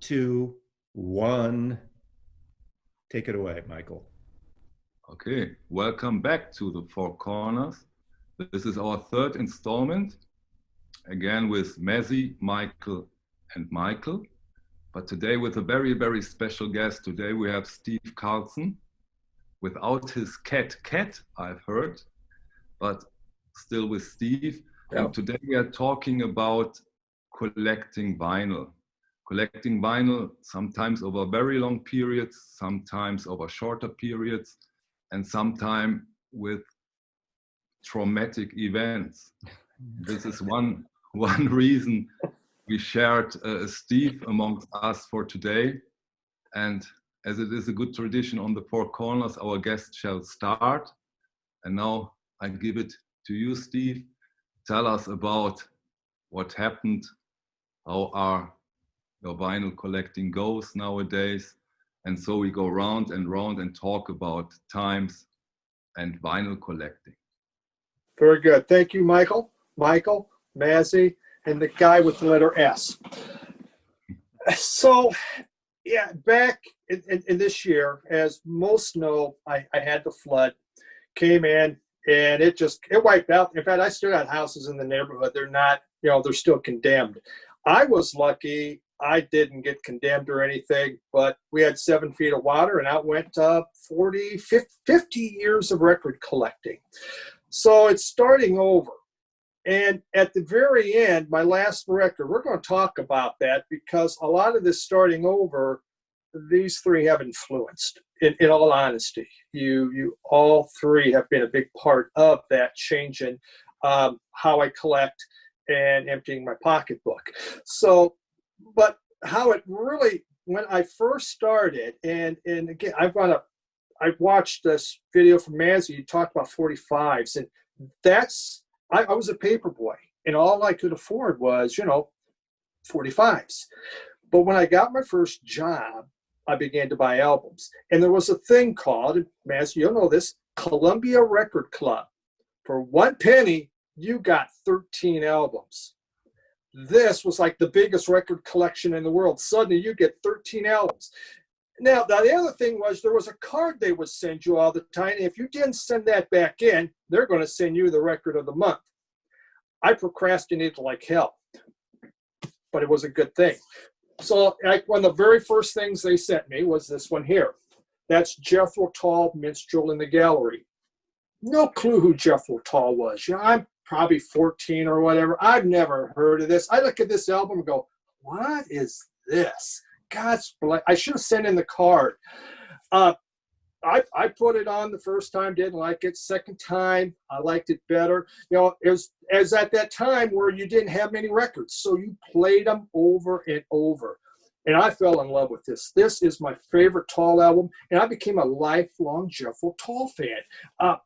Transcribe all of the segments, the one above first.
two, one. Take it away, Michael. Okay, welcome back to the Four Corners. This is our third installment, again with Mazzy, Michael, and Michael. But today with a very, very special guest. Today we have Steve Carlson, without his cat, I've heard, but still with Steve. Yeah. And today we are talking about collecting vinyl. Collecting vinyl, sometimes over very long periods, sometimes over shorter periods, and sometimes with traumatic events. This is one reason we shared Steve amongst us for today. And as it is a good tradition on the Four Corners, our guest shall start. And now I give it to you, Steve. Tell us about what happened, how your vinyl collecting goes nowadays. And so we go round and talk about times and vinyl collecting. Very good. Thank you, Michael, Mazzy, and the guy with the letter S. So, yeah, back in this year, as most know, I had the flood, came in, and it wiped out. In fact, I still got houses in the neighborhood. They're not, they're still condemned. I was lucky. I didn't get condemned or anything, but we had 7 feet of water, and out went 40, 50 years of record collecting. So it's starting over. And at the very end, my last record, we're going to talk about that because a lot of this starting over, these three have influenced, in all honesty. You all three have been a big part of that changing how I collect and emptying my pocketbook. So, but how it really, when I first started, and again, I watched this video from Mazzy. You talked about 45s, and I was a paper boy, and all I could afford was, 45s. But when I got my first job, I began to buy albums, and there was a thing called, Mazzy, you'll know this, Columbia Record Club. For 1 penny, you got 13 albums. This was like the biggest record collection in the world. Suddenly you get 13 albums. Now, the other thing was there was a card they would send you all the time. And if you didn't send that back in, they're going to send you the record of the month. I procrastinated like hell, but it was a good thing. So one of the very first things they sent me was this one here. That's Jethro Tull, Minstrel in the Gallery. No clue who Jethro Tull was. I'm probably 14 or whatever. I've never heard of this. I look at this album and go, what is this? God's bless. I should have sent in the card. I put it on the first time, didn't like it. Second time, I liked it better. It was as at that time where you didn't have many records, so you played them over and over. And I fell in love with this. This is my favorite Tull album, and I became a lifelong Jethro Tull fan.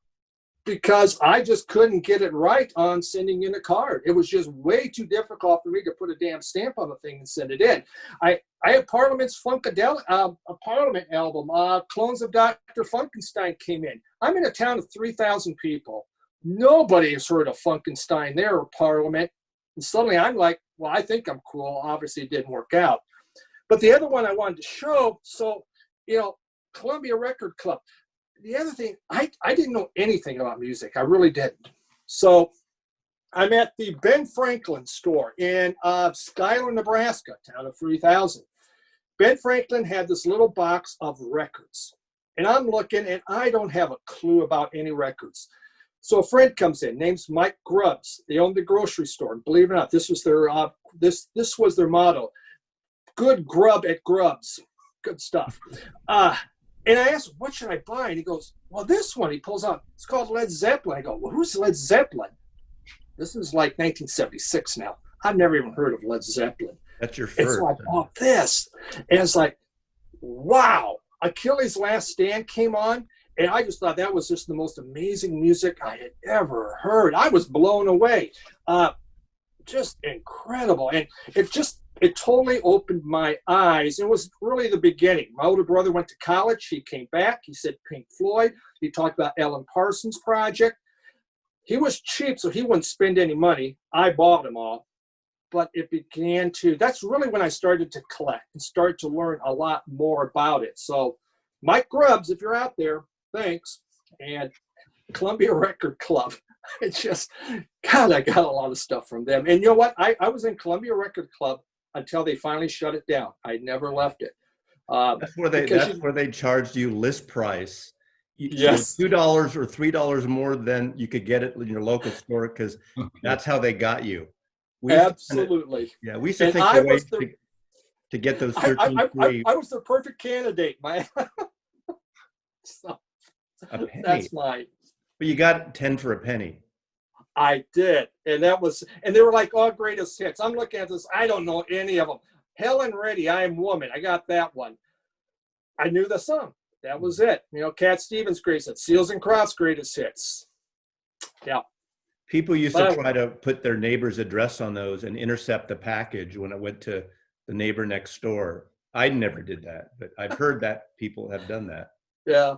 Because I just couldn't get it right on sending in a card. It was just way too difficult for me to put a damn stamp on the thing and send it in. I had Parliament's Funkadelic, a Parliament album. Clones of Dr. Funkenstein came in. I'm in a town of 3,000 people. Nobody has heard of Funkenstein there or Parliament. And suddenly I'm like, well, I think I'm cool. Obviously it didn't work out. But the other one I wanted to show, so, Columbia Record Club. The other thing, I didn't know anything about music. I really didn't. So I'm at the Ben Franklin store in Schuyler, Nebraska, town of 3,000. Ben Franklin had this little box of records. And I'm looking, and I don't have a clue about any records. So a friend comes in, name's Mike Grubbs. They owned the grocery store. And believe it or not, this was their this was their motto. Good grub at Grubbs. Good stuff. And I asked, what should I buy? And he goes, well, this one. He pulls out, it's called Led Zeppelin. I go, well, who's Led Zeppelin? This is like 1976 now. I've never even heard of Led Zeppelin. That's your first. And so I bought this. And it's like, wow. Achilles' Last Stand came on. And I just thought that was just the most amazing music I had ever heard. I was blown away. Just incredible. And it totally opened my eyes. It was really the beginning. My older brother went to college. He came back. He said Pink Floyd. He talked about Alan Parsons Project. He was cheap, so he wouldn't spend any money. I bought them all. but it began to, that's really when I started to collect and start to learn a lot more about it. So Mike Grubbs, if you're out there, thanks. And Columbia Record Club. It's just, God, I got a lot of stuff from them. And you know what? I was in Columbia Record Club until they finally shut it down. I never left it. That's where they charged you list price. Yes. So $2 or $3 more than you could get it in your local store, because that's how they got you. Absolutely. We used to think the way to get those 13 free. I was the perfect candidate, man. So a penny. That's mine. But you got 10 for a penny. I did. And they were like, all greatest hits. I'm looking at this. I don't know any of them. Helen Reddy, I Am Woman. I got that one. I knew the song. That was it. You know, Cat Stevens' greatest hits. Seals and Crofts' greatest hits. Yeah. People used to try to put their neighbor's address on those and intercept the package when it went to the neighbor next door. I never did that, but I've heard that people have done that. Yeah.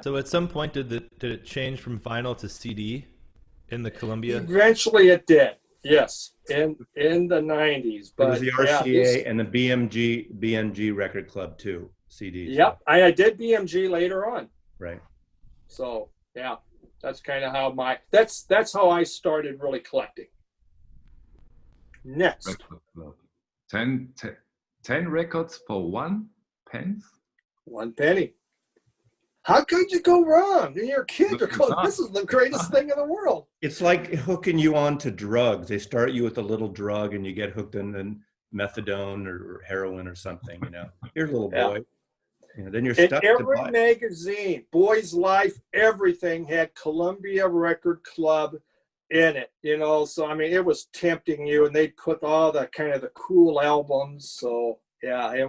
So at some point, did it change from vinyl to CD in the Columbia? Eventually it did. Yes. In the 90s. But it was the RCA and the BMG Record Club too, CDs. Yep. I did BMG later on. Right. So yeah, that's kind of how that's how I started really collecting. Next. 10 records for 1 pence? 1 penny. How could you go wrong? You're a kid. You're going, this is the greatest thing in the world. It's like hooking you on to drugs. They start you with a little drug and you get hooked on then methadone or heroin or something, you know. Here's a little boy. You know, then you're stuck. In every magazine, Boy's Life, everything had Columbia Record Club in it, you know. So, I mean, it was tempting you, and they'd put all the kind of the cool albums. So, yeah, I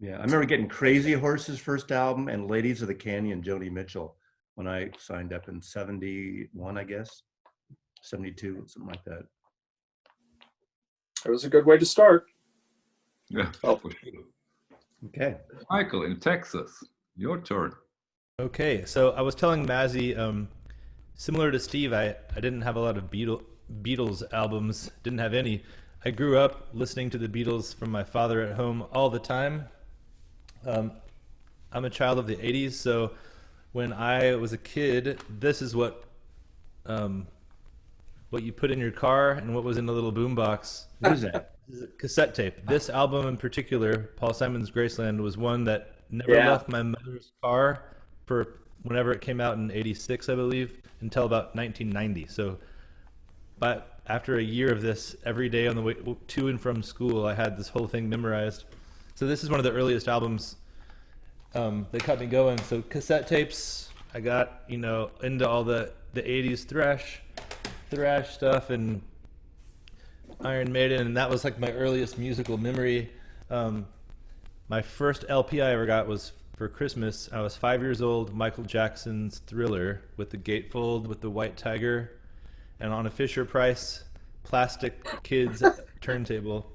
remember getting Crazy Horse's first album and Ladies of the Canyon, Joni Mitchell, when I signed up in 71, I guess, 72, something like that. It was a good way to start. Yeah, for sure. Okay. Michael, in Texas, your turn. Okay, so I was telling Mazzy, similar to Steve, I didn't have a lot of Beatles albums, didn't have any. I grew up listening to the Beatles from my father at home all the time. I'm a child of the 80s, so when I was a kid, this is what you put in your car and what was in the little boombox. What is that? Cassette tape. This album in particular, Paul Simon's Graceland, was one that never left my mother's car for whenever it came out in 86, I believe, until about 1990. So but after a year of this, every day on the way to and from school, I had this whole thing memorized. So this is one of the earliest albums that got me going. So cassette tapes, I got, into all the 80s thrash stuff and Iron Maiden, and that was like my earliest musical memory. My first LP I ever got was for Christmas. I was 5 years old, Michael Jackson's Thriller with the gatefold with the white tiger, and on a Fisher-Price plastic kids turntable.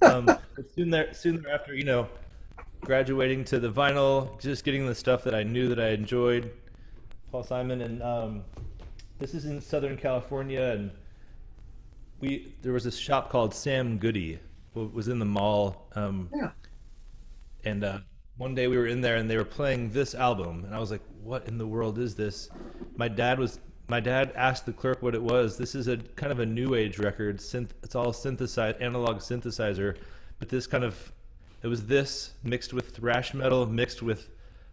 Soon thereafter, graduating to the vinyl, just getting the stuff that I knew that I enjoyed. Paul Simon, and this is in Southern California, and there was this shop called Sam Goody. It was in the mall. And one day we were in there and they were playing this album, and I was like, "What in the world is this?" My dad asked the clerk what it was. This is a kind of a new age record. It's all synthesized, analog synthesizer, but it was this mixed with thrash metal, mixed with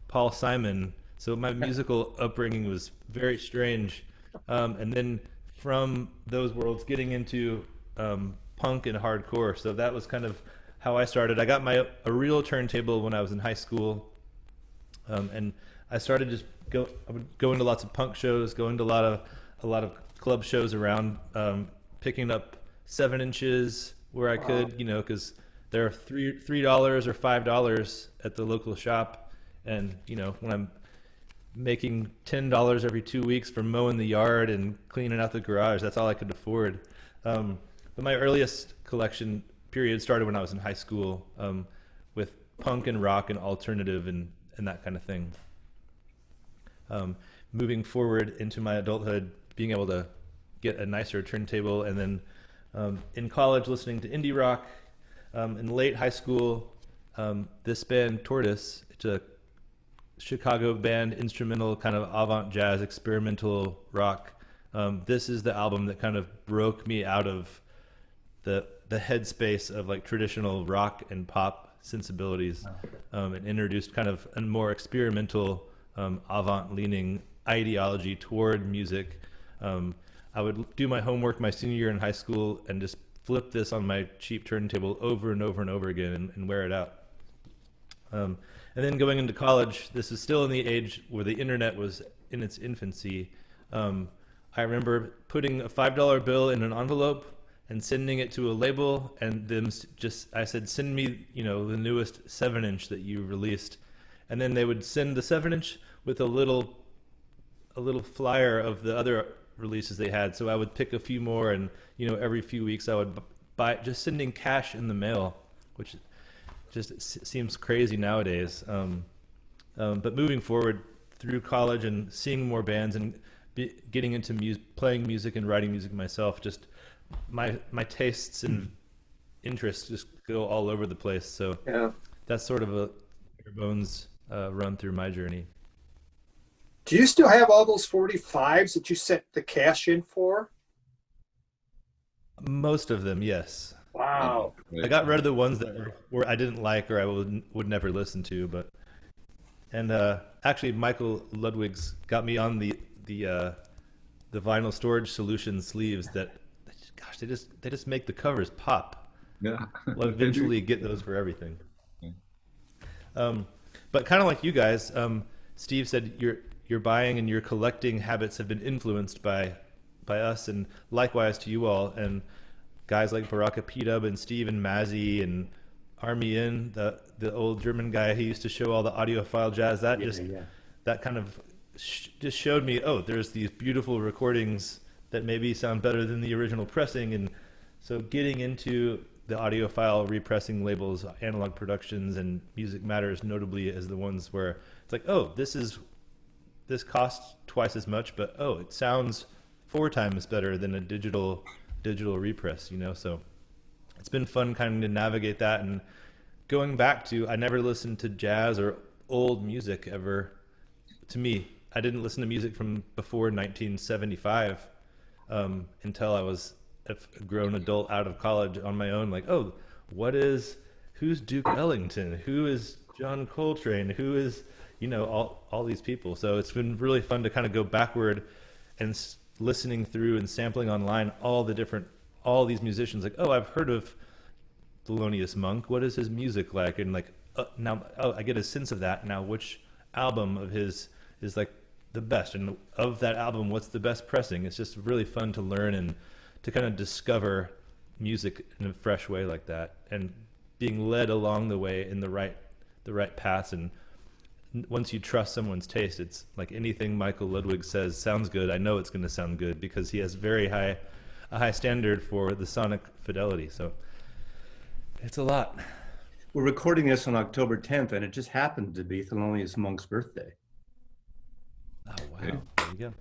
Paul Simon. So my musical upbringing was very strange. And then from those worlds, getting into punk and hardcore. So that was kind of how I started. I got a real turntable when I was in high school, and I started I would go into lots of punk shows, go into a lot of club shows around, picking up 7 inches where I could, because they're $3 or $5 at the local shop, and when I'm making $10 every 2 weeks for mowing the yard and cleaning out the garage, that's all I could afford. But my earliest collection period started when I was in high school, with punk and rock and alternative and that kind of thing. Moving forward into my adulthood, being able to get a nicer turntable, and then In college, listening to indie rock. In late high school, this band Tortoise, it's a Chicago band, instrumental kind of avant jazz, experimental rock. This is the album that kind of broke me out of the headspace of like traditional rock and pop sensibilities, and introduced kind of a more experimental, avant-leaning ideology toward music. I would do my homework my senior year in high school and just flip this on my cheap turntable over and over and over again and wear it out. And then going into college, this is still in the age where the internet was in its infancy. I remember putting a $5 bill in an envelope and sending it to a label, and them I said, send me, the newest 7-inch that you released. And then they would send the 7-inch with a little flyer of the other releases they had. So I would pick a few more, and every few weeks I would buy, just sending cash in the mail, which just seems crazy nowadays. But moving forward through college and seeing more bands and getting into playing music and writing music myself, just my tastes and interests just go all over the place. So Yeah. that's sort of a bare bones run through my journey. Do you still have all those 45s that you sent the cash in for? Most of them, yes. Wow. I got rid of the ones that were I didn't like or I would never listen to. But actually, Michael Ludwig's got me on the vinyl storage solution sleeves that, gosh, they just make the covers pop. Yeah. We'll eventually get those for everything. But kind of like you guys, Steve said your buying and your collecting habits have been influenced by us, and likewise to you all. And guys like Baraka P-Dub and Steve and Mazzy and Army In, the old German guy who used to show all the audiophile jazz, that kind of just showed me, there's these beautiful recordings that maybe sound better than the original pressing. And so getting into the audiophile repressing labels, Analog Productions and Music Matters notably, as the ones where it's like, this costs twice as much, but it sounds 4 times better than a digital repress, So it's been fun kind of to navigate that. And going back to, I never listened to jazz or old music ever. To me, I didn't listen to music from before 1975 until I was a grown adult out of college on my own. Like, who's Duke Ellington? Who is John Coltrane? Who is all these people. So it's been really fun to kind of go backward and listening through and sampling online all these musicians. Like, I've heard of Thelonious Monk. What is his music like? And like, now I get a sense of that now. Which album of his is like the best? And of that album, what's the best pressing? It's just really fun to learn and to kind of discover music in a fresh way like that, and being led along the way in the right paths. And once you trust someone's taste, it's like anything Michael Ludwig says sounds good. I know it's going to sound good because he has a high standard for the sonic fidelity. So it's a lot. We're recording this on October 10th, and it just happened to be Thelonious Monk's birthday. Oh, wow. Okay. There you go.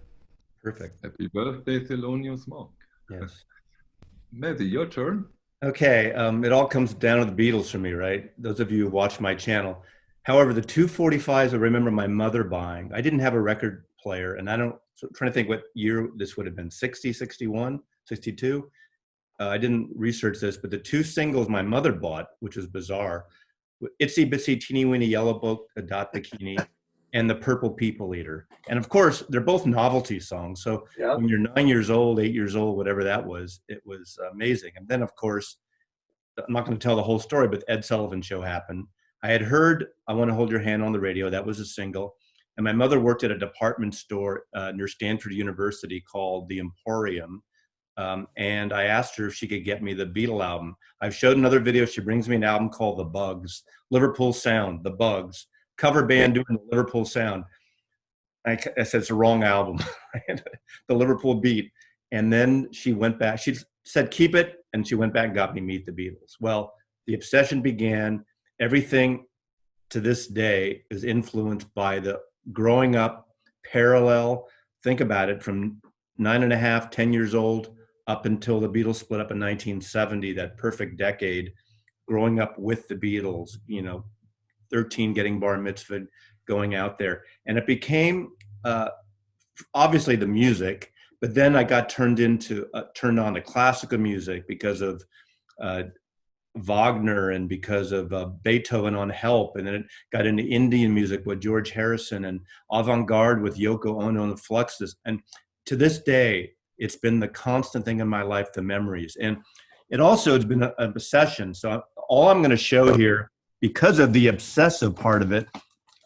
Perfect. Happy birthday, Thelonious Monk. Yes. Matty, your turn. Okay, it all comes down to the Beatles for me, right? Those of you who watch my channel. However, the 245s I remember my mother buying. I didn't have a record player, and I'm trying to think what year this would have been, 60, 61, 62. I didn't research this, but the 2 singles my mother bought, which is bizarre, Itsy Bitsy Teeny Weeny Yellow Book, A Dot Bikini, and The Purple People Eater. And of course, they're both novelty songs. So when you're 9 years old, 8 years old, whatever that was, it was amazing. And then, of course, I'm not going to tell the whole story, but the Ed Sullivan Show happened. I had heard I Want to Hold Your Hand on the radio. That was a single. And my mother worked at a department store near Stanford University called The Emporium. And I asked her if she could get me the Beatle album. I've showed another video. She brings me an album called The Bugs, Liverpool Sound, The Bugs, cover band doing the Liverpool Sound. I said, it's the wrong album, the Liverpool Beat. And then she went back. She said, keep it. And she went back and got me Meet the Beatles. Well, the obsession began. Everything to this day is influenced by the growing up parallel. Think about it, from 9.5, 10 years old up until the Beatles split up in 1970, that perfect decade, growing up with the Beatles, 13 getting bar mitzvah, going out there. And it became obviously the music, but then I got turned on to classical music because of Wagner and because of Beethoven on Help, and then it got into Indian music with George Harrison and avant-garde with Yoko Ono and the Fluxus. And to this day, it's been the constant thing in my life, the memories. And it also has been an obsession. So all I'm going to show here, because of the obsessive part of it,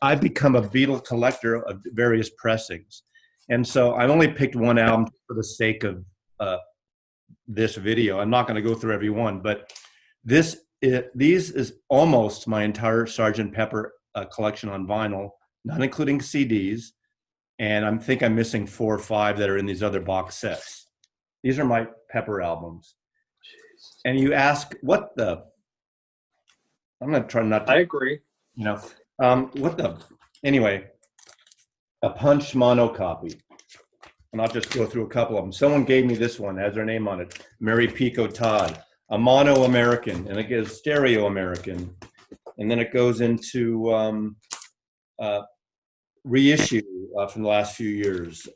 I've become a Beatle collector of various pressings. And so I only picked one album for the sake of this video. I'm not going to go through every one, but these is almost my entire Sgt. Pepper collection on vinyl, not including CDs. And I think I'm missing 4 or 5 that are in these other box sets. These are my Pepper albums. Jeez. And you ask, what the? I'm going to try not to. I agree. Anyway, a Punch mono copy. And I'll just go through a couple of them. Someone gave me this one, has their name on it, Mary Pico Todd. A mono American, and it gives stereo American, and then it goes into reissue from the last few years.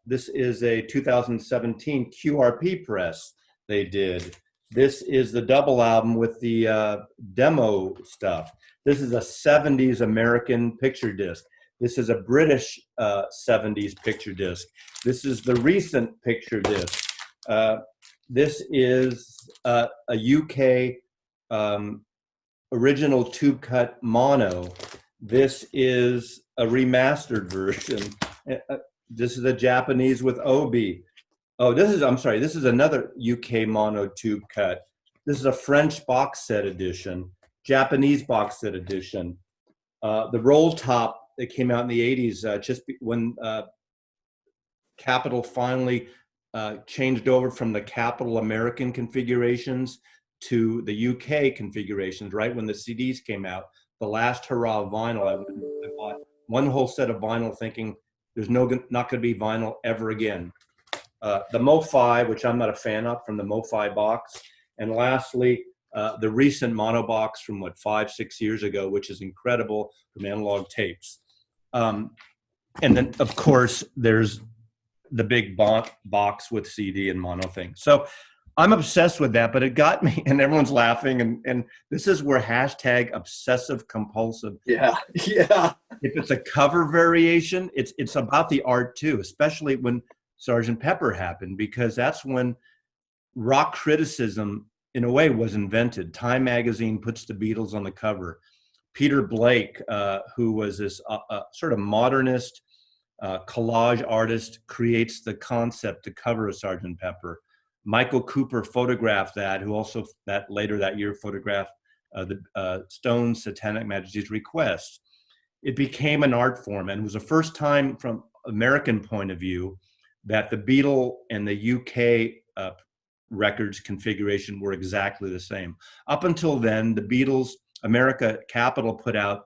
This is a 2017 QRP press they did. This is the double album with the demo stuff. This is a 70s American picture disc. This is a British 70s picture disc. This is the recent picture disc. This is a UK original tube cut mono. This is a remastered version. This is a Japanese with Obi. Oh, this is another UK mono tube cut. This is a French box set edition, Japanese box set edition. The roll top that came out in the 80s, just when Capitol finally changed over from the Capitol American configurations to the UK configurations, right when the CDs came out. The last hurrah vinyl, I bought one whole set of vinyl thinking there's not going to be vinyl ever again. The Mo-Fi, which I'm not a fan of, from the Mo-Fi box. And lastly, the recent mono box from 5-6 years ago, which is incredible, from Analog Tapes. And then, of course, there's the big box with CD and mono thing. So I'm obsessed with that, but it got me, and everyone's laughing. And this is where hashtag obsessive compulsive. Yeah. If it's a cover variation, it's about the art too, especially when Sgt. Pepper happened, because that's when rock criticism, in a way, was invented. Time magazine puts the Beatles on the cover. Peter Blake, who was this sort of modernist collage artist, creates the concept to cover a Sgt. Pepper. Michael Cooper photographed that, who also later that year photographed the Stones' Satanic Majesty's Request. It became an art form, and it was the first time from American point of view that the Beatle and the UK records configuration were exactly the same. Up until then, the Beatles, America Capitol, put out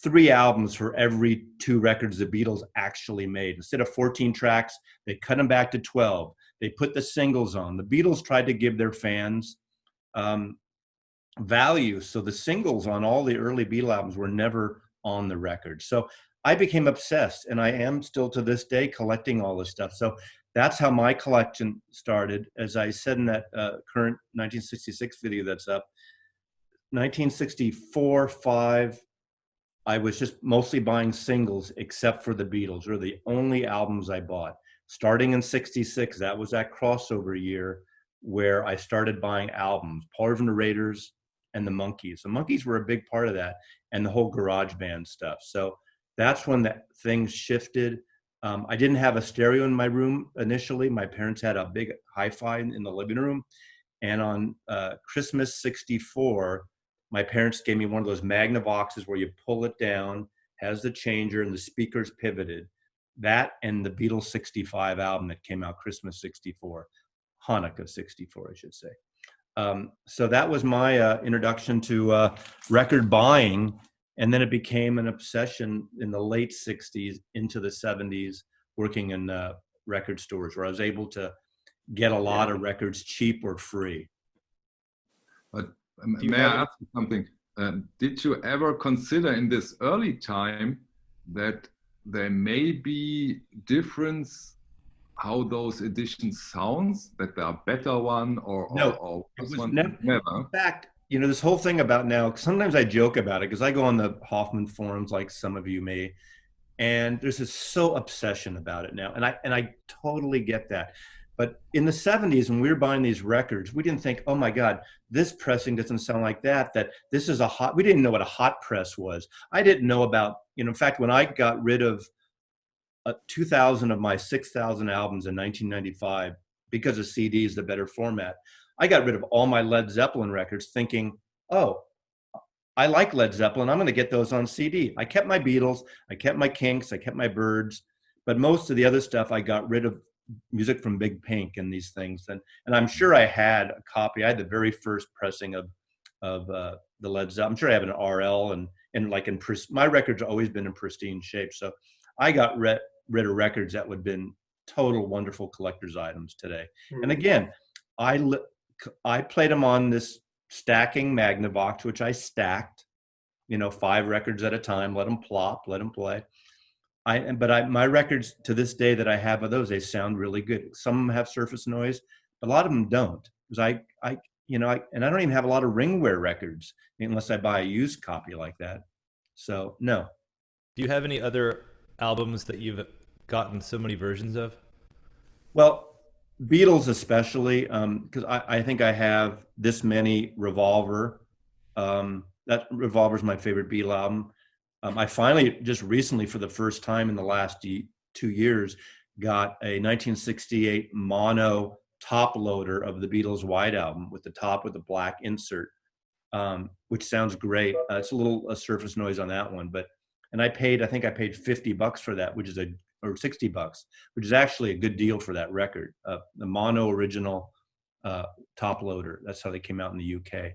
3 albums for every 2 records the Beatles actually made. Instead of 14 tracks, they cut them back to 12. They put the singles on. The Beatles tried to give their fans value, so the singles on all the early Beatle albums were never on the record. So I became obsessed, and I am still to this day collecting all this stuff. So that's how my collection started. As I said in that current 1966 video that's up, 1964, 5, I was just mostly buying singles, except for the Beatles. They're the only albums I bought. Starting in 66, that was that crossover year where I started buying albums, Paul Irvin and the Raiders and the Monkees. The Monkees were a big part of that, and the whole garage band stuff. So that's when things shifted. I didn't have a stereo in my room initially. My parents had a big hi-fi in the living room. And on Christmas 64, my parents gave me one of those Magnavoxes where you pull it down, has the changer, and the speakers pivoted. That and the Beatles 65 album that came out Christmas 64, Hanukkah 64, I should say. So that was my introduction to record buying. And then it became an obsession in the late 60s into the 70s, working in record stores, where I was able to get a lot of records cheap or free. But Do you may I have ask you something? Did you ever consider in this early time that there may be difference how those editions sounds, that there are better one No, or it worse was one? never. Never. In fact, you know, this whole thing about now, sometimes I joke about it because I go on the Hoffman forums like some of you may, and there's this so obsession about it now. And I totally get that. But in the 70s, when we were buying these records, we didn't think, oh my God, this pressing doesn't sound like that this is a hot, we didn't know what a hot press was. I didn't know about, you know, in fact, when I got rid of 2,000 of my 6,000 albums in 1995, because of CDs, the better format, I got rid of all my Led Zeppelin records thinking, oh, I like Led Zeppelin. I'm going to get those on CD. I kept my Beatles, I kept my Kinks, I kept my Byrds, but most of the other stuff I got rid of, music from Big Pink and these things. And I'm sure I had a copy. I had the very first pressing of the Led Zeppelin. I'm sure I have an RL and like my records have always been in pristine shape. So I got rid of records that would have been total wonderful collector's items today. And again, I played them on this stacking Magnavox, which I stacked, you know, 5 records at a time, let them plop, let them play. My records to this day that I have of those, they sound really good. Some of them have surface noise, but a lot of them don't. Because I don't even have a lot of ringware records unless I buy a used copy like that. So no. Do you have any other albums that you've gotten so many versions of? Well, Beatles especially, because I think I have this many Revolver. That Revolver is my favorite Beatle album. I finally, just recently, for the first time in the last 2 years, got a 1968 mono top loader of the Beatles' White Album with the top with the black insert, which sounds great. It's a little surface noise on that one, and I think I paid $50 for that, or $60, which is actually a good deal for that record. The mono original top loader. That's how they came out in the UK.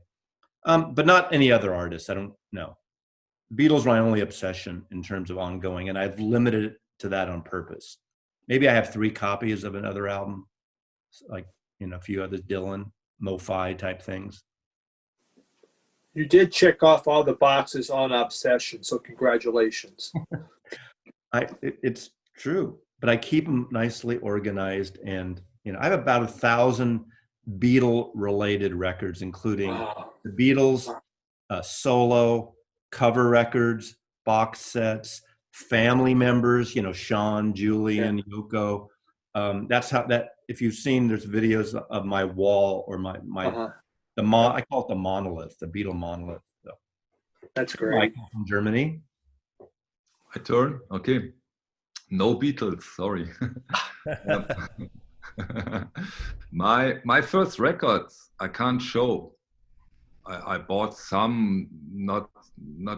But not any other artists. I don't know. Beatles are my only obsession in terms of ongoing, and I've limited it to that on purpose. Maybe I have 3 copies of another album, like, you know, a few others, Dylan, Mo-Fi type things. You did check off all the boxes on obsession, so congratulations. It's true, but I keep them nicely organized, and you know, I have about 1,000 Beatle-related records, including the Beatles, solo, cover records, box sets, family members, you know, Sean, Julian, Yoko. If you've seen, there's videos of my wall or I call it the monolith, the Beatle monolith. So. That's great. Michael from Germany. My turn. Okay. No Beatles. Sorry. My first records I can't show. I bought some, not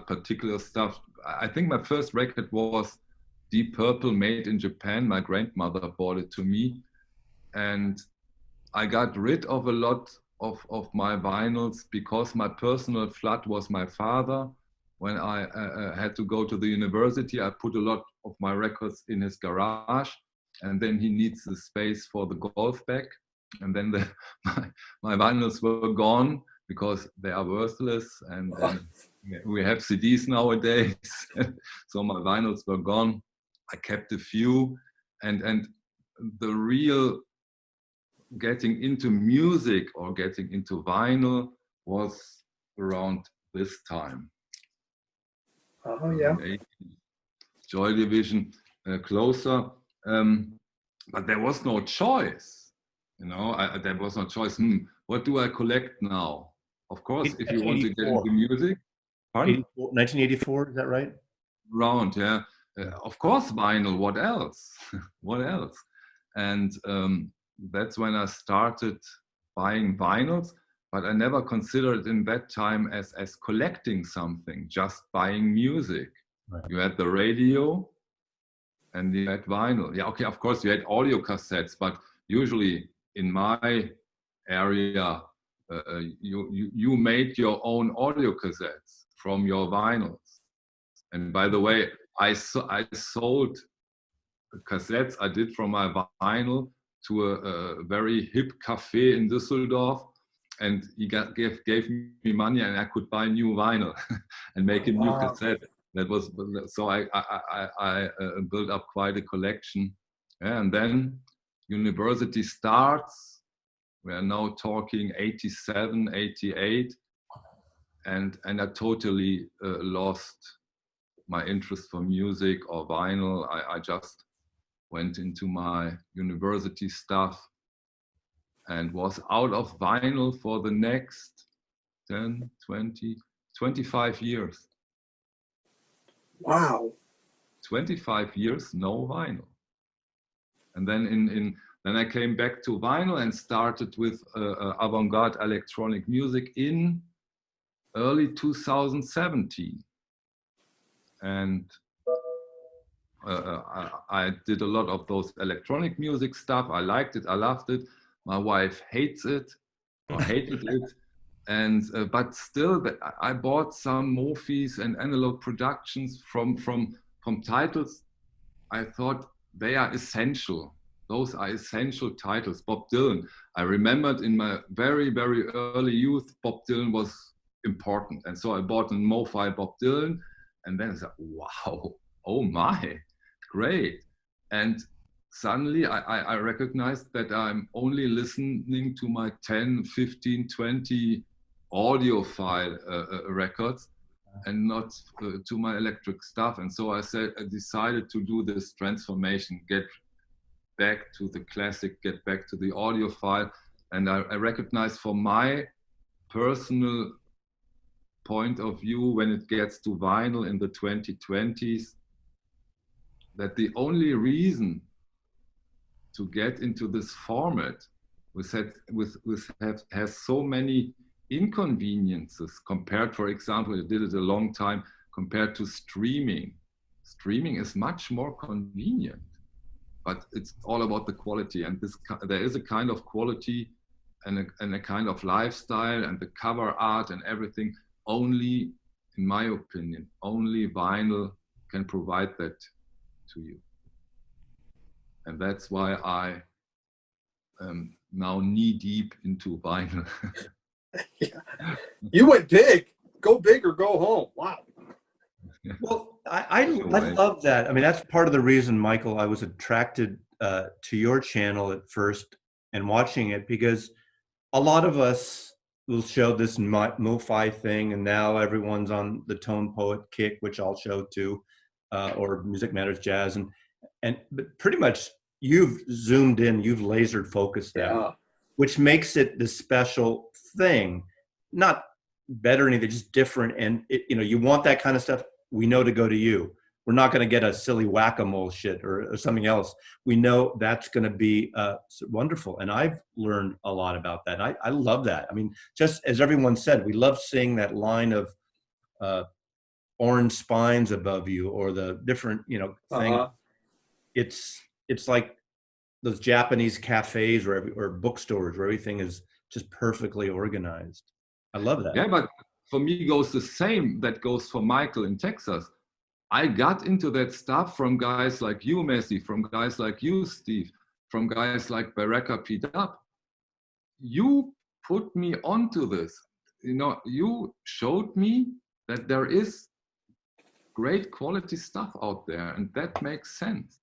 particular stuff. I think my first record was Deep Purple, made in Japan. My grandmother bought it to me, and I got rid of a lot of my vinyls because my personal flood was my father. When I had to go to the university, I put a lot of my records in his garage, and then he needs the space for the golf bag. And then my vinyls were gone because they are worthless, and we have CDs nowadays. So my vinyls were gone. I kept a few, and the real getting into music or getting into vinyl was around this time. Oh yeah. Joy Division, Closer, but there was no choice. You know, there was no choice. What do I collect now? Of course, if you want to get into music. Pardon? 1984, is that right? Around, yeah. Of course, vinyl. What else? What else? And that's when I started buying vinyls. But I never considered in that time as collecting something, just buying music. Right. You had the radio and you had vinyl. Yeah, okay, of course you had audio cassettes, but usually in my area, you made your own audio cassettes from your vinyls. And by the way, I sold cassettes I did from my vinyl to a very hip cafe in Düsseldorf, and he gave me money, and I could buy new vinyl and make a new cassette. That was so I built up quite a collection, and then university starts. We are now talking 87, 88, and I totally lost my interest for music or vinyl. I just went into my university stuff and was out of vinyl for the next 10, 20, 25 years. Wow. 25 years, no vinyl. And then then I came back to vinyl and started with avant-garde electronic music in early 2017. And I did a lot of those electronic music stuff. I liked it, I loved it. My wife hates it, or hated it. And but still, I bought some Mofis and analog productions from titles. I thought they are essential. Those are essential titles. Bob Dylan. I remembered in my very, very early youth, Bob Dylan was important. And so I bought a Mofi Bob Dylan. And then I said, wow, oh my, great. And suddenly I recognized that I'm only listening to my 10, 15, 20 audiophile records and not to my electric stuff. And so I decided to do this transformation, get back to the classic, get back to the audiophile. And I recognized for my personal point of view, when it gets to vinyl in the 2020s, that the only reason to get into this format has so many inconveniences compared, for example, I did it a long time, compared to streaming. Streaming is much more convenient, but it's all about the quality. And there is a kind of quality and a kind of lifestyle and the cover art and everything. Only, in my opinion, only vinyl can provide that to you. And that's why I am now knee deep into vinyl. Yeah. You went big. Go big or go home. Wow. Well, I love that. I mean, that's part of the reason, Michael, I was attracted to your channel at first and watching it, because a lot of us will show this MoFi thing, and now everyone's on the Tone Poet kick, which I'll show too, or Music Matters Jazz, but pretty much you've zoomed in, you've laser focused that, which makes it the special thing, not better or anything, just different. And you want that kind of stuff, we know to go to you. We're not going to get a silly whack-a-mole shit or something else. We know that's going to be wonderful. And I've learned a lot about that. And I love that. I mean, just as everyone said, we love seeing that line of orange spines above you, or the different, thing. It's like those Japanese cafes or bookstores where everything is just perfectly organized. I love that. Yeah, but for me goes the same. That goes for Michael in Texas. I got into that stuff from guys like you, Messi, from guys like you, Steve, from guys like Baraka P-Dub. You put me onto this. You showed me that there is great quality stuff out there, and that makes sense.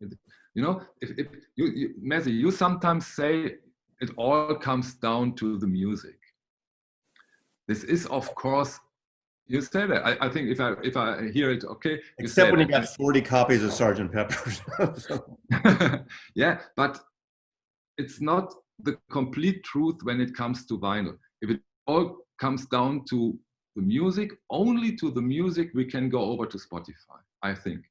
If Messi, you sometimes say it all comes down to the music. This is, of course, you say that. I think if I hear it, okay. Except when you got 40 copies of Sgt. Pepper's. Yeah, but it's not the complete truth when it comes to vinyl. If it all comes down to the music, only to the music, we can go over to Spotify, I think.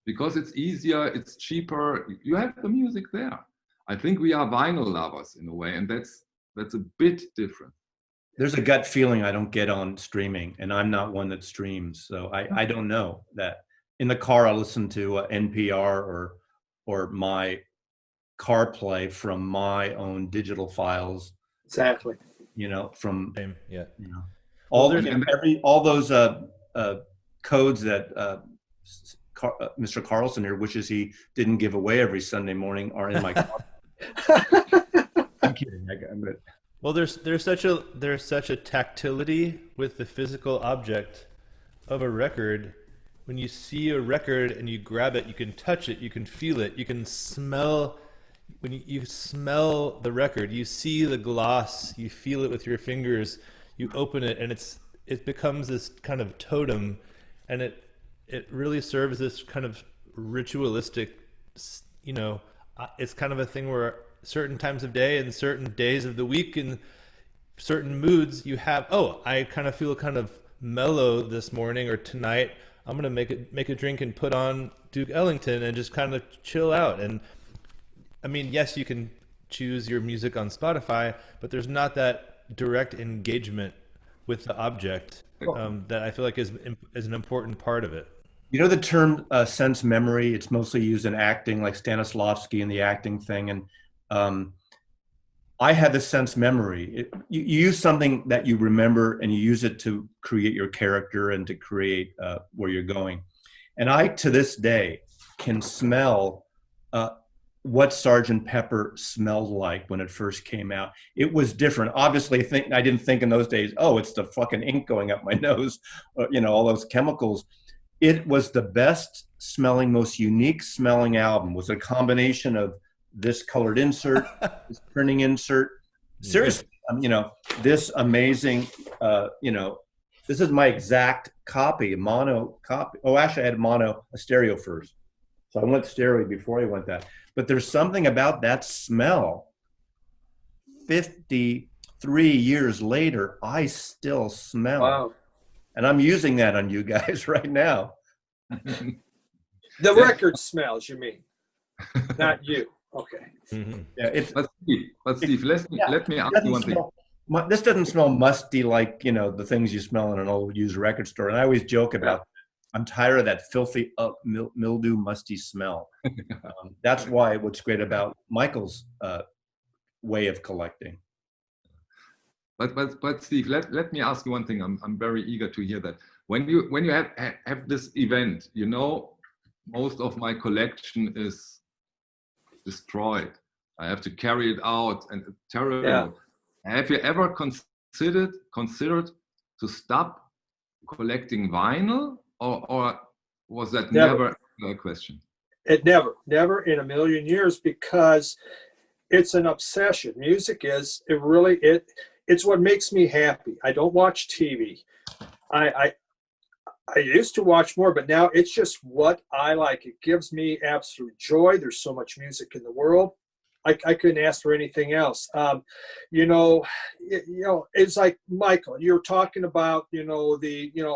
Because it's easier, it's cheaper, you have the music there. I think we are vinyl lovers in a way, and that's a bit different. There's a gut feeling I don't get on streaming, and I'm not one that streams, so I don't know that. In the car, I listen to NPR or my CarPlay from my own digital files. Exactly. From All those codes that Mr. Carlson here wishes he didn't give away every Sunday morning are in my car. I'm kidding. I'm good. Well, there's such a tactility with the physical object of a record. When you see a record and you grab it, you can touch it, you can feel it, you can smell. When you smell the record, you see the gloss, you feel it with your fingers, you open it, and it becomes this kind of totem, and it really serves this kind of ritualistic, it's kind of a thing where certain times of day and certain days of the week and certain moods you have, I kind of feel kind of mellow this morning or tonight. I'm gonna make a drink and put on Duke Ellington and just kind of chill out. And I mean, yes, you can choose your music on Spotify, but there's not that direct engagement with the object that I feel like is an important part of it. You know the term sense memory? It's mostly used in acting, like Stanislavski and the acting thing. And I had the sense memory. You use something that you remember and you use it to create your character and to create where you're going. And I, to this day, can smell what Sgt. Pepper smelled like when it first came out. It was different. Obviously, I didn't think in those days, it's the fucking ink going up my nose, all those chemicals. It was the best smelling, most unique smelling album. It was a combination of this colored insert, this printing insert. Seriously, this amazing, this is my exact copy, mono copy. Oh, actually, I had a stereo first. So I went stereo before I went that. But there's something about that smell. 53 years later, I still smell. Wow. And I'm using that on you guys right now. The record smells, you mean? Not you. Okay. Mm-hmm. Yeah, But Steve, let me ask you one thing. This doesn't smell musty like, the things you smell in an old used record store. And I always joke about I'm tired of that filthy mildew, musty smell. That's why what's great about Michael's way of collecting. But Steve, let me ask you one thing. I'm very eager to hear that. When you have this event, most of my collection is destroyed. I have to carry it out, and it's terrible. Yeah. Have you ever considered to stop collecting vinyl, or was that never a question? It never in a million years, because it's an obsession. Music is, it's what makes me happy. I don't watch TV. I used to watch more, but now it's just what I like. It gives me absolute joy. There's so much music in the world. I couldn't ask for anything else. It's like, Michael, you're talking about,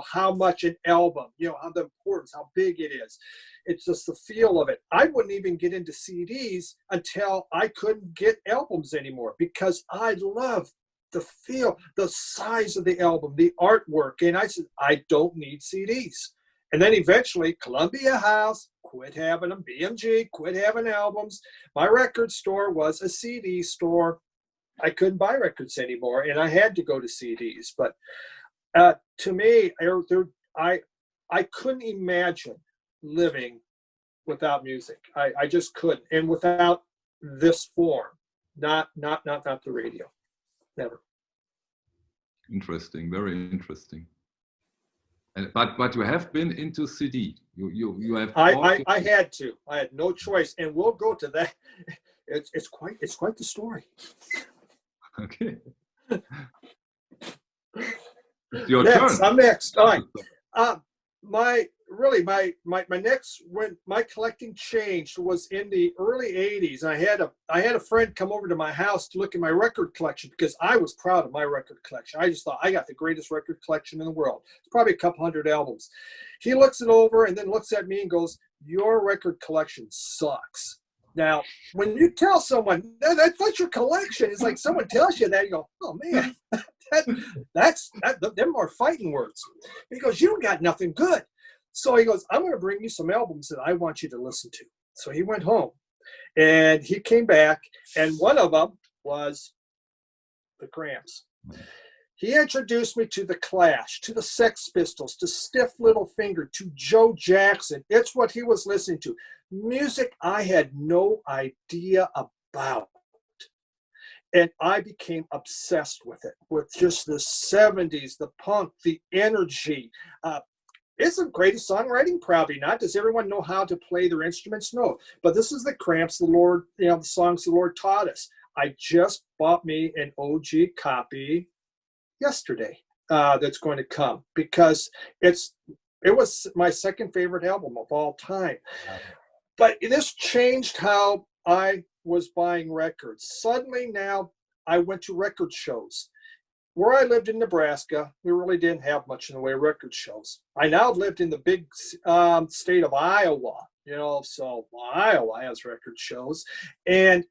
how much an album, how the importance, how big it is. It's just the feel of it. I wouldn't even get into CDs until I couldn't get albums anymore, because I love the feel, the size of the album, the artwork. And I said, I don't need CDs. And then eventually Columbia House quit having them, BMG quit having albums. My record store was a CD store. I couldn't buy records anymore, and I had to go to CDs. But to me, I couldn't imagine living without music. I just couldn't, and without this form, not the radio. Never. Interesting, very interesting. But you have been into CD. You have. I had to. I had no choice, and we'll go to that. It's quite the story. Okay. It's your next, turn. I'm next. All right. My next, when my collecting changed, was in the early 80s. I had a friend come over to my house to look at my record collection, because I was proud of my record collection. I just thought I got the greatest record collection in the world. It's probably a couple hundred albums. He looks it over and then looks at me and goes, "Your record collection sucks." Now, when you tell someone that's your collection, it's like someone tells you that, you go, "Oh man, they're more fighting words." He goes, "You don't got nothing good." So he goes, "I'm going to bring you some albums that I want you to listen to." So he went home and he came back, and one of them was the Cramps. He introduced me to the Clash, to the Sex Pistols, to Stiff Little Finger, to Joe Jackson. It's what he was listening to. Music I had no idea about. And I became obsessed with it, with just the 70s, the punk, the energy. It's the greatest songwriting, probably not. Does everyone know how to play their instruments? No. But this is the Cramps, the Lord, the songs the Lord taught us. I just bought me an OG copy yesterday that's going to come, because it was my second favorite album of all time. Wow. But this changed how I was buying records. Suddenly now I went to record shows. Where I lived in Nebraska, we really didn't have much in the way of record shows. I now lived in the big state of Iowa, so Iowa has record shows. And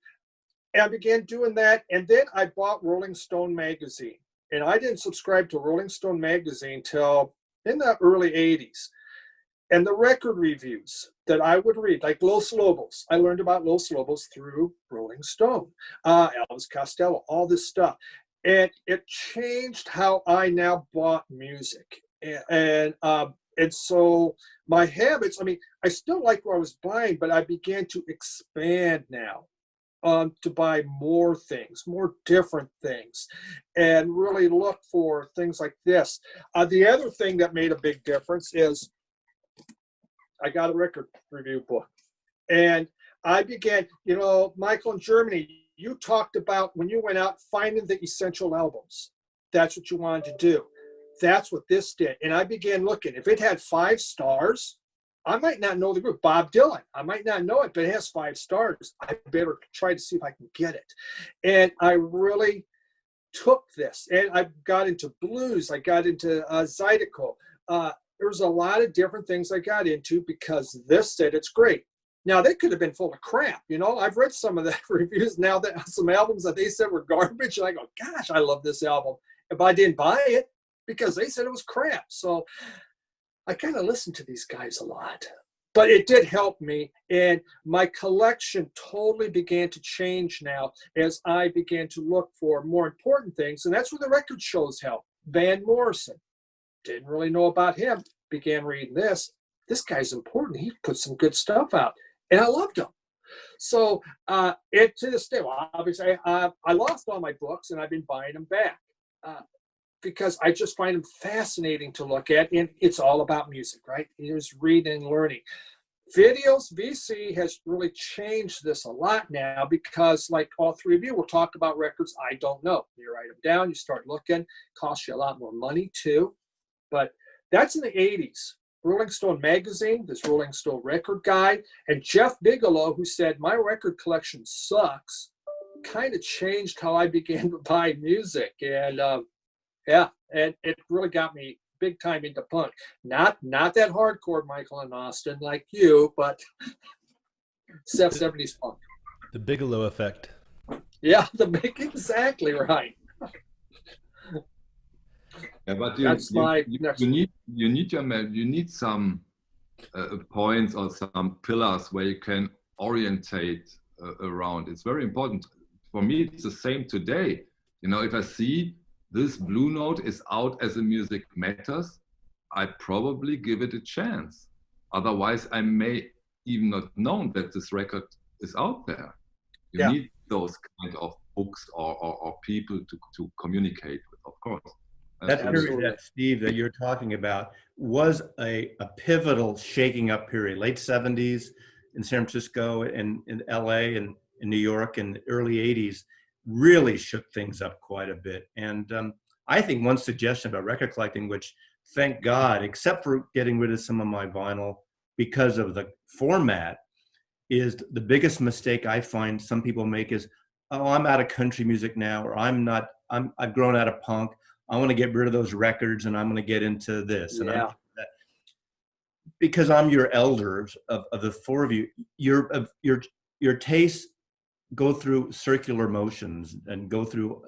I began doing that. And then I bought Rolling Stone magazine. And I didn't subscribe to Rolling Stone magazine till in the early 80s. And the record reviews that I would read, like Los Lobos, I learned about Los Lobos through Rolling Stone, Elvis Costello, all this stuff. And it changed how I now bought music. And so my habits, I still like what I was buying, but I began to expand now to buy more things, more different things, and really look for things like this. The other thing that made a big difference is I got a record review book. And I began, Michael, in Germany, you talked about when you went out finding the essential albums. That's what you wanted to do. That's what this did. And I began looking. If it had 5 stars, I might not know the group. Bob Dylan, I might not know it, but it has 5 stars. I better try to see if I can get it. And I really took this. And I got into blues. I got into Zydeco. There's a lot of different things I got into because this said it's great. Now, they could have been full of crap. I've read some of the reviews now, that some albums that they said were garbage. And I go, gosh, I love this album. But I didn't buy it because they said it was crap. So I kind of listened to these guys a lot. But it did help me. And my collection totally began to change now as I began to look for more important things. And that's where the record shows help. Van Morrison. Didn't really know about him. Began reading this. This guy's important. He put some good stuff out. And I loved him. So to this day, well, obviously, I lost all my books and I've been buying them back because I just find them fascinating to look at. And it's all about music, right? Here's reading and learning. Videos, VC has really changed this a lot now because, like all three of you will talk about records I don't know. You write them down, you start looking. Costs you a lot more money too. But that's in the 80s. Rolling Stone magazine, this Rolling Stone record guide, and Jeff Bigelow, who said, my record collection sucks, kind of changed how I began to buy music. And and it really got me big time into punk. Not that hardcore, Michael and Austin, like you, but 70s punk. The Bigelow effect. Yeah, exactly right. Yeah, but you need some points or some pillars where you can orientate around. It's very important. For me, it's the same today. If I see this Blue Note is out as a Music Matters, I probably give it a chance. Otherwise, I may even not know that this record is out there. You need those kind of books or people to communicate with, of course. That period, that Steve, that you're talking about was a pivotal shaking up period, late 70s in San Francisco and in LA and in New York in the early 80s, really shook things up quite a bit. And I think one suggestion about record collecting, which thank God, except for getting rid of some of my vinyl because of the format, is the biggest mistake I find some people make is, oh, I'm out of country music now, or I've grown out of punk. I want to get rid of those records and I'm going to get into this. And because I'm your elders of the four of you, your tastes go through circular motions and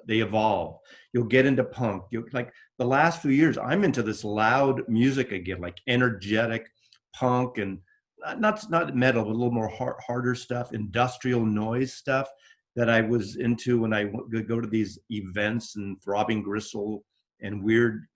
they evolve. You'll get into punk. Like the last few years, I'm into this loud music again, like energetic punk and not metal, but a little more harder stuff, industrial noise stuff that I was into when I would go to these events and Throbbing Gristle and weird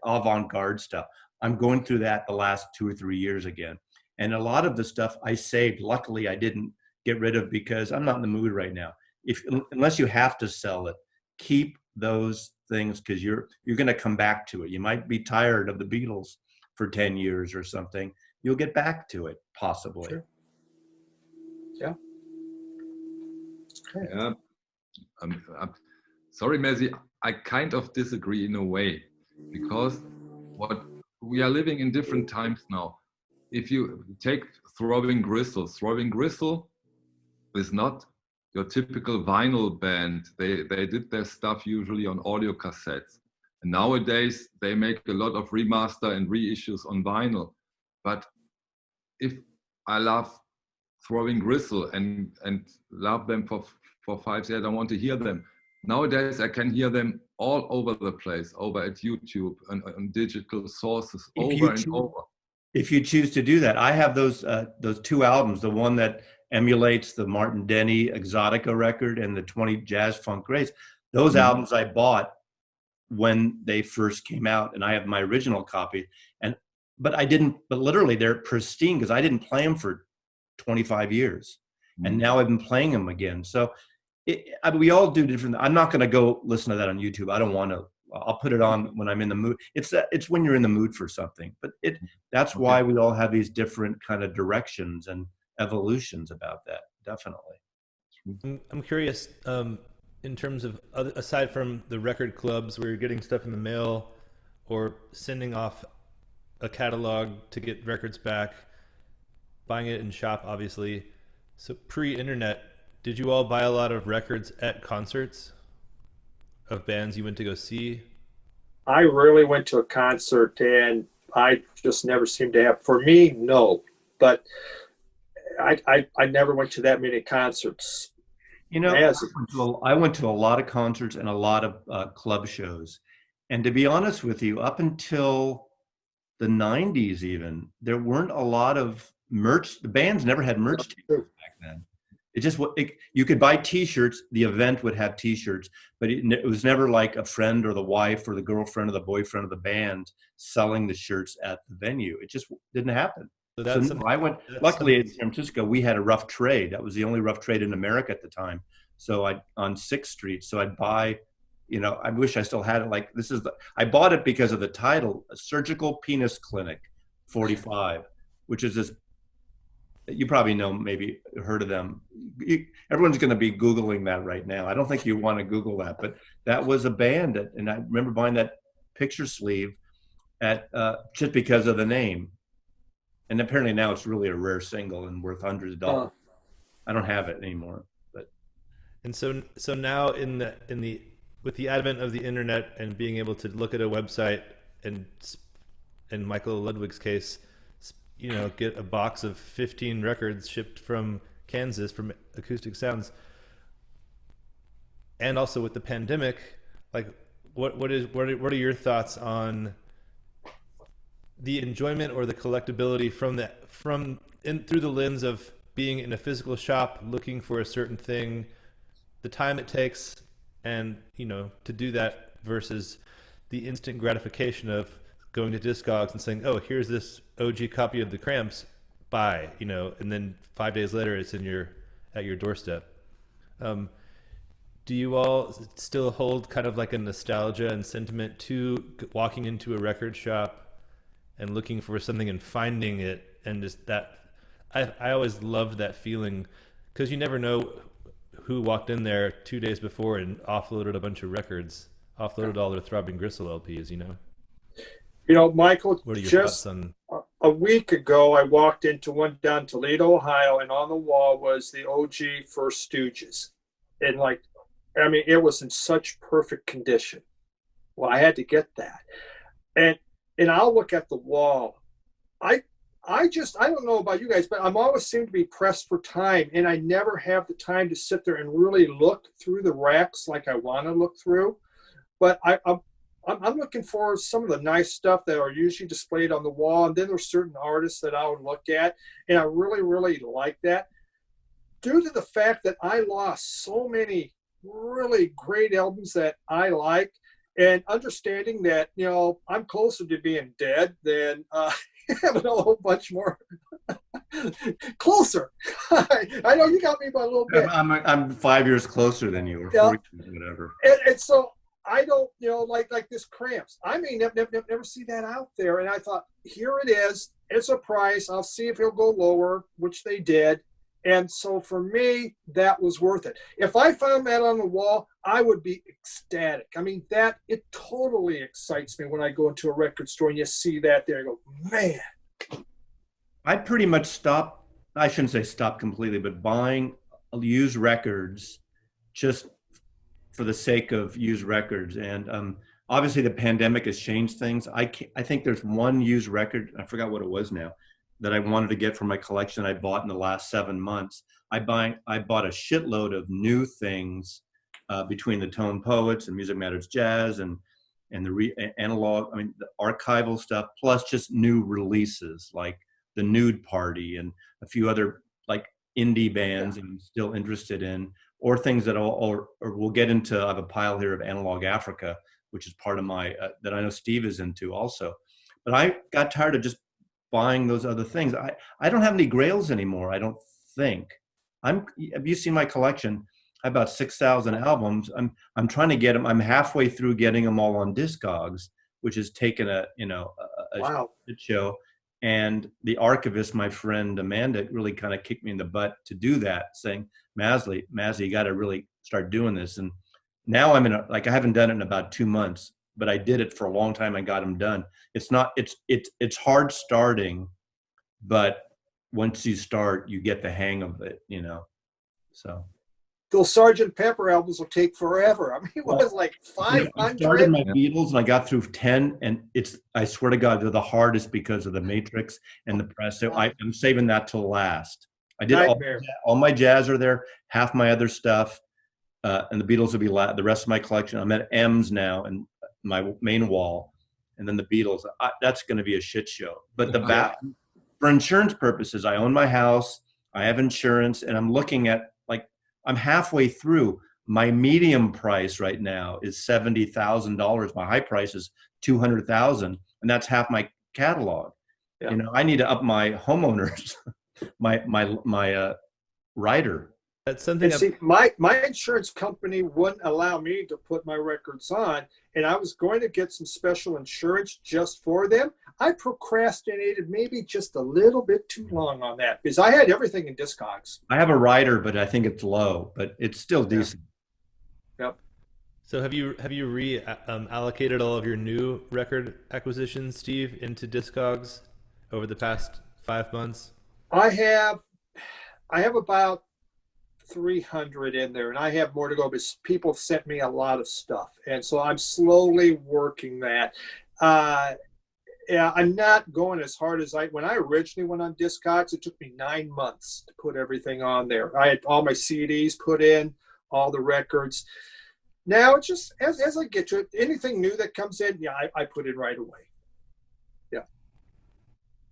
avant-garde stuff. I'm going through that the last 2 or 3 years again. And a lot of the stuff I saved, luckily I didn't get rid of because I'm not in the mood right now. if unless you have to sell it, keep those things, because you're going to come back to it. You might be tired of the Beatles for 10 years or something. You'll get back to it possibly. Sure. Yeah. Okay. Yeah. Sorry, Messi, I kind of disagree in a way, because what we are living in different times now. If you take Throbbing Gristle is not your typical vinyl band. They did their stuff usually on audio cassettes. And nowadays they make a lot of remaster and reissues on vinyl. But if I love Throbbing Gristle and love them for 5 years, I want to hear them. Nowadays I can hear them all over the place, over at YouTube and on digital sources, over and over. If you choose to do that, I have those 2 albums, the one that emulates the Martin Denny Exotica record and the 20 Jazz Funk Grace. Those albums I bought when they first came out, and I have my original copy. But literally they're pristine because I didn't play them for 25 years, and now I've been playing them again. So we all do different. I'm not going to go listen to that on YouTube. I don't want to. I'll put it on when I'm in the mood. It's when you're in the mood for something. But that's why we all have these different kind of directions and evolutions about that. Definitely. I'm curious, in terms of aside from the record clubs where you're getting stuff in the mail or sending off a catalog to get records back, buying it in shop, obviously. So pre-internet, did you all buy a lot of records at concerts of bands you went to go see? I rarely went to a concert, and I just never seemed to have. For me, no. But I never went to that many concerts. You know, I went to a lot of concerts and a lot of club shows. And to be honest with you, up until the 90s even, there weren't a lot of merch. The bands never had merch t-shirts back then. You could buy t-shirts. The event would have t-shirts, but it was never like a friend or the wife or the girlfriend or the boyfriend of the band selling the shirts at the venue. It just didn't happen. Luckily in San Francisco, we had a rough trade. That was the only rough trade in America at the time. So on 6th Street. So I'd buy, I wish I still had it. I bought it because of the title, A Surgical Penis Clinic 45, which is this, you probably know, maybe heard of them. Everyone's going to be Googling that right now. I don't think you want to Google that, but that was a band. And I remember buying that picture sleeve at just because of the name. And apparently now it's really a rare single and worth hundreds of dollars. I don't have it anymore. And so now with the advent of the internet and being able to look at a website and in Michael Ludwig's case, get a box of 15 records shipped from Kansas from Acoustic Sounds. And also with the pandemic, what are your thoughts on the enjoyment or the collectability through the lens of being in a physical shop, looking for a certain thing, the time it takes, and to do that versus the instant gratification of going to Discogs and saying, "Oh, here's this OG copy of the Cramps, buy," and then 5 days later it's at your doorstep. Do you all still hold kind of like a nostalgia and sentiment to walking into a record shop and looking for something and finding it, and just that? I always loved that feeling, because you never know who walked in there 2 days before and offloaded a bunch of records, offloaded all their Throbbing Gristle LPs, Michael, what are your just thoughts on? A week ago, I walked into one down Toledo, Ohio, and on the wall was the OG First Stooges. And it was in such perfect condition. Well, I had to get that. And I'll look at the wall. I don't know about you guys, but I'm always seem to be pressed for time, and I never have the time to sit there and really look through the racks like I want to look through. But I'm looking for some of the nice stuff that are usually displayed on the wall, and then there's certain artists that I would look at, and I really, really like that. Due to the fact that I lost so many really great albums that I like, and understanding that, I'm closer to being dead than having a whole bunch more Closer. I know you got me by a little bit. I'm 5 years closer than you, or Yeah. 4 years, whatever. And so I don't, like this Cramps. I may never see that out there. And I thought, here it is. It's a price. I'll see if it'll go lower, which they did. And so for me, that was worth it. If I found that on the wall, I would be ecstatic. I mean, it totally excites me when I go into a record store and you see that there. I go, man. I pretty much stopped, I shouldn't say stop completely, but buying used records just for the sake of used records. And obviously the pandemic has changed things. I think there's one used record, I forgot what it was now, that I wanted to get for my collection I bought in the last 7 months. I bought a shitload of new things between the Tone Poets and Music Matters Jazz and the analog, the archival stuff, plus just new releases like the Nude Party and a few other like indie bands I'm still interested in, or things that we'll get into. I have a pile here of Analog Africa, which is part of my, that I know Steve is into also. But I got tired of just buying those other things. I don't have any grails anymore, I don't think. Have you seen my collection? I have about 6,000 albums. I'm trying to get them. I'm halfway through getting them all on Discogs, which has taken a Wow. shit show. And the archivist, my friend Amanda, really kind of kicked me in the butt to do that, saying, Mazzy, you got to really start doing this. And now I'm I haven't done it in about 2 months, but I did it for a long time and got them done. It's hard starting, but once you start, you get the hang of it, so. Those Sgt. Pepper albums will take forever. I mean, it was like 500. I started my Beatles and I got through 10, and I swear to God, they're the hardest because of the Matrix and the press. So I'm saving that till last. I did all my jazz are there, half my other stuff, and the Beatles will be the rest of my collection. I'm at M's now and my main wall, and then the Beatles. That's going to be a shit show. But for insurance purposes, I own my house, I have insurance, and I'm looking at, I'm halfway through. My medium price right now is $70,000. My high price is $200,000, and that's half my catalog. Yeah. I need to up my homeowners, my rider. That's something. And see, my insurance company wouldn't allow me to put my records on, and I was going to get some special insurance just for them. I procrastinated maybe just a little bit too long on that because I had everything in Discogs. I have a rider, but I think it's low, but it's still decent. Yep. So have you allocated all of your new record acquisitions, Steve, into Discogs over the past 5 months? I have about 300 in there, and I have more to go because people sent me a lot of stuff, and so I'm slowly working that. Yeah, I'm not going as hard as when I originally went on Discogs. It took me 9 months to put everything on there. I had all my CDs put in, all the records. Now it's just as I get to it, anything new that comes in, I put it right away. Yeah.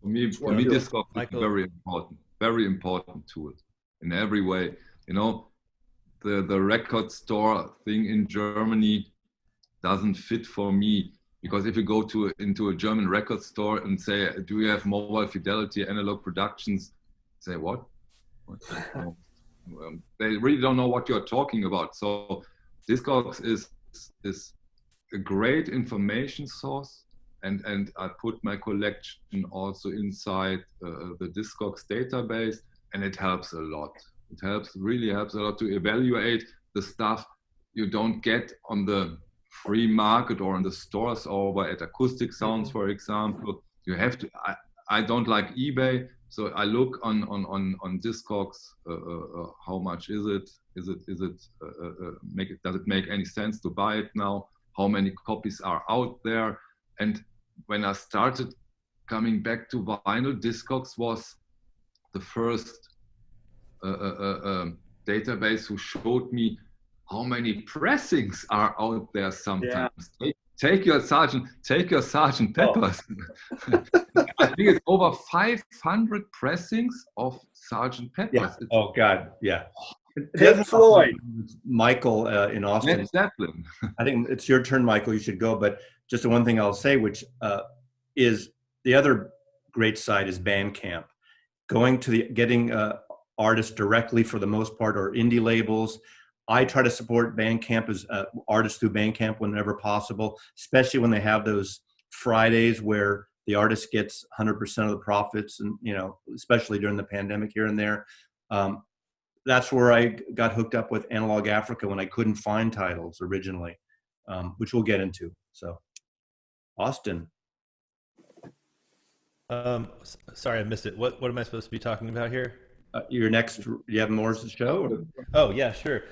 For me, Discogs is very important tool in every way. The record store thing in Germany doesn't fit for me. Because if you go into a German record store and say, do you have mobile fidelity analog productions? Say, what? They really don't know what you're talking about. So Discogs is a great information source. And I put my collection also inside the Discogs database, and it helps a lot. It really helps a lot to evaluate the stuff you don't get on the free market or in the stores over at Acoustic Sounds, for example. You have to. I don't like eBay, so I look on Discogs. How much is it? Does it make any sense to buy it now? How many copies are out there? And when I started coming back to vinyl, Discogs was the first database who showed me how many pressings are out there sometimes. Yeah. Take your Sgt. Peppers. I think it's over 500 pressings of Sgt. Peppers. Yeah. Oh God, yeah. Pink Floyd. Michael in Austin. Zeppelin. I think it's your turn, Michael. You should go. But just the one thing I'll say, which is the other great site is Bandcamp. going to getting artists directly for the most part, or indie labels. I try to support Bandcamp as artists through Bandcamp whenever possible, especially when they have those Fridays where the artist gets 100% of the profits, and especially during the pandemic here and there. That's where I got hooked up with Analog Africa when I couldn't find titles originally, which we'll get into. So, Austin. Sorry, I missed it. What am I supposed to be talking about here? Your next, you have more to show? Or? Oh yeah, sure.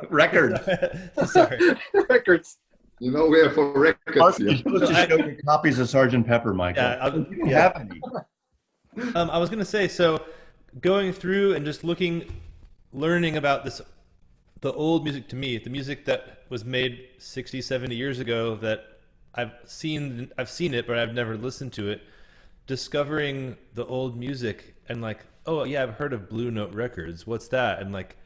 Records. Sorry. Records. We're for records. You're supposed to show me copies of Sgt. Pepper, Michael. Yeah, you don't have any. I was going to say, so going through and just learning about the old music to me, the music that was made 60, 70 years ago that I've seen it, but I've never listened to it, discovering the old music and like, oh yeah, I've heard of Blue Note Records. What's that? And like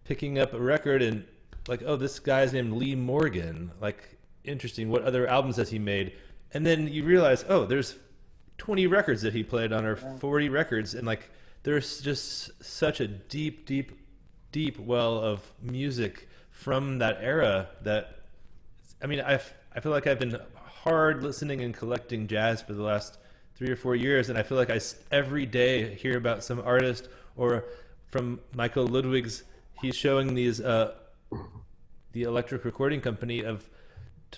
picking up a record and like, oh, this guy's named Lee Morgan. Like, interesting. What other albums has he made? And then you realize, oh, there's 20 records that he played on, or 40 records. And like, there's just such a deep, deep, deep well of music from that era that, I mean, I feel like I've been hard listening and collecting jazz for the last 3 or 4 years, and I feel like I every day hear about some artist, or from Michael Ludwig's, he's showing these the electric recording company of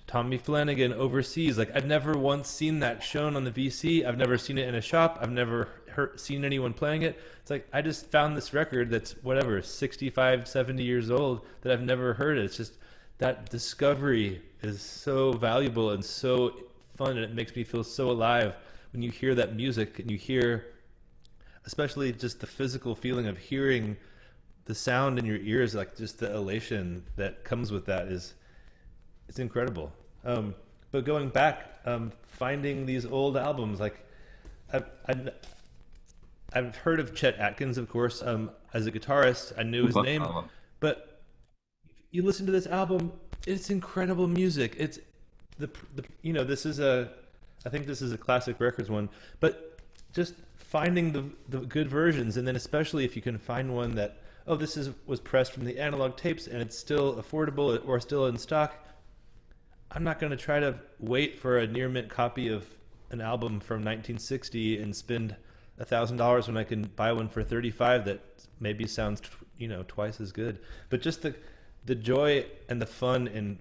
Tommy Flanagan overseas. Like, I've never once seen that shown on the VC. I've never seen it in a shop. I've never seen anyone playing it. It's like, I just found this record that's whatever, 65, 70 years old, that I've never heard. It's just that discovery is so valuable and so fun, and it makes me feel so alive when you hear that music, and you hear, especially just the physical feeling of hearing the sound in your ears, like just the elation that comes with that it's incredible. But going back, finding these old albums, like I've heard of Chet Atkins, of course, as a guitarist. I knew his name, but you listen to this album, it's incredible music. It's this is I think this is a Classic Records one, but just finding the good versions, and then especially if you can find one that, oh, this was pressed from the analog tapes and it's still affordable or still in stock. I'm not going to try to wait for a near mint copy of an album from 1960 and spend $1,000 when I can buy one for $35 that maybe sounds twice as good. But just the joy and the fun in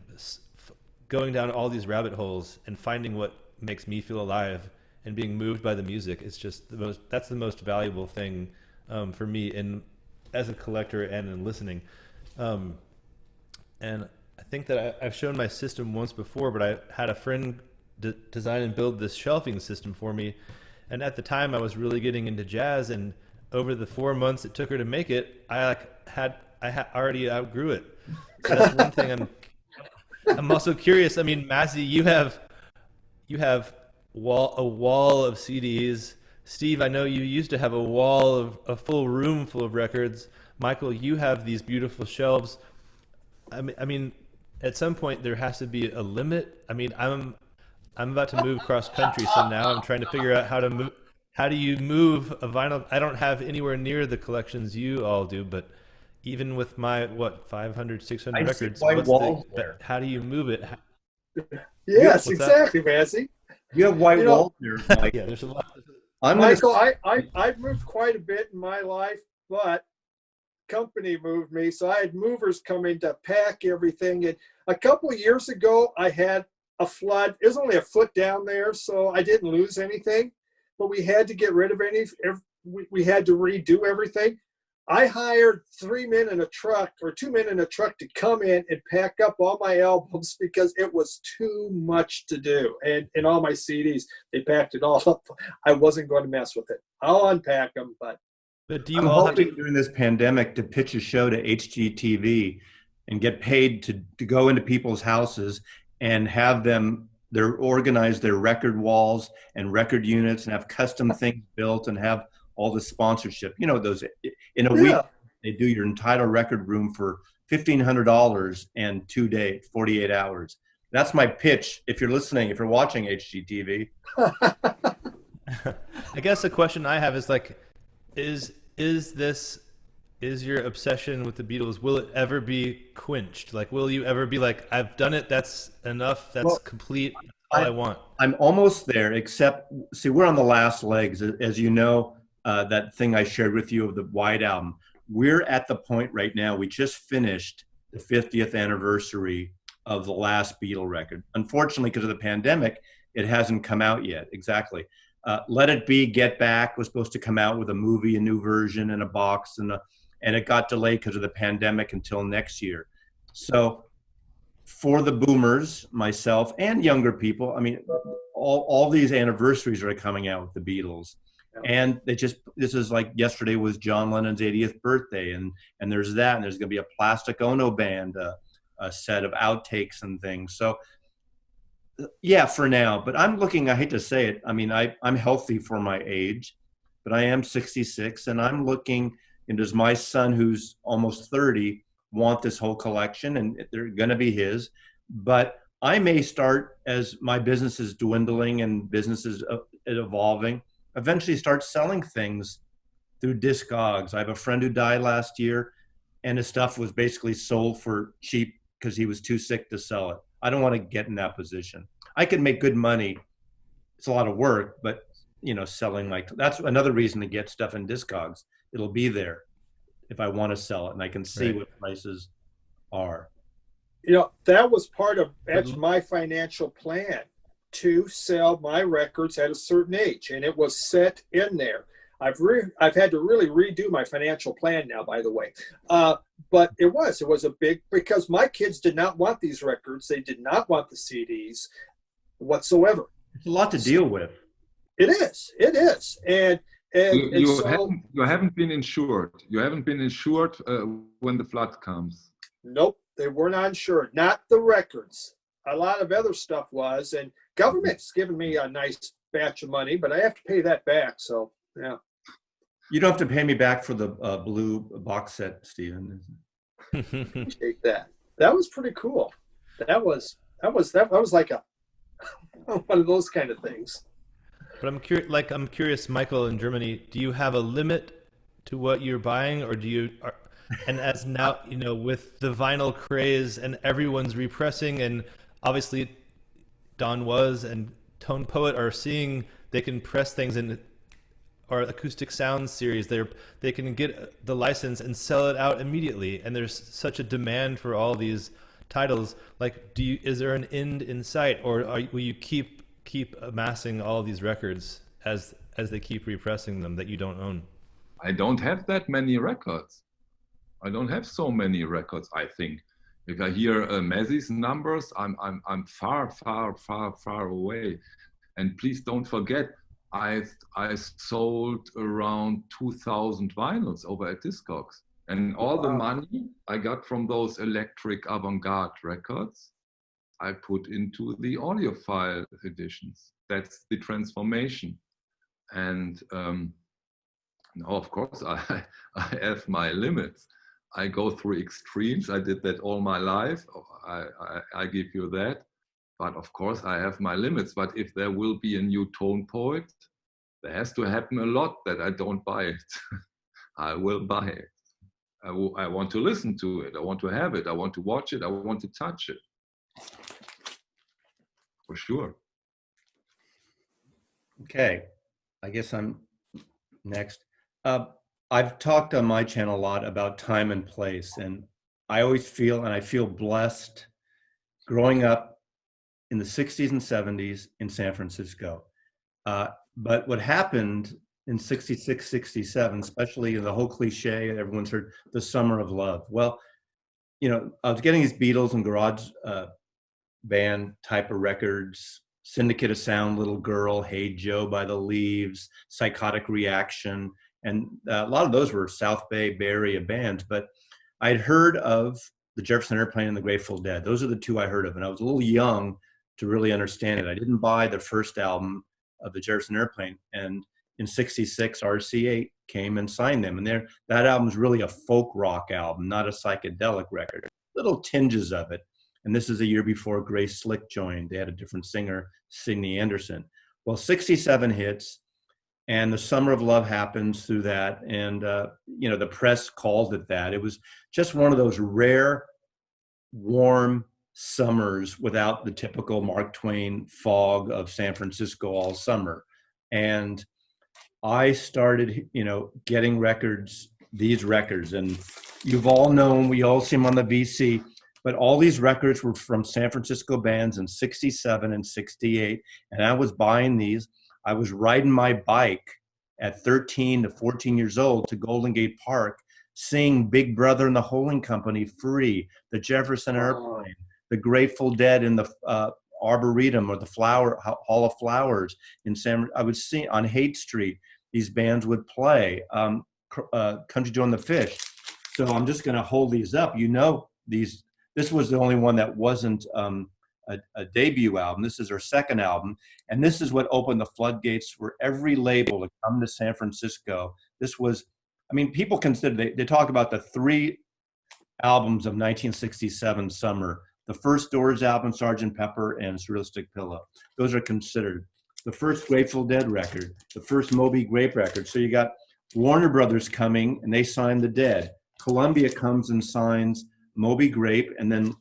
going down all these rabbit holes and finding what makes me feel alive and being moved by the music, it's just that's the most valuable thing for me as a collector and in listening. And I think that I've shown my system once before, but I had a friend design and build this shelving system for me. And at the time I was really getting into jazz, and over the 4 months it took her to make it, I already outgrew it. So that's one thing I'm also curious. I mean, Mazzy, you have a wall of CDs. Steve, I know you used to have a full room full of records. Michael, you have these beautiful shelves. I mean, at some point there has to be a limit. I mean, I'm about to move cross country, so now I'm trying to figure out how do you move a vinyl. I don't have anywhere near the collections you all do, but even with my 500, 600 records, how do you move it? Yes, exactly, Mazzy. You have white walls there, Mike. Yeah, there's a lot. Michael, I've moved quite a bit in my life, but company moved me, so I had movers come in to pack everything. And a couple of years ago, I had a flood. It was only a foot down there, so I didn't lose anything. But we had to get rid of we had to redo everything. I hired 3 men in a truck, or 2 men in a truck, to come in and pack up all my albums because it was too much to do. And all my CDs, they packed it all up. I wasn't going to mess with it. I'll unpack them, but do you I'm all hoping during this pandemic to pitch a show to HGTV and get paid to go into people's houses and have them organize their record walls and record units and have custom things built and have all the sponsorship. Those in a week they do your Untitled record room for $1,500 and 2 days, 48 hours. That's my pitch. If you're listening, if you're watching HGTV. I guess the question I have is like, is your obsession with the Beatles, will it ever be quenched? Like, will you ever be like, I've done it, that's enough, that's Well, complete, that's all I want? I'm almost there, except, see, we're on the last legs. As you know, that thing I shared with you of the White Album, we're at the point right now, we just finished the 50th anniversary of the last Beatle record. Unfortunately, because of the pandemic, it hasn't come out yet. Exactly. Let It Be, Get Back was supposed to come out with a movie, a new version, and a box, and it got delayed because of the pandemic until next year. So for the boomers, myself, and younger people, I mean, all these anniversaries are coming out with the Beatles. And this is like yesterday was John Lennon's 80th birthday, and there's that, and there's going to be a Plastic Ono Band, a set of outtakes and things. So yeah, for now, but I'm looking, I hate to say it, I mean, I'm healthy for my age, but I am 66, and I'm looking, and does my son, who's almost 30, want this whole collection? And they're going to be his. But I may start, as my business is dwindling and business is evolving, eventually start selling things through Discogs. I have a friend who died last year, and his stuff was basically sold for cheap because he was too sick to sell it. I don't want to get in that position. I can make good money. It's a lot of work, but selling, like, that's another reason to get stuff in Discogs. It'll be there if I want to sell it, and I can see Right. what prices are. That was part of actually my financial plan, to sell my records at a certain age, and it was set in there. I've had to really redo my financial plan now, by the way. But it was a big, because my kids did not want these records. They did not want the CDs whatsoever. It's a lot to deal with. It is. And you haven't been insured. You haven't been insured when the flood comes. Nope, they were not insured. Not the records. A lot of other stuff was, and government's given me a nice batch of money, but I have to pay that back. So yeah. You don't have to pay me back for the blue box set, Stephen. Appreciate that. That was pretty cool. That was like a one of those kind of things. But I'm curious, Michael, in Germany, do you have a limit to what you're buying, or do you? And as now, with the vinyl craze and everyone's repressing, and obviously Don Was and Tone Poet are seeing they can press things in, or acoustic sound series, they can get the license and sell it out immediately, and there's such a demand for all these titles. Like, is there an end in sight, or will you keep amassing all these records as they keep repressing them that you don't own? I don't have that many records. I don't have so many records. I think if I hear Mazzy's numbers, I'm far away. And please don't forget, I sold around 2,000 vinyls over at Discogs, and all the money I got from those electric avant-garde records, I put into the audiophile editions. That's the transformation. And now, of course, I have my limits. I go through extremes. I did that all my life. I give you that. But of course, I have my limits. But if there will be a new Tone Poet, there has to happen a lot that I don't buy it. I will buy it. I want to listen to it. I want to have it. I want to watch it. I want to touch it. For sure. Okay, I guess I'm next. I've talked on my channel a lot about time and place, and I always feel, and I feel blessed growing up in the 60s and 70s in San Francisco. But what happened in 66, 67, especially the whole cliche everyone's heard, the summer of love. Well, I was getting these Beatles and garage band type of records, Syndicate of Sound, Little Girl, Hey Joe by the Leaves, Psychotic Reaction. And a lot of those were South Bay Area bands, but I'd heard of the Jefferson Airplane and the Grateful Dead. Those are the two I heard of, and I was a little young to really understand it. I didn't buy the first album of the Jefferson Airplane, and in '66, RCA came and signed them, and that album's really a folk rock album, not a psychedelic record. Little tinges of it, and this is a year before Grace Slick joined. They had a different singer, Sidney Anderson. Well, '67 hits, and the Summer of Love happens through that. And, the press called it that. It was just one of those rare, warm summers without the typical Mark Twain fog of San Francisco all summer. And I started, getting these records, and you've all known, we all see them on the VC, but all these records were from San Francisco bands in 67 and 68. And I was buying these. I was riding my bike at 13 to 14 years old to Golden Gate Park, seeing Big Brother and the Holding Company, Free, the Jefferson Airplane, the Grateful Dead in the Arboretum, or the Hall of Flowers in I would see on Haight Street, these bands would play, Country Joe and the Fish. So I'm just going to hold these up. This was the only one that wasn't a debut album. This is her second album. And this is what opened the floodgates for every label to come to San Francisco. This was, people consider, they talk about the 3 albums of 1967 summer. The first Doors album, Sgt. Pepper, and Surrealistic Pillow. Those are considered. The first Grateful Dead record, the first Moby Grape record. So you got Warner Brothers coming, and they signed the Dead. Columbia comes and signs Moby Grape, and then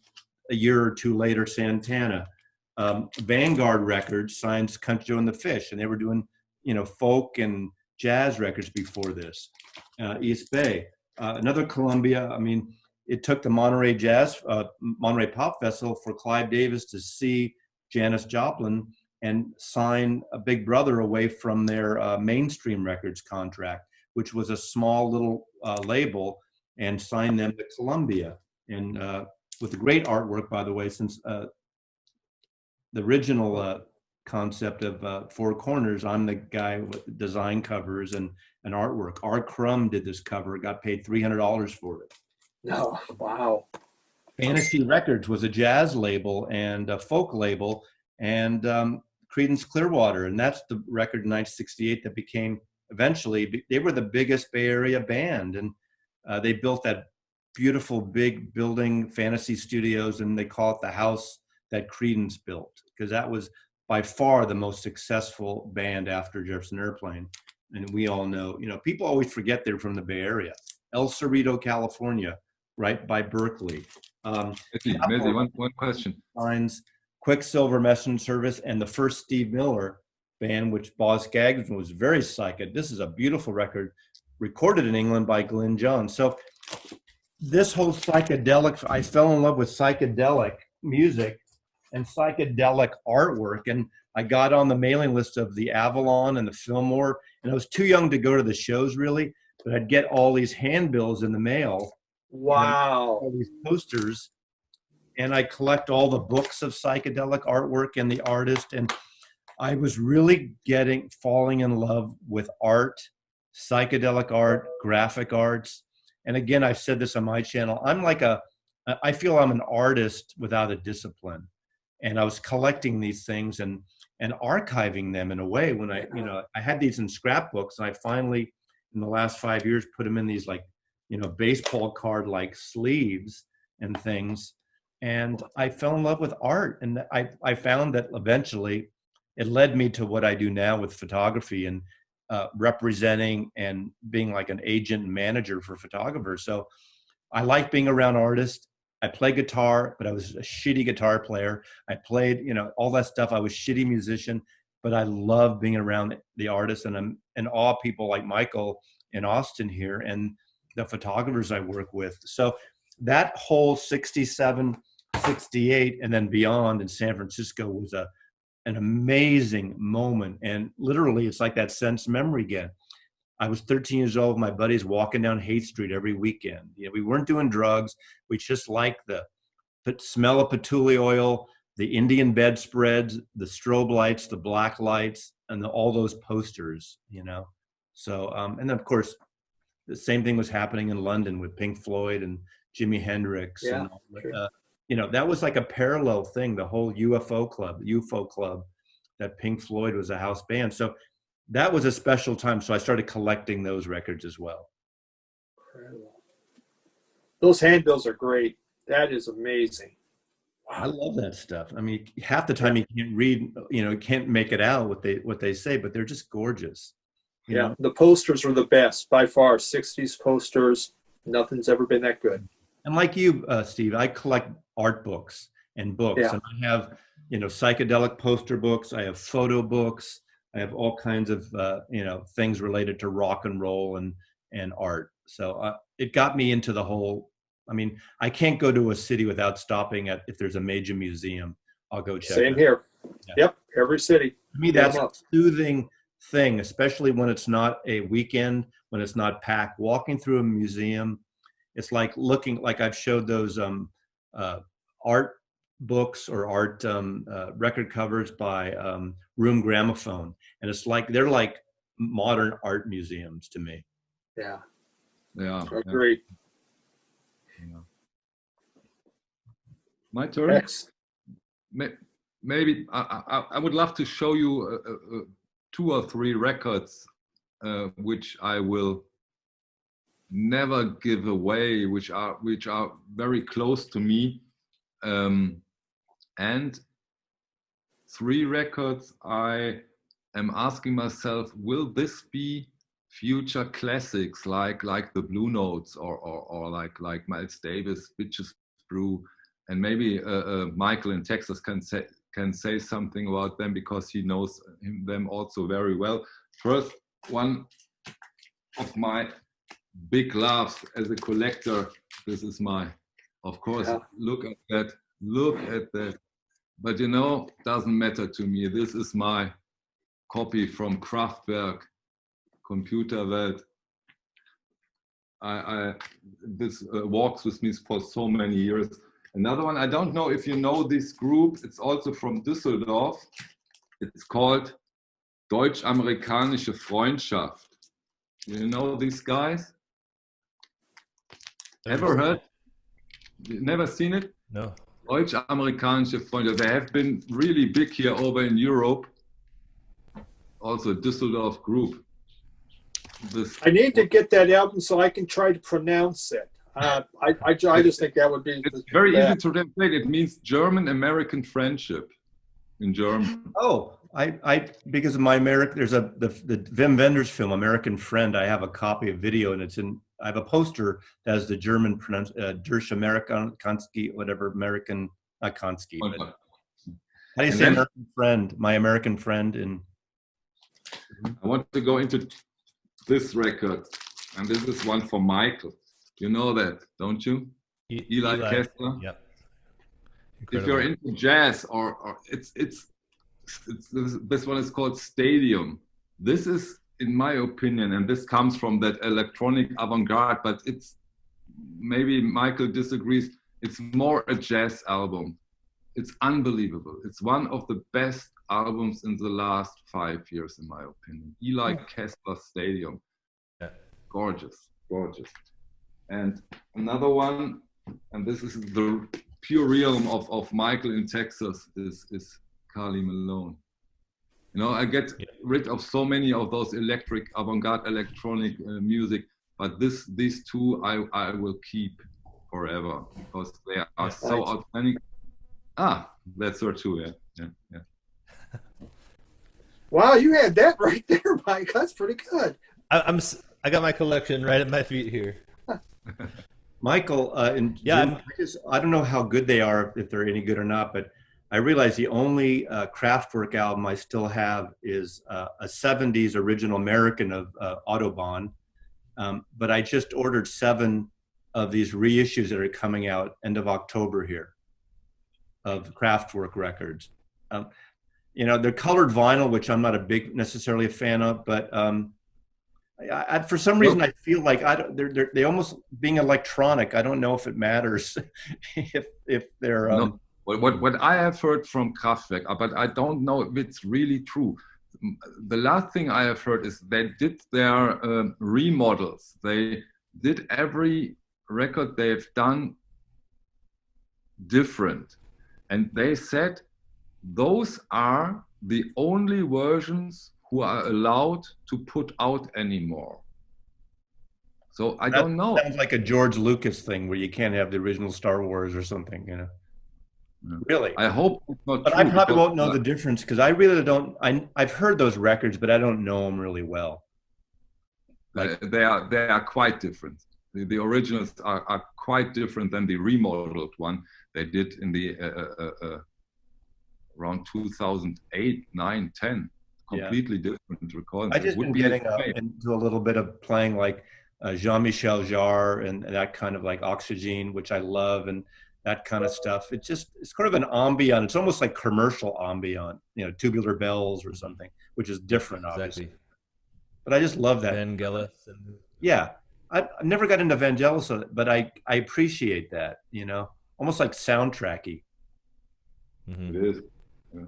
a year or two later, Santana. Vanguard Records signs Country Joe and the Fish, and they were doing, folk and jazz records before this. East Bay. Another Columbia, it took the Monterey Pop Festival for Clive Davis to see Janis Joplin and sign a Big Brother away from their Mainstream Records contract, which was a small little label, and sign them to Columbia. And with the great artwork, by the way, since the original concept of Four Corners, I'm the guy with design covers and artwork. R. Crumb did this cover, got paid $300 for it. No, wow. Fantasy Records was a jazz label and a folk label, and Creedence Clearwater, and that's the record in 1968 that became, eventually, they were the biggest Bay Area band, and they built that beautiful big building, Fantasy Studios, and they call it the house that Creedence built, because that was by far the most successful band after Jefferson Airplane. And we all know, people always forget they're from the Bay Area. El Cerrito, California, right by Berkeley. Maybe one question. Signs Quicksilver Messenger Service and the first Steve Miller band, which Boz Scaggs was very psyched. This is a beautiful record, recorded in England by Glyn Johns. So this whole psychedelic, I fell in love with psychedelic music and psychedelic artwork. And I got on the mailing list of the Avalon and the Fillmore, and I was too young to go to the shows really, but I'd get all these handbills in the mail. Wow. All these posters, and I collect all the books of psychedelic artwork and the artist. And I was really falling in love with art, psychedelic art, graphic arts. And again, I've said this on my channel, I feel I'm an artist without a discipline. And I was collecting these things and archiving them in a way when I had these in scrapbooks, and I finally, in the last 5 years, put them in these baseball card like sleeves and things. And I fell in love with art. And I found that eventually it led me to what I do now with photography and representing and being like an agent and manager for photographers. So I like being around artists. I play guitar, but I was a shitty guitar player. I played, all that stuff. I was a shitty musician, but I love being around the artists, and I'm in awe of people like Michael in Austin here and the photographers I work with. So that whole 67, 68, and then beyond in San Francisco was an amazing moment. And literally, it's like that sense memory again. I was 13 years old. My buddies walking down Haight Street every weekend. We weren't doing drugs. We just liked the smell of patchouli oil, the Indian bedspreads, the strobe lights, the black lights, and all those posters, So, and then of course, the same thing was happening in London with Pink Floyd and Jimi Hendrix. Yeah, and that was like a parallel thing, the whole UFO club, that Pink Floyd was a house band. So that was a special time. So I started collecting those records as well. Incredible. Those handbills are great. That is amazing. I love that stuff. Half the time you can't read, can't make it out what they say, but they're just gorgeous. You Yeah, know? the posters were the best by far. 60s posters, nothing's ever been that good. And like you, Steve, I collect art books and books, Yeah. and I have, psychedelic poster books. I have photo books. I have all kinds of, things related to rock and roll and art. So it got me into the whole. I mean, I can't go to a city without stopping at, if there's a major museum, I'll go check Same it. here. Yeah. Yep, every city. To me, Hit that's 'em a up. soothing thing, especially when it's not a weekend, when it's not packed. Walking through a museum, it's like looking, like I've showed those art books or art record covers by Room Gramophone, and it's like they're like modern art museums to me. Yeah, Yeah. agreed. Yeah. My turn. Next. Maybe I would love to show you 2 or 3 records which I will never give away, which are very close to me, and 3 records I am asking myself, will this be future classics like the Blue Notes or like Miles Davis, Bitches Brew, and maybe Michael in Texas can say something about them because he knows them also very well. First, one of my big loves as a collector, this is of course, Yeah. look at that. But doesn't matter to me. This is my copy from Kraftwerk, Computerwelt. This walks with me for so many years. Another one, I don't know if you know this group, it's also from Düsseldorf. It's called Deutsch-Amerikanische Freundschaft. You know these guys? Ever heard? Never seen it? No. Deutsch-Amerikanische Freundschaft. They have been really big here over in Europe. Also Düsseldorf group. I need to get that album so I can try to pronounce it. I just think that would be It's very easy to translate. It means German-American friendship in German. Oh, I because of my American, there's the Wim Wenders film American Friend. I have a copy of video, and I have a poster that has the German pronounce Durch Amerikansky, whatever American, not Kansky. But how do you say American Friend? My American Friend. And I want to go into this record, and this is one for Michael. You know that, don't you? Eli Kessler. Yep. Incredible. If you're into jazz, or it's this one is called Stadium. This is, in my opinion, and this comes from that electronic avant-garde, but it's, maybe Michael disagrees, it's more a jazz album. It's unbelievable. It's one of the best albums in the last 5 years, in my opinion. Eli Kessler Stadium. Yeah. Gorgeous, gorgeous. And another one, and this is the pure realm of Michael in Texas, is Carly Malone. I get rid of so many of those electric avant-garde electronic music, but these 2 I will keep forever because they are so outstanding. That's her too. Yeah. Wow, you had that right there, Mike. That's pretty good. I got my collection right at my feet here. Michael, and Jim, I don't know how good they are, if they're any good or not, but I realize the only Kraftwerk album I still have is a 70s original American of Autobahn. But I just ordered 7 of these reissues that are coming out end of October here of Kraftwerk records. They're colored vinyl, which I'm not necessarily a fan of, but for some reason I feel like they almost being electronic. I don't know if it matters if they're. No. What I have heard from Kraftwerk, but I don't know if it's really true. The last thing I have heard is they did their remodels. They did every record they've done different, and they said those are the only versions who are allowed to put out anymore. So I don't know. Sounds like a George Lucas thing where you can't have the original Star Wars or something, Really? I hope it's not but true. I probably won't know the difference because I really don't. I've heard those records, but I don't know them really well. They are quite different. The originals are quite different than the remodeled one they did in the around 2008, 9, 10. Completely different recordings. I just been getting into a little bit of playing like Jean-Michel Jarre and that kind of like Oxygen, which I love, and that kind of stuff. It's kind of an ambient. It's almost like commercial ambient, Tubular Bells or something, which is different, obviously. Exactly. But I just love that. Vangelis. Yeah. I never got into Vangelis, but I appreciate that, almost like soundtracky. Mm-hmm. It is. Yeah.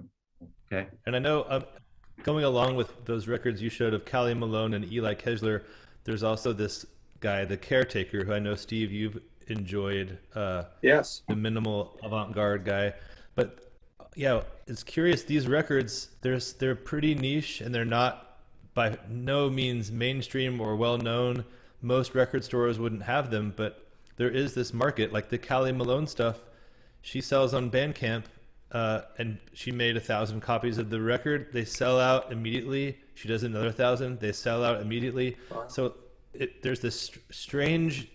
Okay. And I know going along with those records you showed of Callie Malone and Eli Kesler, there's also this guy, The Caretaker, who I know, Steve, you've enjoyed. Yes. The minimal avant-garde guy. But yeah, it's curious. These records, they're pretty niche, and they're not by no means mainstream or well-known. Most record stores wouldn't have them, but there is this market. Like the Callie Malone stuff, she sells on Bandcamp, and she made 1,000 copies of the record. They sell out immediately. She does another 1,000. They sell out immediately. Wow. So there's this strange,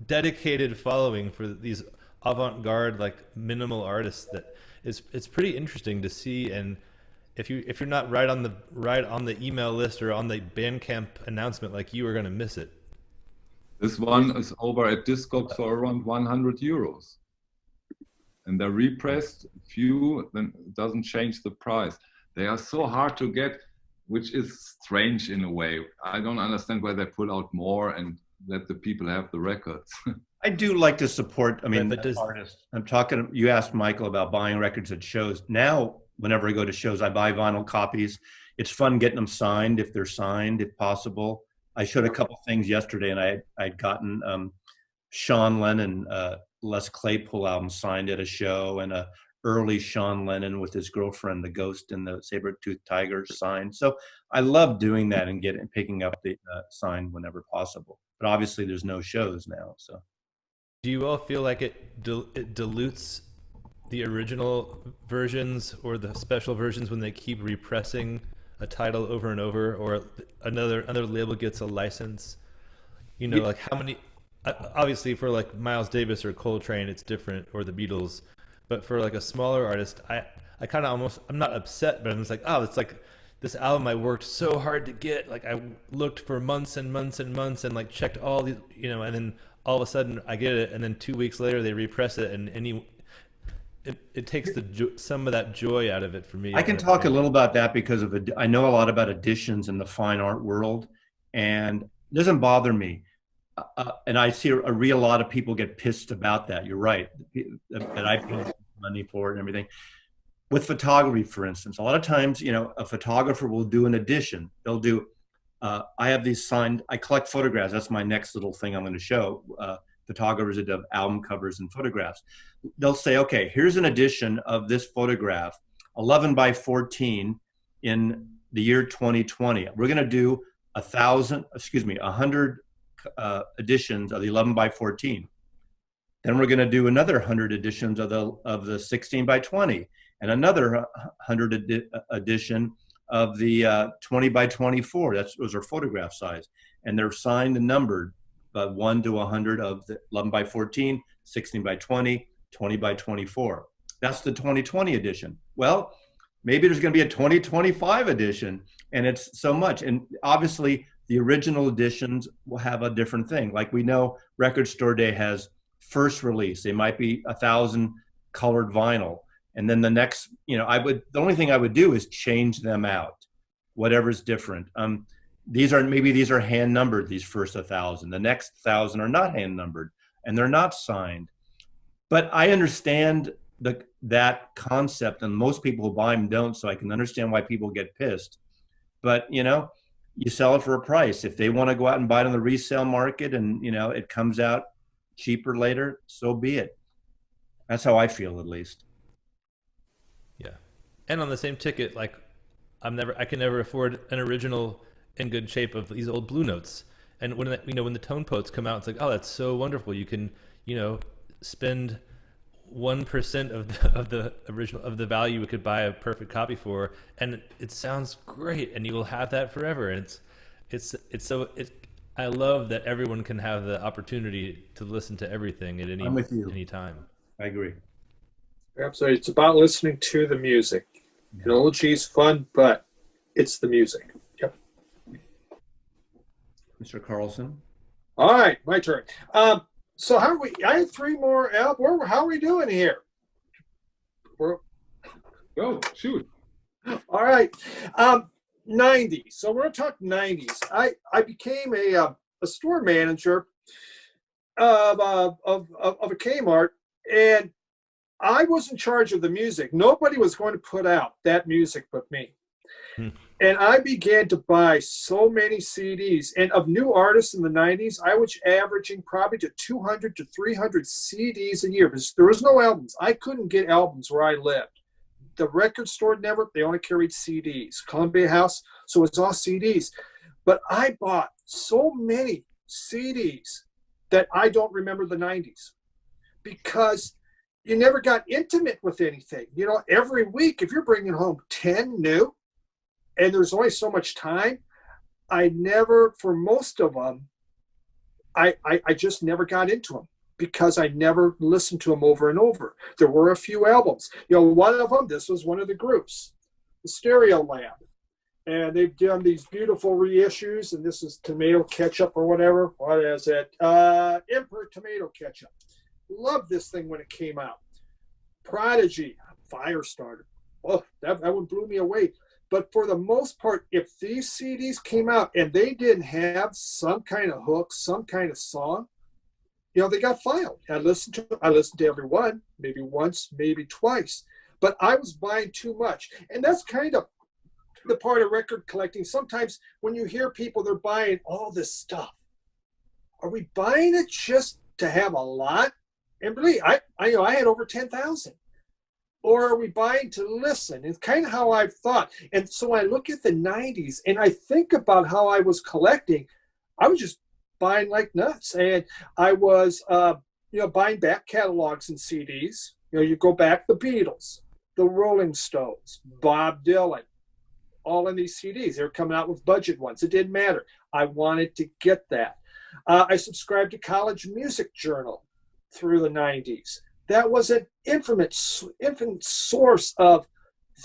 dedicated following for these avant-garde, like minimal artists that it's pretty interesting to see. And if you're not right on the email list or on the Bandcamp announcement, like you are going to miss it. This one is over at Discogs for around 100 euros. And they're repressed few, then it doesn't change the price. They are so hard to get, which is strange in a way. I don't understand why they put out more and let the people have the records. I do like to support, but artists. You asked Michael about buying records at shows. Now, whenever I go to shows, I buy vinyl copies. It's fun getting them signed if they're signed, if possible. I showed a couple things yesterday, and I'd gotten Sean Lennon, Les Claypool album signed at a show, and a early Sean Lennon with his girlfriend, the Ghost and the Saber-Toothed Tiger, signed. So I love doing that and picking up the signed whenever possible. But obviously, there's no shows now. So, do you all feel like it dilutes the original versions or the special versions when they keep repressing a title over and over, or another label gets a license? Like how many? Obviously, for like Miles Davis or Coltrane, it's different, or the Beatles. But for like a smaller artist, I kind of I'm not upset, but I'm just like, oh, it's like this album I worked so hard to get. Like I looked for months and months and months and like checked all these, and then all of a sudden I get it, and then 2 weeks later they repress it, and it takes some of that joy out of it for me. I can talk a little about that because I know a lot about editions in the fine art world, and it doesn't bother me. And I see a real lot of people get pissed about that. You're right, that I pay money for it and everything. With photography, for instance, a lot of times, a photographer will do an edition. They'll do, I have these signed, I collect photographs. That's my next little thing I'm going to show. Photographers that do album covers and photographs. They'll say, okay, here's an edition of this photograph, 11 by 14 in the year 2020. We're going to do 100 editions of the 11 by 14. Then we're going to do another 100 editions of the 16 by 20, and another 100 edition of the 20 by 24. Those are photograph size, and they're signed and numbered, 1 to 100 of the 11 by 14, 16 by 20, 20 by 24. That's the 2020 edition. Well, maybe there's going to be a 2025 edition, and it's so much. And obviously, the original editions will have a different thing. Like we know Record Store Day has first release. They might be 1,000 colored vinyl. And then the next, the only thing I would do is change them out, whatever's different. These are hand numbered, these first 1,000. The next 1,000 are not hand numbered, and they're not signed. But I understand that concept, and most people who buy them don't, so I can understand why people get pissed. But, you sell it for a price. If they want to go out and buy it on the resale market and, it comes out cheaper later, so be it. That's how I feel, at least. Yeah. And on the same ticket, like I can never afford an original in good shape of these old Blue Notes. And when when the tone poets come out, it's like, oh, that's so wonderful. You can, spend 1% of the original of the value we could buy a perfect copy for, and it sounds great, and you will have that forever. And I love that everyone can have the opportunity to listen to everything at I'm with you. any time. I agree. Absolutely. It's about listening to the music. Yeah. And OG's fun, but it's the music. Yep. Mr. Carlson. All right, my turn. So how are we? I had three more. How are we doing here? Go, shoot. All right. 90s. So we're going to talk 90s. I became a store manager of a Kmart, and I was in charge of the music. Nobody was going to put out that music but me. And I began to buy so many CDs. And of new artists in the 90s, I was averaging probably to 200 to 300 CDs a year because there was no albums. I couldn't get albums where I lived. The record store they only carried CDs. Columbia House, so it's all CDs. But I bought so many CDs that I don't remember the 90s because you never got intimate with anything. You know, every week, if you're bringing home 10 new, and there's only so much time, for most of them, I just never got into them because I never listened to them over and over. There were a few albums. You know, one of them, this was one of the groups, the Stereo Lab. And they've done these beautiful reissues, and this is Tomato Ketchup or whatever. What is it? Emperor Tomato Ketchup. Loved this thing when it came out. Prodigy, Firestarter. Oh, that one blew me away. But for the most part, if these CDs came out and they didn't have some kind of hook, some kind of song, you know, they got filed. I listened to every one, maybe once, maybe twice. But I was buying too much. And that's kind of the part of record collecting. Sometimes when you hear people, they're buying all this stuff. Are we buying it just to have a lot? And really, I had over 10,000. Or are we buying to listen? It's kind of how I've thought. And so I look at the 90s and I think about how I was collecting. I was just buying like nuts. And I was, buying back catalogs and CDs. You know, you go back, the Beatles, the Rolling Stones, Bob Dylan, all in these CDs. They were coming out with budget ones. It didn't matter. I wanted to get that. I subscribed to College Music Journal through the 90s. That was an infinite source of,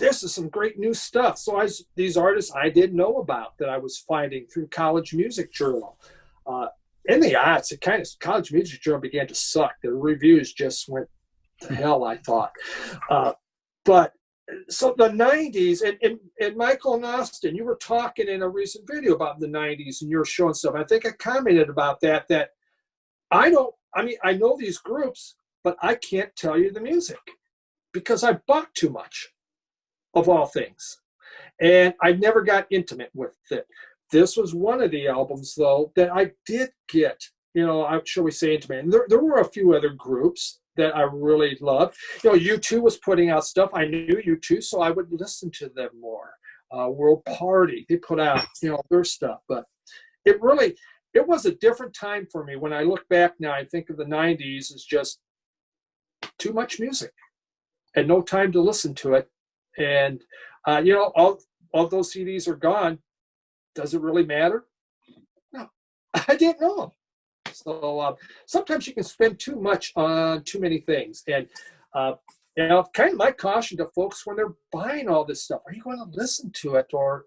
this is some great new stuff. So these artists I didn't know about that I was finding through College Music Journal. In the odds, College Music Journal began to suck. The reviews just went to hell, I thought. But so the 90s, and Michael and Austin, you were talking in a recent video about the 90s and you were showing stuff. I think I commented about that I know these groups, but I can't tell you the music because I bought too much of all things. And I never got intimate with it. This was one of the albums, though, that I did get, shall we say, intimate. And there were a few other groups that I really loved. U2 was putting out stuff. I knew U2, so I would listen to them more. World Party, they put out, their stuff. But it was a different time for me. When I look back now, I think of the 90s as just too much music and no time to listen to it. And, all those CDs are gone. Does it really matter? No, I didn't know them. So sometimes you can spend too much on too many things. And, kind of my caution to folks when they're buying all this stuff, are you going to listen to it or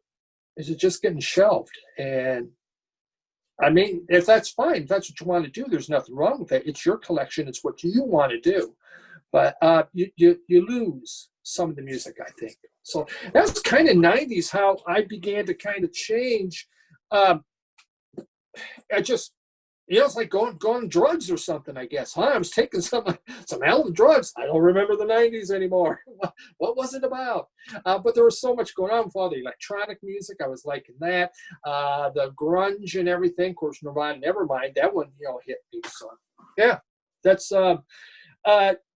is it just getting shelved? And I mean, if that's fine, if that's what you want to do, there's nothing wrong with it. It's your collection. It's what you want to do. But you lose some of the music, I think. So that's kind of 90s how I began to kind of change. I just, it's like going on drugs or something, I guess. I was taking some hell of drugs. I don't remember the 90s anymore. What was it about? But there was so much going on with all the electronic music. I was liking that. The grunge and everything. Of course, Nirvana, Nevermind, that one, hit me. So, yeah, that's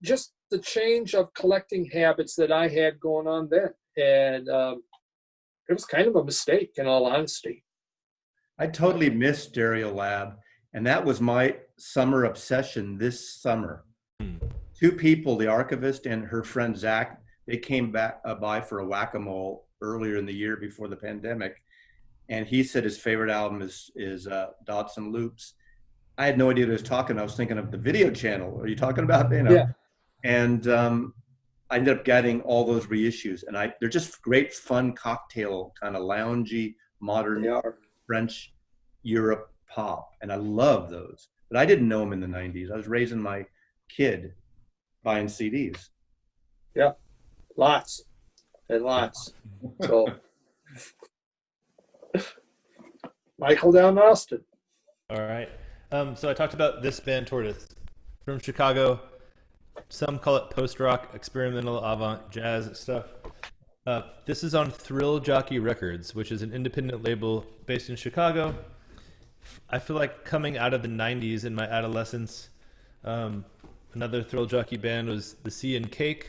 just the change of collecting habits that I had going on then. And it was kind of a mistake, in all honesty. I totally missed Stereo Lab. And that was my summer obsession this summer. Two people, the archivist and her friend Zach, they came back by for a whack-a-mole earlier in the year before the pandemic. and he said his favorite album is Dots and Loops. I had no idea what he was talking. I was thinking of the video channel. Are you talking about, you know? Yeah. And I ended up getting all those reissues, and they're just great, fun cocktail kind of loungy, modern French Europe pop, and I love those. But I didn't know them in the '90s. I was raising my kid buying CDs. Yeah, lots and lots. So, Michael down in Austin. All right. So I talked about this band Tortoise from Chicago. Some call it post-rock, experimental, avant jazz stuff. This is on Thrill Jockey Records, which is an independent label based in Chicago. I feel like coming out of the 90s in my adolescence, another Thrill Jockey band was the Sea and Cake.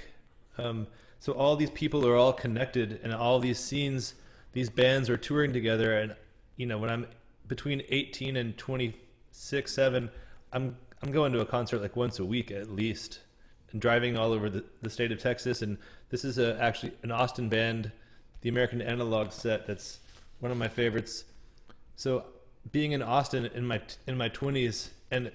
So all these people are all connected, and all these scenes, these bands are touring together. And, you know, when I'm between 18 and 26, 7, I'm going to a concert like once a week at least, and driving all over the state of Texas. And this is actually an Austin band, the American Analog Set. That's one of my favorites. So being in Austin in my 20s, and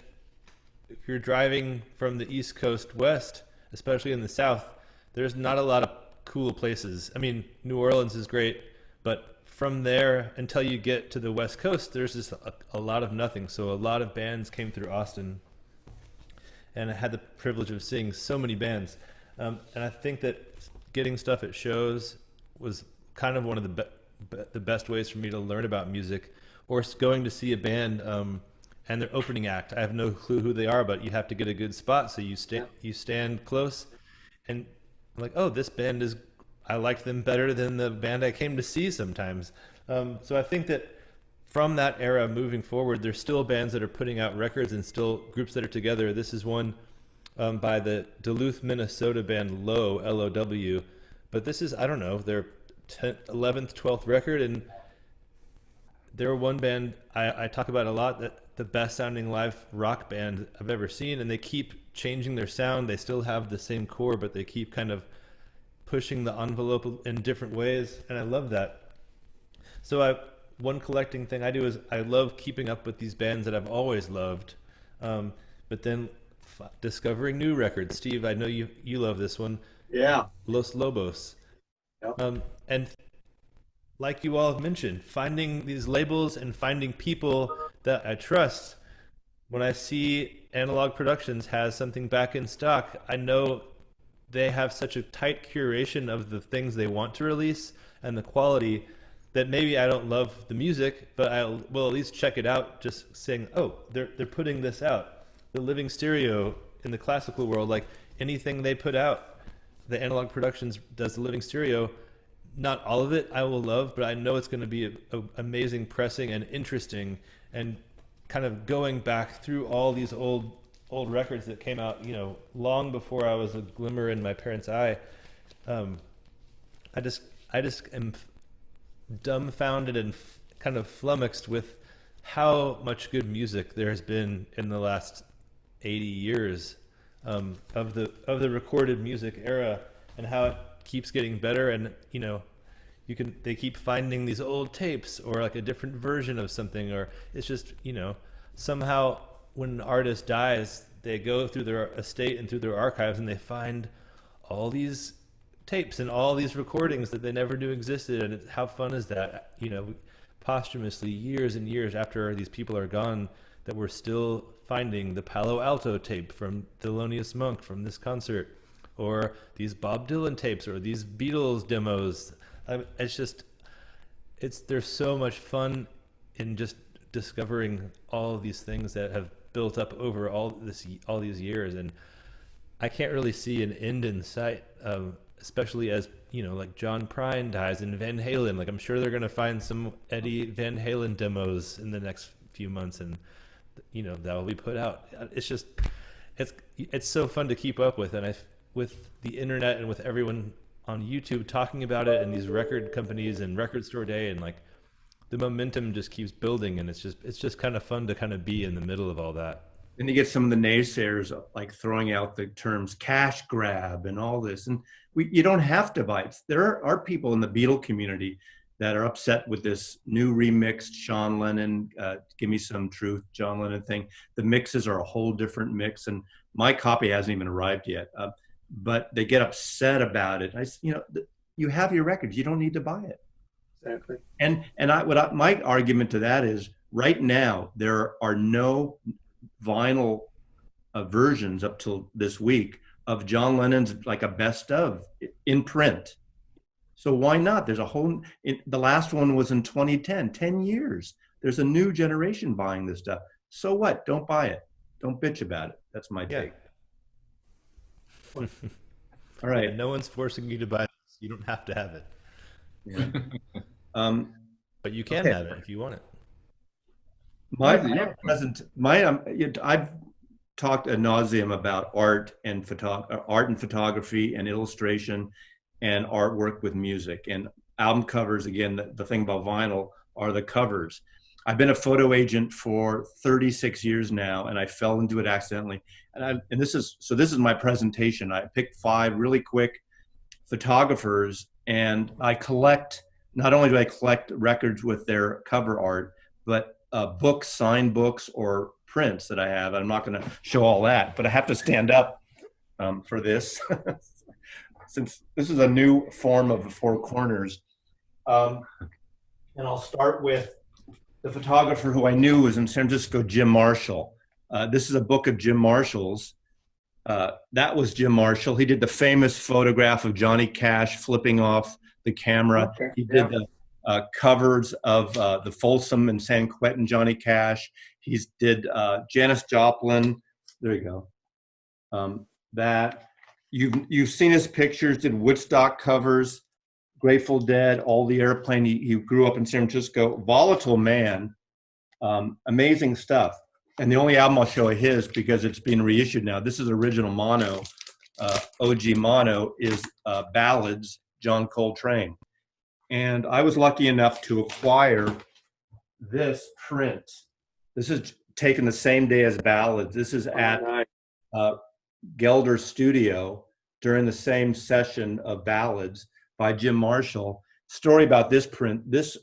if you're driving from the East Coast west, especially in the South, there's not a lot of cool places. I mean, New Orleans is great, but from there until you get to the West Coast, there's just a lot of nothing. So a lot of bands came through Austin, and I had the privilege of seeing so many bands. And I think that getting stuff at shows was kind of one of the best ways for me to learn about music, or going to see a band and their opening act. I have no clue who they are, but you have to get a good spot. So you stand close, and I'm like, oh, this band is, I liked them better than the band I came to see sometimes. So I think that from that era moving forward, there's still bands that are putting out records and still groups that are together. This is one by the Duluth, Minnesota band Low, L-O-W. But this is, I don't know, their 11th, 12th record. And they're one band I talk about a lot, that the best sounding live rock band I've ever seen. And they keep changing their sound. They still have the same core, but they keep kind of pushing the envelope in different ways. And I love that. So one collecting thing I do is I love keeping up with these bands that I've always loved, but then discovering new records. Steve, I know you love this one. Yeah. Los Lobos. Yep. And like you all have mentioned, finding these labels and finding people that I trust. When I see Analog Productions has something back in stock, I know they have such a tight curation of the things they want to release and the quality that maybe I don't love the music, but I will at least check it out, just saying, oh, they're putting this out. The Living Stereo in the classical world, like anything they put out, the Analog Productions does the Living Stereo. Not all of it I will love, but I know it's going to be a amazing pressing and interesting, and kind of going back through all these old records that came out, you know, long before I was a glimmer in my parents' eye. I just am dumbfounded and kind of flummoxed with how much good music there has been in the last 80 years of the recorded music era, and how it keeps getting better. And you know, they keep finding these old tapes or like a different version of something, or it's just, you know, somehow when an artist dies, they go through their estate and through their archives and they find all these tapes and all these recordings that they never knew existed. And how fun is that, you know, posthumously, years and years after these people are gone, that we're still finding the Palo Alto tape from Thelonious Monk from this concert, or these Bob Dylan tapes, or these Beatles demos. There's so much fun in just discovering all of these things that have built up over all these years. And I can't really see an end in sight, especially as, you know, like John Prine dies and Van Halen. Like, I'm sure they're going to find some Eddie Van Halen demos in the next few months, and, you know, that will be put out. It's so fun to keep up with. And with the internet and with everyone on YouTube talking about it, and these record companies and Record Store Day, and like the momentum just keeps building, and it's just kind of fun to kind of be in the middle of all that. Then you get some of the naysayers like throwing out the terms cash grab and all this, and you don't have to buy it. There are people in the Beatle community that are upset with this new remixed Sean Lennon, Give Me Some Truth, John Lennon thing. The mixes are a whole different mix, and my copy hasn't even arrived yet. But they get upset about it. You have your records. You don't need to buy it. Exactly. And my argument to that is, right now there are no vinyl versions up till this week of John Lennon's, like, a best of in print. So why not? There's a whole, the last one was in 2010, 10 years. There's a new generation buying this stuff. So what? Don't buy it. Don't bitch about it. That's my take. All right. And no one's forcing you to buy this. You don't have to have it. Yeah. But you can have it if you want it. I've talked ad nauseum about art and photography and illustration and artwork with music and album covers. Again, the thing about vinyl are the covers. I've been a photo agent for 36 years now, and I fell into it accidentally. And this is my presentation. I picked 5 really quick photographers, and I collect. Not only do I collect records with their cover art, but books, signed books, or prints that I have. I'm not going to show all that, but I have to stand up for this. Since this is a new form of the 4 corners. And I'll start with the photographer who I knew was in San Francisco, Jim Marshall. This is a book of Jim Marshall's. That was Jim Marshall. He did the famous photograph of Johnny Cash flipping off the camera. Okay. He did the covers of the Folsom and San Quentin Johnny Cash. He's did Janis Joplin. There you go. That. You've seen his pictures, did Woodstock covers, Grateful Dead, All the Airplane. He grew up in San Francisco. Volatile man, amazing stuff. And the only album I'll show of his, because it's being reissued now, this is original mono, OG mono, is Ballads, John Coltrane. And I was lucky enough to acquire this print. This is taken the same day as Ballads. This is at Gelder's studio during the same session of Ballads by Jim Marshall. Story about this print: this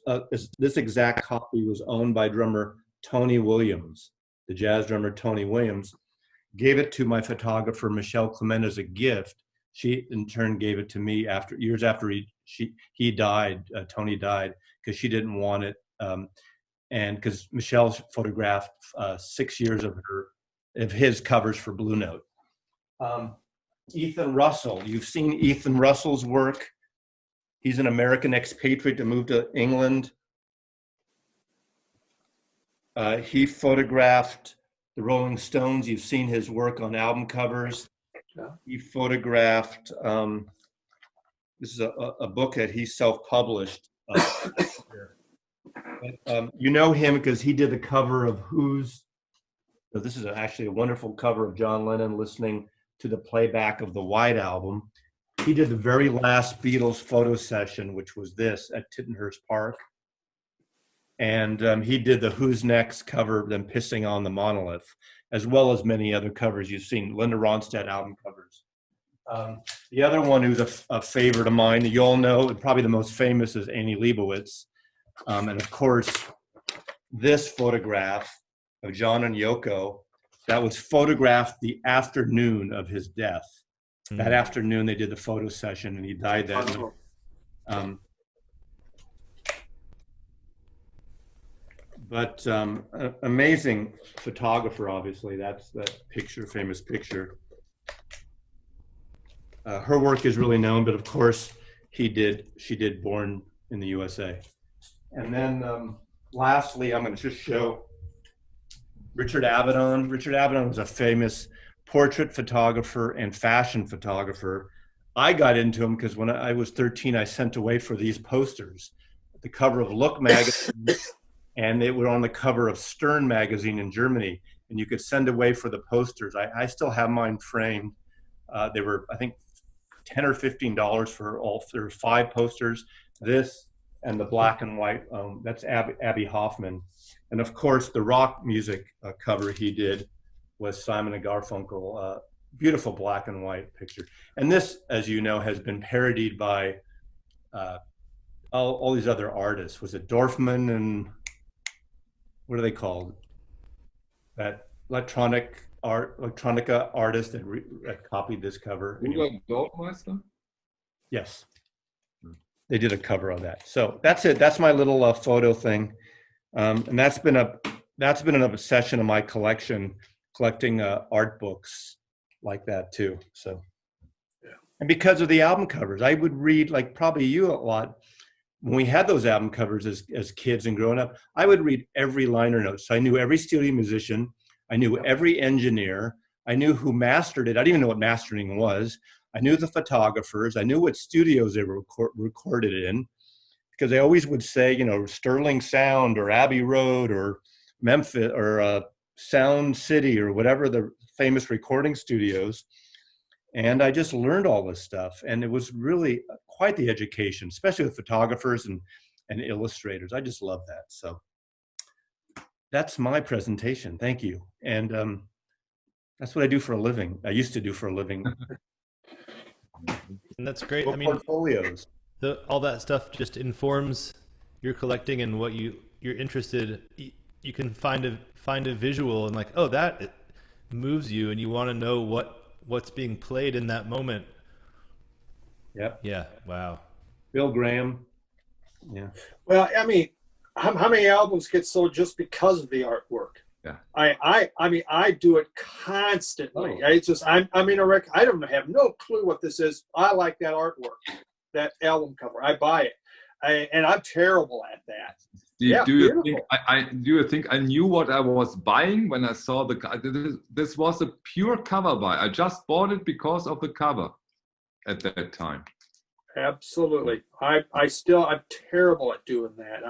exact copy was owned by drummer Tony Williams, the jazz drummer Tony Williams. Gave it to my photographer Michelle Clement as a gift. She in turn gave it to me years after he died. Tony died because she didn't want it, and because Michelle photographed 6 years of his covers for Blue Note. Ethan Russell, you've seen Ethan Russell's work. He's an American expatriate that moved to England. He photographed the Rolling Stones. You've seen his work on album covers. Yeah. He photographed, this is a book that he self-published. You know him because he did the cover of Who's. So this is actually a wonderful cover of John Lennon listening to the playback of the White Album. He did the very last Beatles photo session, which was this at Tittenhurst Park. And he did the Who's Next cover, Them Pissing on the Monolith, as well as many other covers you've seen, Linda Ronstadt album covers. The other one who's a favorite of mine, you all know, and probably the most famous, is Annie Leibowitz. And of course, this photograph of John and Yoko, that was photographed the afternoon of his death. That afternoon, they did the photo session, and he died that night. But amazing photographer, obviously. That's that picture, famous picture. Her work is really known, but of course, she did Born in the USA. And then lastly, I'm going to just show Richard Avedon. Richard Avedon was a famous portrait photographer and fashion photographer. I got into him because when I was 13, I sent away for these posters, the cover of Look magazine, and they were on the cover of Stern magazine in Germany. And you could send away for the posters. I still have mine framed. They were, I think, $10 or $15 for all. There were 5 posters. This and the black and white. That's Abby Hoffman. And of course, the rock music cover he did was Simon and Garfunkel. Beautiful black and white picture. And this, as you know, has been parodied by all these other artists. Was it Dorfman and what are they called? That electronica artist that copied this cover. Anyway, Rudolf Dorfmeister? yes, they did a cover of that. So that's it. That's my little photo thing, and that's been an obsession of my collection, collecting art books like that too. So, and because of the album covers, I would read, like probably you a lot. When we had those album covers as kids and growing up, I would read every liner notes. So I knew every studio musician. I knew every engineer. I knew who mastered it. I didn't even know what mastering was. I knew the photographers. I knew what studios they were recorded in, because they always would say, you know, Sterling Sound or Abbey Road or Memphis or Sound City or whatever the famous recording studios. And I just learned all this stuff. And it was really quite the education, especially with photographers and illustrators. I just love that. So that's my presentation. Thank you. And that's what I do for a living. I used to do for a living. And that's great. I mean, portfolios. All that stuff just informs your collecting and what you're interested. You can find a visual and like, oh, that moves you, and you want to know what's being played in that moment. Yep. Yeah. Wow. Bill Graham. Yeah. Well, I mean, how many albums get sold just because of the artwork? Yeah. I mean, I do it constantly. Oh. It's just, I mean, I don't have no clue what this is. I like that artwork, that album cover. I buy it. And I'm terrible at that. Do you think I knew what I was buying when I saw the? This was a pure cover buy. I just bought it because of the cover at that time. Absolutely. I'm terrible at doing that.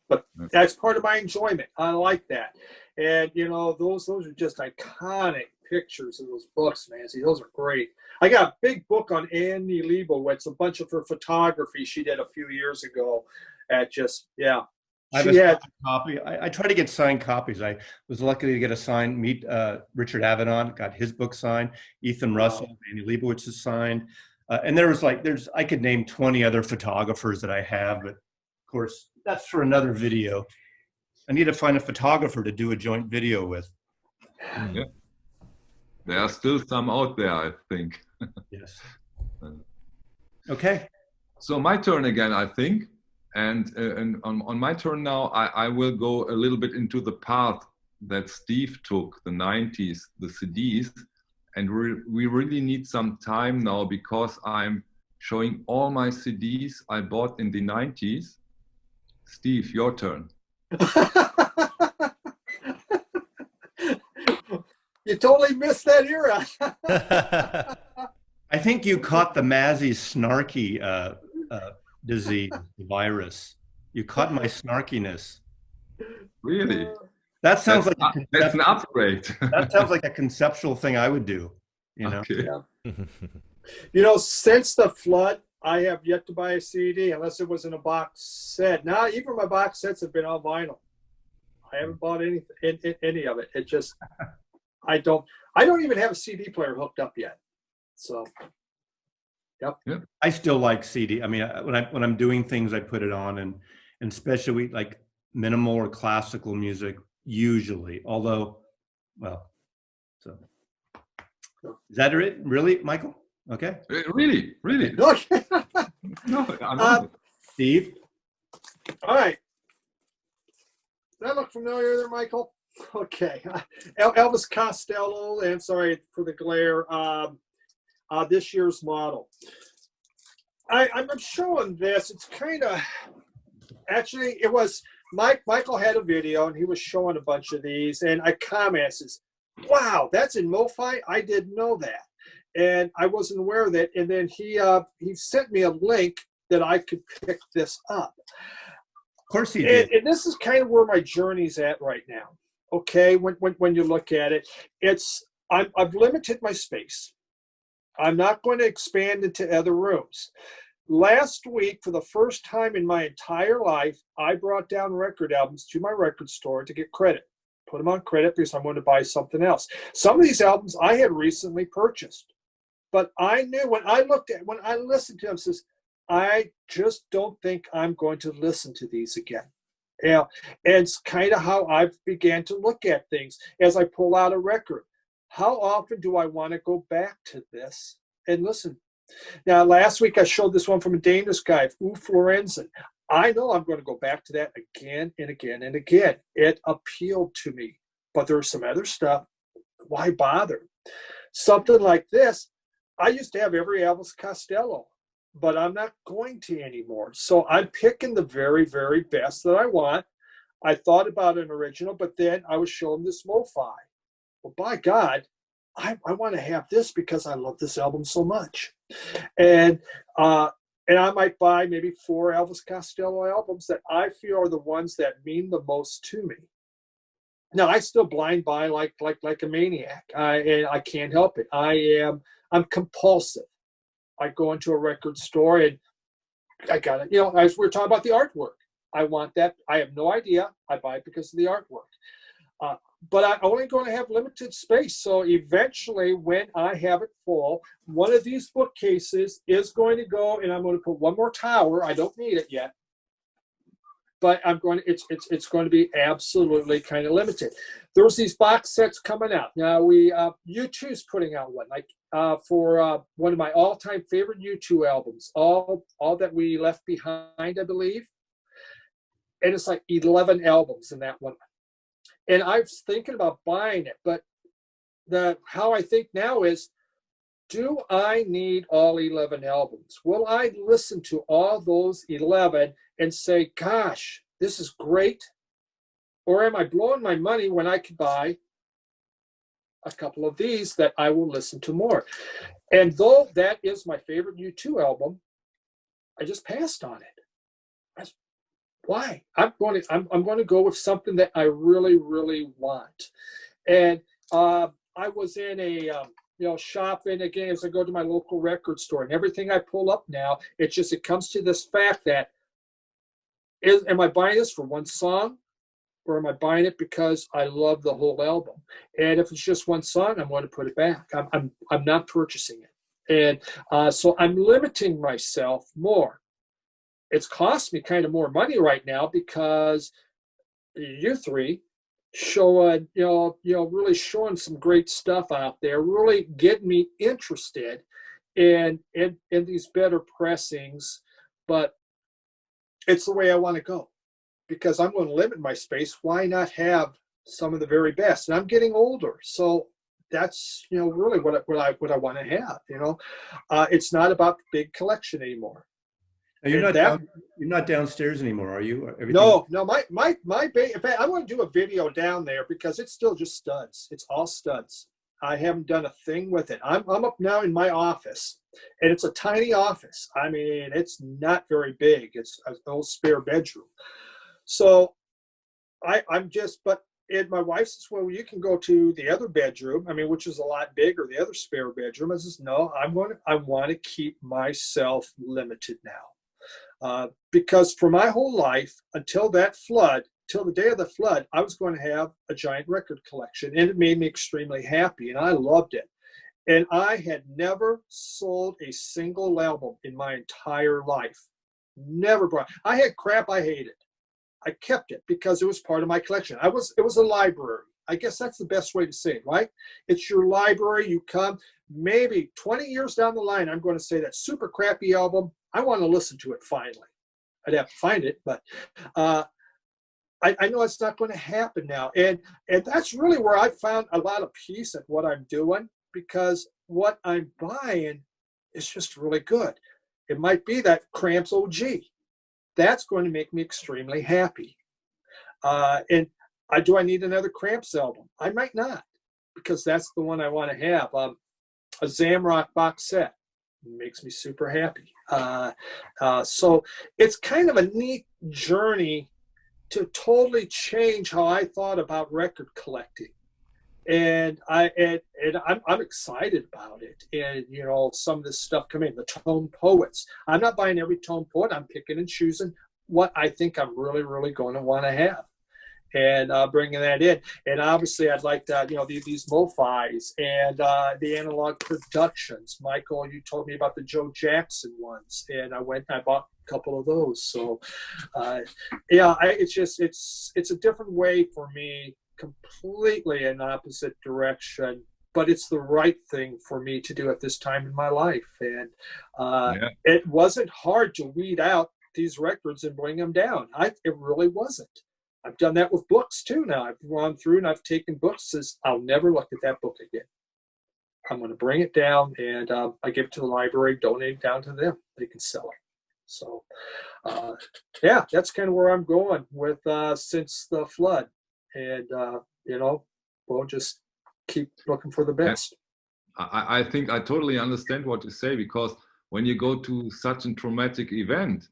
But that's part of my enjoyment. I like that. And you know, those are just iconic pictures of those books, man. See, those are great. I got a big book on Annie Leibowitz, a bunch of her photography she did a few years ago. At just, yeah. I have a copy. I try to get signed copies. I was lucky to get a sign. Meet Richard Avedon, got his book signed. Ethan Russell, Annie Leibowitz is signed. And I could name 20 other photographers that I have, but of course, that's for another video. I need to find a photographer to do a joint video with. Yeah. There are still some out there, I think. Yes. Okay. So my turn again, I think. And on my turn now, I will go a little bit into the path that Steve took, the 90s, the CDs. And we really need some time now, because I'm showing all my CDs I bought in the 90s. Steve, your turn. You totally missed that era. I think you caught the Mazzy's snarky disease, the virus. You caught my snarkiness. Really? That sounds that's an upgrade. That sounds like a conceptual thing I would do. You know. Okay. Yeah. You know, since the flood, I have yet to buy a CD unless it was in a box set. Now, even my box sets have been on vinyl. I haven't bought any of it. It just, I don't even have a CD player hooked up yet. So, yep. I still like CD. I mean, when I'm doing things, I put it on, and especially like minimal or classical music usually. Although, well, so is that it? Really, Michael? Okay. Really? Okay. No, I'm not. Steve? All right. Does that look familiar there, Michael? Okay. Elvis Costello, and sorry for the glare, this year's model. I'm showing this. It's kind of, actually, it was, Michael had a video, and he was showing a bunch of these, and I commented, says, wow, that's in MoFi? I didn't know that. And I wasn't aware of that. And then he sent me a link that I could pick this up. Of course he did. And this is kind of where my journey's at right now. Okay, when you look at it, I've limited my space. I'm not going to expand into other rooms. Last week, for the first time in my entire life, I brought down record albums to my record store to get credit. Put them on credit because I'm going to buy something else. Some of these albums I had recently purchased. But I knew when I listened to them, says, I just don't think I'm going to listen to these again. Yeah, and it's kind of how I've began to look at things as I pull out a record. How often do I want to go back to this and listen? Now, last week I showed this one from a Danish guy, U Florenzen. I know I'm going to go back to that again and again and again. It appealed to me, but there's some other stuff. Why bother? Something like this, I used to have every Elvis Costello, but I'm not going to anymore. So I'm picking the very, very best that I want. I thought about an original, but then I was shown this Mo-Fi. Well, by God, I want to have this because I love this album so much. And I might buy maybe 4 Elvis Costello albums that I feel are the ones that mean the most to me. Now, I still blind buy like a maniac. And I can't help it. I'm compulsive. I go into a record store and I got it. As we were talking about the artwork, I want that. I have no idea. I buy it because of the artwork. But I'm only going to have limited space. So eventually, when I have it full, one of these bookcases is going to go, and I'm going to put one more tower. I don't need it yet, but I'm going to. It's going to be absolutely kind of limited. There's these box sets coming out now. U2's putting out one, for one of my all-time favorite U2 albums, all that we left behind, I believe, and it's like 11 albums in that one. And I was thinking about buying it, but how I think now is, do I need all 11 albums? Will I listen to all those 11 and say, gosh, this is great? Or am I blowing my money when I could buy a couple of these that I will listen to more? And though that is my favorite U2 album, I just passed on it. Why? I'm going to go with something that I really, really want. And I was in a shopping again as I go to my local record store, and everything I pull up now, it comes to this fact that am I buying this for one song, or am I buying it because I love the whole album? And if it's just one song, I'm going to put it back. I'm not purchasing it, and so I'm limiting myself more. It's cost me kind of more money right now because you three showing, really showing some great stuff out there, really getting me interested in these better pressings. But it's the way I want to go because I'm going to limit my space. Why not have some of the very best? And I'm getting older, so that's really what I want to have. It's not about the big collection anymore. You're not downstairs anymore, are you? No. In fact, I want to do a video down there because it's still just studs. It's all studs. I haven't done a thing with it. I'm up now in my office, and it's a tiny office. I mean, it's not very big. It's an old spare bedroom. So and my wife says, well, you can go to the other bedroom, which is a lot bigger, the other spare bedroom. I says, no, I want to keep myself limited now. Because for my whole life, until the day of the flood, I was going to have a giant record collection, and it made me extremely happy, and I loved it. And I had never sold a single album in my entire life. Never bought. I had crap I hated. I kept it because it was part of my collection. It was a library. I guess that's the best way to say it, right? It's your library. You come, maybe 20 years down the line, I'm going to say that super crappy album, I want to listen to it finally. I'd have to find it, but I know it's not going to happen now. And that's really where I found a lot of peace at what I'm doing, because what I'm buying is just really good. It might be that Cramps OG. That's going to make me extremely happy. Do I need another Cramps album? I might not, because that's the one I want to have. A Zamrock box set makes me super happy. So it's kind of a neat journey to totally change how I thought about record collecting. And I'm excited about it. And some of this stuff coming, the tone poets. I'm not buying every tone poet. I'm picking and choosing what I think I'm really, really going to want to have. and bringing that in. And obviously, I'd like that, these lo-fis and the analog productions. Michael, you told me about the Joe Jackson ones, and I went and I bought a couple of those. So, it's a different way for me, completely an opposite direction, but it's the right thing for me to do at this time in my life. And it wasn't hard to weed out these records and bring them down. It really wasn't. I've done that with books too now. I've gone through and I've taken books that says, I'll never look at that book again. I'm going to bring it down, and I give it to the library, donate it down to them. They can sell it. So, that's kind of where I'm going with Since the Flood. And, we'll just keep looking for the best. I think I totally understand what you say, because when you go to such a traumatic event,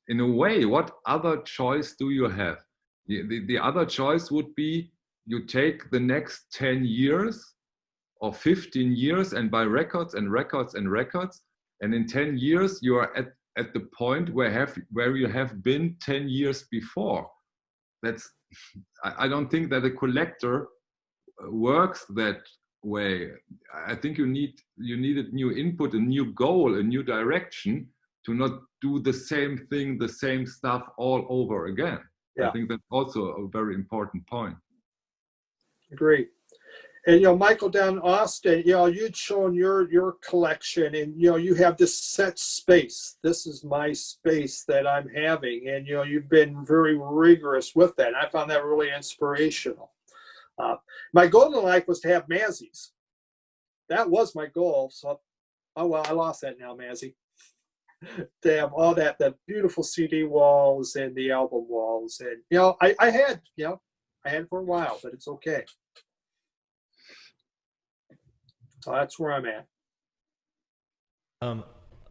in a way, what other choice do you have? The other choice would be you take the next 10 years or 15 years and buy records and records and records. And in 10 years, you are at the point where you have been 10 years before. I don't think that a collector works that way. I think you need a new input, a new goal, a new direction, to not do the same thing, the same stuff all over again. I think that's also a very important point. Great. And Michael, down in Austin, you'd shown your collection, and you have this set space. This is my space that I'm having, and you've been very rigorous with that. And I found that really inspirational. My goal in life was to have Mazzies. That was my goal. So, I lost that now, Mazzie. To have all that beautiful CD walls and the album walls, and I had it for a while, but it's okay. So that's where I'm at.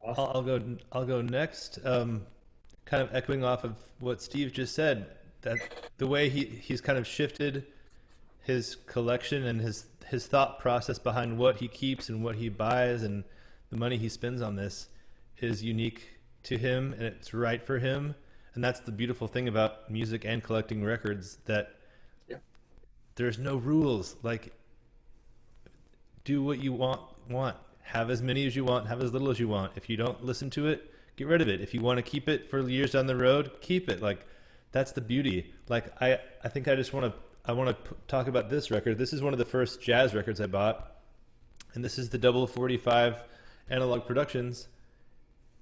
I'll go next. Kind of echoing off of what Steve just said, that the way he's kind of shifted his collection and his thought process behind what he keeps and what he buys and the money he spends on this is unique to him, and it's right for him. And that's the beautiful thing about music and collecting records, that there's no rules. Like, do what you want. Have as many as you want, have as little as you want. If you don't listen to it, get rid of it. If you want to keep it for years down the road, keep it. Like, that's the beauty. Like, I think I want to talk about this record. This is one of the first jazz records I bought, and this is the double 45 analog productions.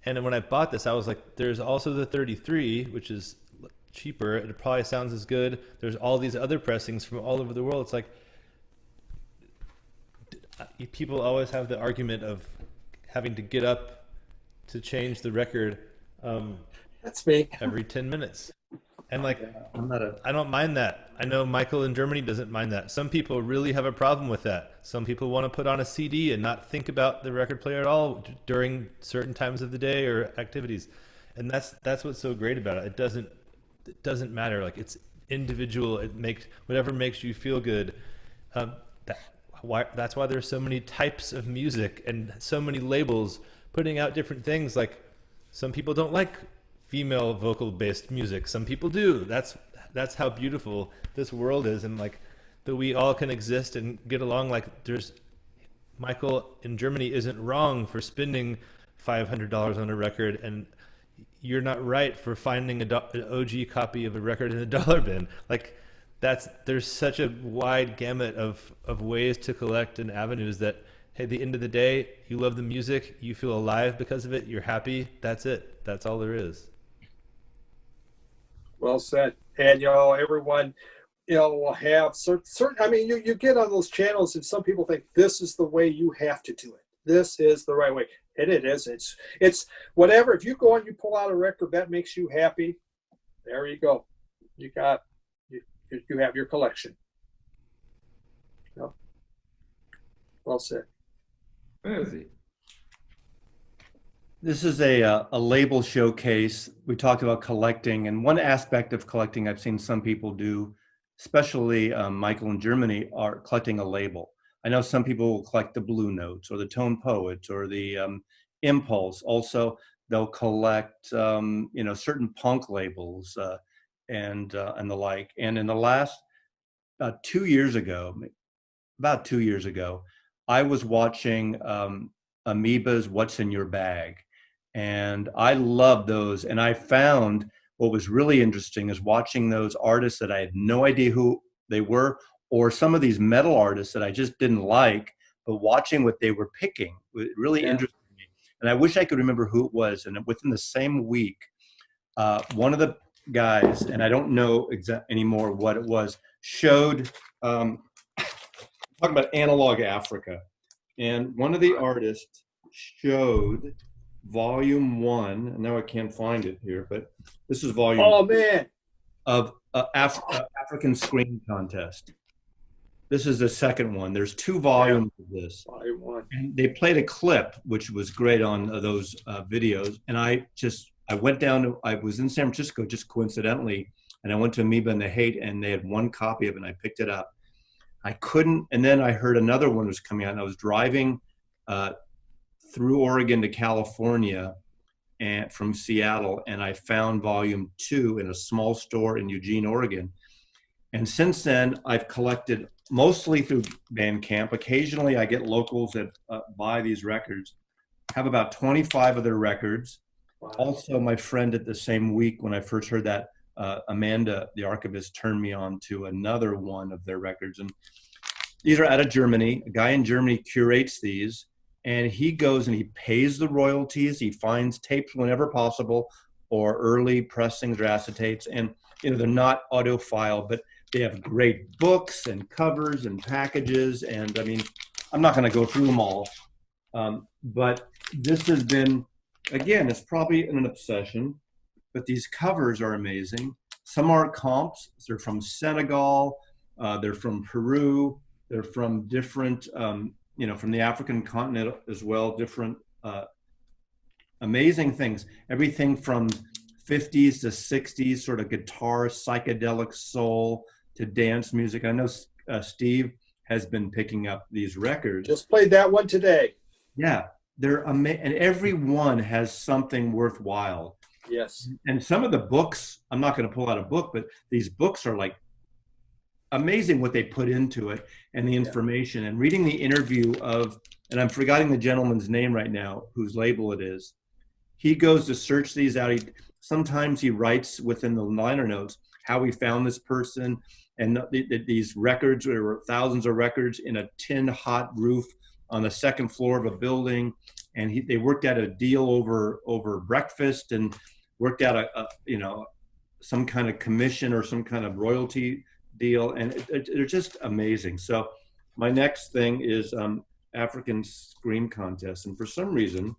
And when I bought this, I was like, there's also the 33, which is cheaper. It probably sounds as good. There's all these other pressings from all over the world. It's like, people always have the argument of having to get up to change the record. That's me. Every 10 minutes. And like, I don't mind that. I know Michael in Germany doesn't mind that. Some people really have a problem with that. Some people want to put on a CD and not think about the record player at all during certain times of the day or activities. And that's what's so great about it. It doesn't matter. Like, it's individual. It makes whatever makes you feel good. That's why there's so many types of music and so many labels putting out different things. Like, some people don't like female vocal based music. Some people do. That's how beautiful this world is, and like that we all can exist and get along. Like, Michael in Germany isn't wrong for spending $500 on a record, and you're not right for finding an OG copy of a record in a dollar bin. Like, there's such a wide gamut of ways to collect and avenues that, hey, at the end of the day, you love the music, you feel alive because of it, you're happy. That's it. That's all there is. Well said. And everyone will have certain. I mean, you get on those channels, and some people think this is the way you have to do it. This is the right way, and it is. It's whatever. If you go and you pull out a record that makes you happy, there you go. You have your collection. Well said. This is a label showcase. We talked about collecting, and one aspect of collecting I've seen some people do, especially Michael in Germany, are collecting a label. I know some people will collect the Blue Notes or the Tone Poets or the Impulse. Also, they'll collect certain punk labels, and the like. And in the last about 2 years ago, I was watching Amoeba's "What's in Your Bag," and I love those. And I found what was really interesting is watching those artists that I had no idea who they were, or some of these metal artists that I just didn't like, but watching what they were picking, it really interested me. And I wish I could remember who it was. And within the same week, one of the guys, and I don't know anymore what it was, showed talking about analog Africa, and one of the artists showed volume 1, and now I can't find it here, but this is volume. Oh man! Of African Scream Contest. This is the second one. There's 2 volumes of this. Volume 1. And they played a clip, which was great on those videos. And I went down to, I was in San Francisco just coincidentally, and I went to Amoeba and the Hate, and they had one copy of it, and I picked it up. I couldn't, and then I heard another one was coming out, and I was driving through Oregon to California and from Seattle, and I found volume 2 in a small store in Eugene, Oregon. And since then, I've collected mostly through Bandcamp. Occasionally, I get locals that buy these records. I have about 25 of their records. Wow. Also, my friend at the same week, when I first heard that, Amanda, the archivist, turned me on to another one of their records. And these are out of Germany. A guy in Germany curates these, and he goes and he pays the royalties. He finds tapes whenever possible, or early pressings or acetates. And they're not audiophile, but they have great books and covers and packages. And I mean, I'm not going to go through them all, but this has been, again, it's probably an obsession, but these covers are amazing. Some are comps. They're from Senegal. They're from Peru. They're from different, from the African continent as well, different amazing things. Everything from 50s to 60s, sort of guitar, psychedelic soul to dance music. I know Steve has been picking up these records. Just played that one today. Yeah, they're amazing, and every one has something worthwhile. Yes. And some of the books, I'm not going to pull out a book, but these books are like amazing what they put into it and the information. And reading the interview of, and I'm forgetting the gentleman's name right now, whose label it is. He goes to search these out. Sometimes he writes within the liner notes how he found this person, and these records, there were thousands of records in a tin hot roof on the second floor of a building. And they worked out a deal over breakfast and worked out some kind of commission or some kind of royalty deal. And they're just amazing. So my next thing is African Scream Contest. And for some reason,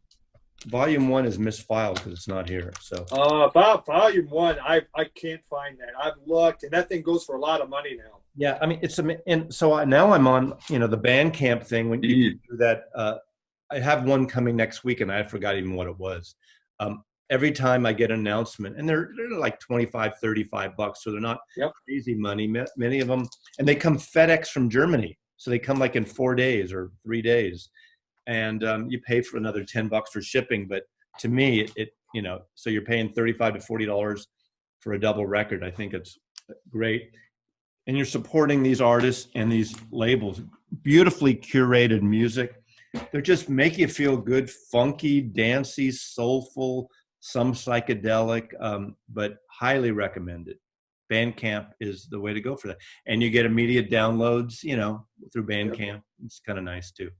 volume 1 is misfiled because it's not here. So about volume 1, I can't find that. I've looked, and that thing goes for a lot of money now. Yeah, I mean, and so now I'm on the Bandcamp thing. When you do that, I have one coming next week, and I forgot even what it was. Every time I get an announcement, and they're like $25, $35, so they're not crazy money. Many of them, and they come FedEx from Germany, so they come like in 4 days or 3 days, and you pay for another $10 for shipping. But to me, so you're paying $35 to $40 for a double record. I think it's great, and you're supporting these artists and these labels. Beautifully curated music. They just make you feel good, funky, dancey, soulful, some psychedelic, but highly recommended. Bandcamp is the way to go for that. And you get immediate downloads, through Bandcamp. It's kind of nice too.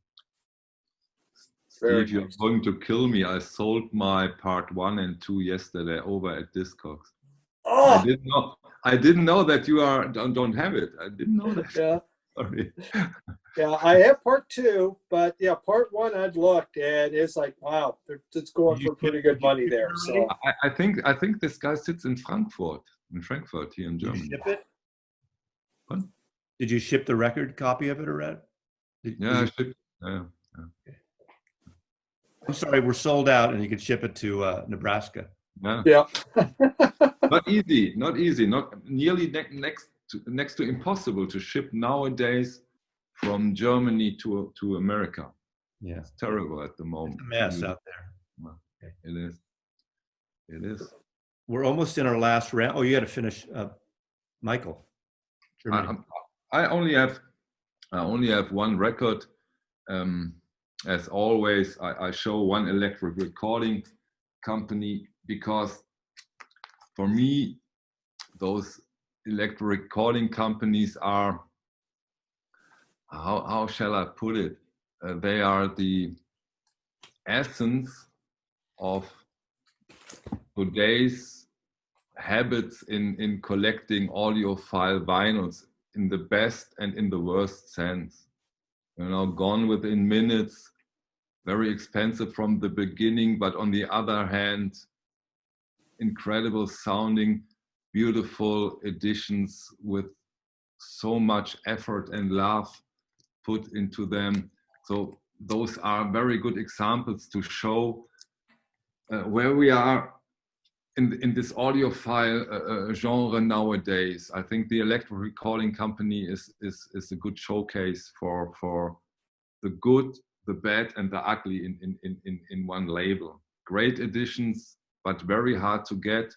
Steve, you're going to kill me. I sold my part 1 and 2 yesterday over at Discogs. Oh! I didn't know that you don't have it. I didn't know that. Yeah. Sorry. Yeah, I have part 2, but part 1 I'd looked and it's like, wow, it's going for pretty good money there. So I think this guy sits in Frankfurt here in Germany. Did you ship it? What? Did you ship the record copy of it, or Red? I shipped. Yeah. I'm sorry, we're sold out, and you can ship it to Nebraska. Yeah. Not easy. Not nearly next to impossible to ship nowadays from Germany to America. Yeah, it's terrible at the moment. It's a mess out there. It is. we're almost in our last round. Oh, you got to finish, Michael. Germany. I only have one record. As always, I show one electric recording company because for me, those electric recording companies are, how shall I put it? They are the essence of today's habits in collecting audiophile vinyls in the best and in the worst sense. You know, gone within minutes, very expensive from the beginning, but on the other hand, incredible sounding, beautiful editions with so much effort and love put into them. So those are very good examples to show where we are in this audiophile genre nowadays. I think the electric recording company is a good showcase for the good, the bad, and the ugly in one label. Great editions, but very hard to get.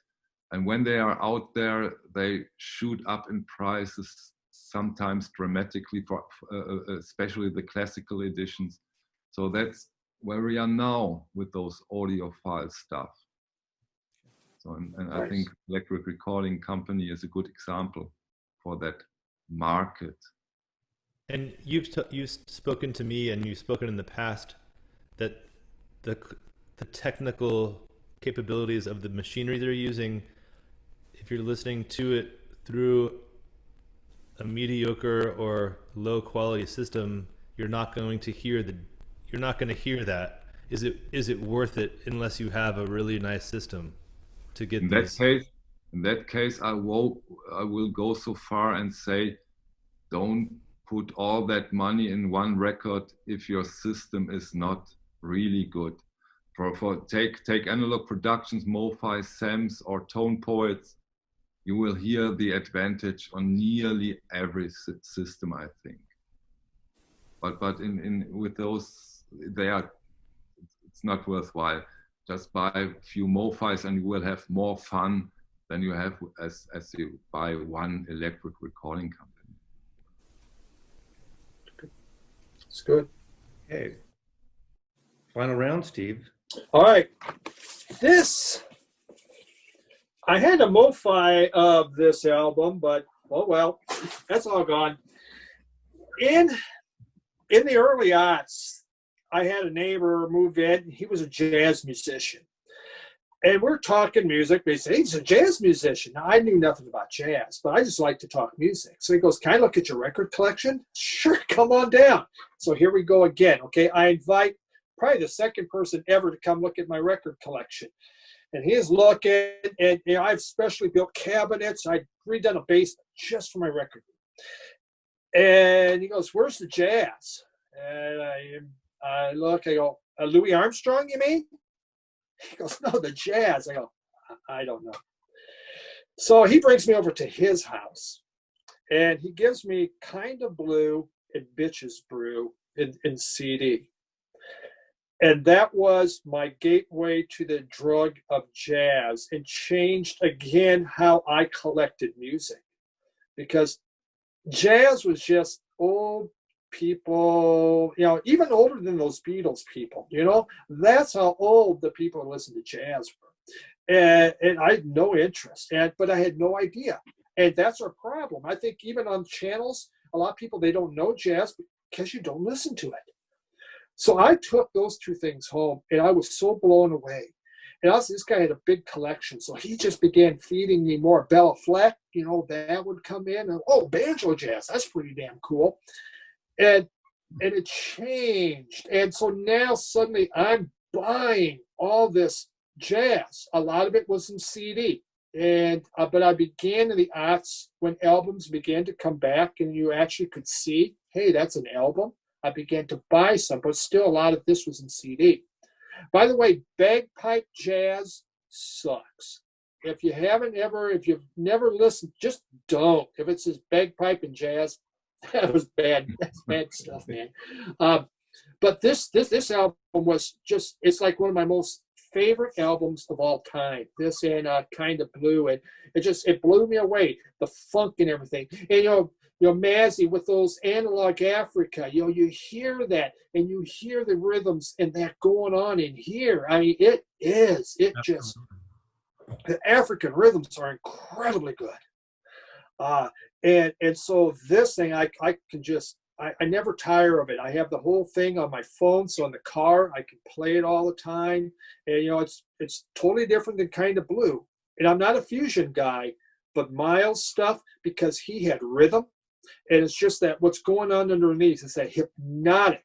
And when they are out there, they shoot up in prices, sometimes dramatically, for especially the classical editions. So that's where we are now with those audiophile stuff. So, and nice. I think electric recording company is a good example for that market. And you've spoken to me, and you've spoken in the past, that the technical capabilities of the machinery they're using, if you're listening to it through a mediocre or low quality system, you're not going to hear that. Is it worth it unless you have a really nice system to get in that case, I will go so far and say, don't put all that money in one record if your system is not really good. Take Analog Productions, MoFi, SAMs, or Tone Poets. You will hear the advantage on nearly every system, I think. But with those, it's not worthwhile. Just buy a few MoFis and you will have more fun than you have as you buy one electric recording company. It's good. Okay. Final round, Steve. All right. I had a MoFi of this album, but oh well, that's all gone. In the early aughts, I had a neighbor move in. He was a jazz musician. And we're talking music. They say, he's a jazz musician. Now, I knew nothing about jazz, but I just like to talk music. So he goes, can I look at your record collection? Sure, come on down. So here we go again. Okay, I invite probably the second person ever to come look at my record collection. And he's looking, and I've specially built cabinets. I'd redone a basement just for my record. And he goes, where's the jazz? And I look, I go, Louis Armstrong, you mean? He goes, no, the jazz. I go, I don't know. So he brings me over to his house, and he gives me Kind of Blue and Bitches Brew in CD. And that was my gateway to the drug of jazz, and changed again how I collected music. Because jazz was just old people, even older than those Beatles people, that's how old the people who listened to jazz were. And I had no interest, but I had no idea. And that's our problem. I think even on channels, a lot of people, they don't know jazz because you don't listen to it. So I took those two things home, and I was so blown away. And also, this guy had a big collection, so he just began feeding me more. Bella Fleck, that would come in. And, banjo jazz, that's pretty damn cool. And it changed. And so now suddenly I'm buying all this jazz. A lot of it was in CD. But I began in the aughts when albums began to come back and you actually could see, hey, that's an album. I began to buy some, but still a lot of this was in CD. By the way, bagpipe jazz sucks. If you've never listened, just don't. If it says bagpipe and jazz, that was bad. That's bad stuff, man. But this album was just, it's like one of my most favorite albums of all time. This and Kind of Blue, and it blew me away. The funk and everything, and Mazzy with those Analog Africa. You hear that, and you hear the rhythms and that going on in here. I mean, the African rhythms are incredibly good. And so this thing, I can just. I never tire of it. I have the whole thing on my phone, so in the car I can play it all the time. And it's totally different than Kind of Blue. And I'm not a fusion guy, but Miles' stuff, because he had rhythm, and it's just that what's going on underneath is that hypnotic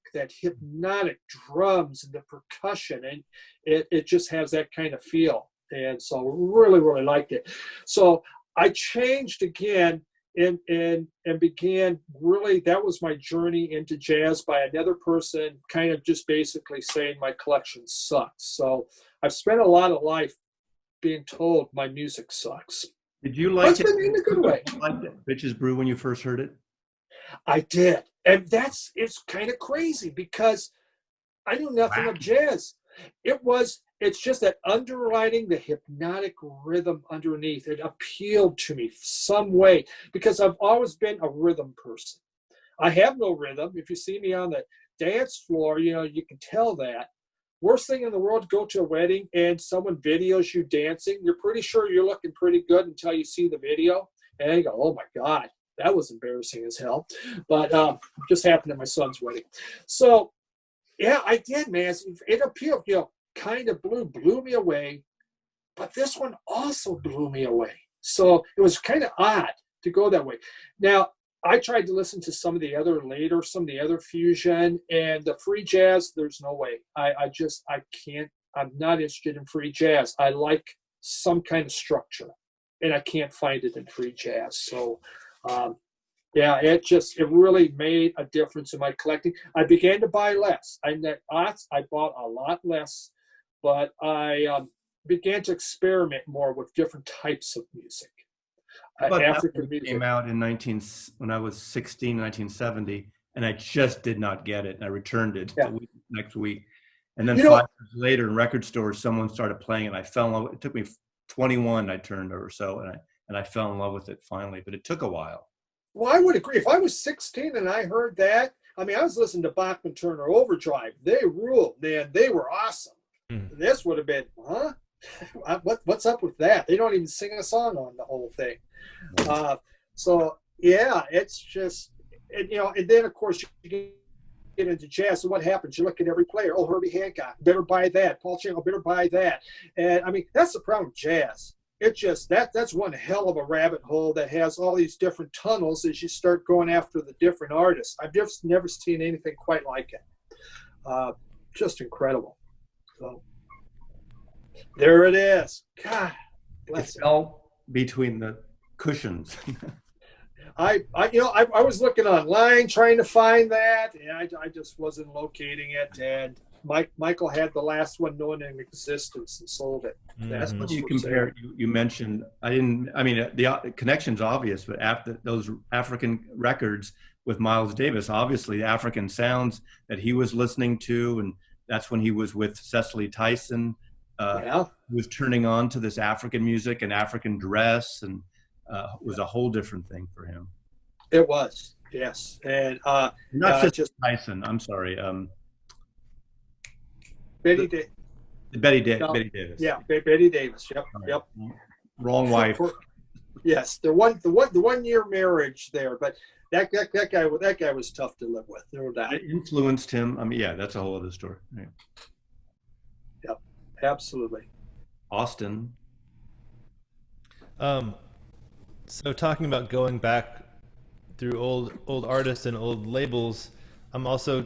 drums and the percussion, and it just has that kind of feel. And so really, really liked it. So I changed again. And began really, that was my journey into jazz by another person kind of just basically saying my collection sucks. So I've spent a lot of life being told my music sucks. Did you like it in a good way? Did you like Bitches Brew when you first heard it? I did. And it's kind of crazy because I knew nothing of jazz. It's just that underlining the hypnotic rhythm underneath. It appealed to me some way because I've always been a rhythm person. I have no rhythm. If you see me on the dance floor, you can tell that. Worst thing in the world, go to a wedding and someone videos you dancing. You're pretty sure you're looking pretty good until you see the video. And you go, oh my God, that was embarrassing as hell. But just happened at my son's wedding. So, yeah, I did, man. It appealed, Kind of Blue blew me away, but this one also blew me away. So it was kind of odd to go that way. Now, I tried to listen to some of the other fusion, and the free jazz, there's no way. I can't, I'm not interested in free jazz. I like some kind of structure, and I can't find it in free jazz. So, yeah, it really made a difference in my collecting. I began to buy less. I bought a lot less, but I began to experiment more with different types of music. African music came out when I was 16, 1970, and I just did not get it. And I returned it next week. And then 5 years later in record stores, someone started playing it, and I fell in love. It took me 21, I turned or so, and I fell in love with it finally, but it took a while. Well, I would agree. If I was 16 and I heard that, I mean, I was listening to Bachman Turner Overdrive. They ruled, man. They were awesome. This would have been, huh? What's up with that? They don't even sing a song on the whole thing. So, yeah, it's just, and then, of course, you get into jazz. So what happens? You look at every player. Oh, Herbie Hancock, better buy that. Paul Chambers, better buy that. And, I mean, that's the problem with jazz. It just, that's one hell of a rabbit hole that has all these different tunnels as you start going after the different artists. I've just never seen anything quite like it. Just incredible. So there it is. God bless it. Fell between the cushions. I was looking online trying to find that, and I just wasn't locating it. And Michael had the last one known in existence and sold it. That's what you compare. You mentioned, the connection's obvious, but after those African records with Miles Davis, obviously the African sounds that he was listening to, and that's when he was with Cecily Tyson. He was turning on to this African music and African dress, and was a whole different thing for him. It was, yes. And not just Tyson, I'm sorry. Betty Davis. Yeah, Betty Davis. Yep. Wrong wife. Yes, the 1 year marriage there, but that guy was tough to live with. No doubt. It influenced him. I mean, yeah, that's a whole other story. Yeah. Yep, absolutely. Austin. So talking about going back through old artists and old labels, I'm also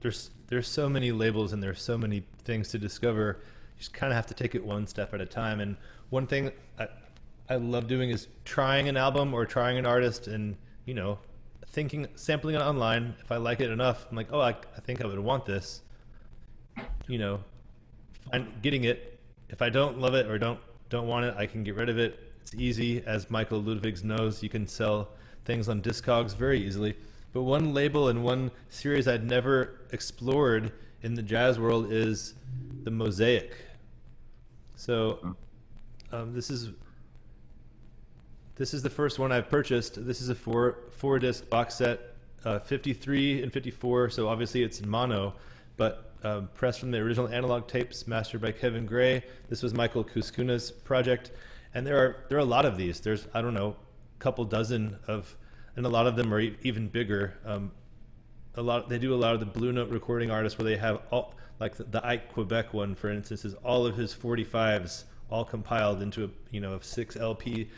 there's so many labels and there's so many things to discover. You just kind of have to take it one step at a time. And one thing I love doing is trying an album or trying an artist, and sampling it online. If I like it enough, I'm like, oh, I think I would want this. Getting it. If I don't love it or don't want it, I can get rid of it. It's easy, as Michael Ludwigs knows. You can sell things on Discogs very easily. But one label and one series I'd never explored in the jazz world is the Mosaic. So this is the first one I've purchased. This is a four disc box set, 53 and 54. So obviously it's in mono, but pressed from the original analog tapes, mastered by Kevin Gray. This was Michael Kuskuna's project, and there are a lot of these. There's, I don't know, a couple dozen of, and a lot of them are even bigger. They do a lot of the Blue Note recording artists where they have all, like the Ike Quebec one, for instance, is all of his 45s all compiled into a 6 LP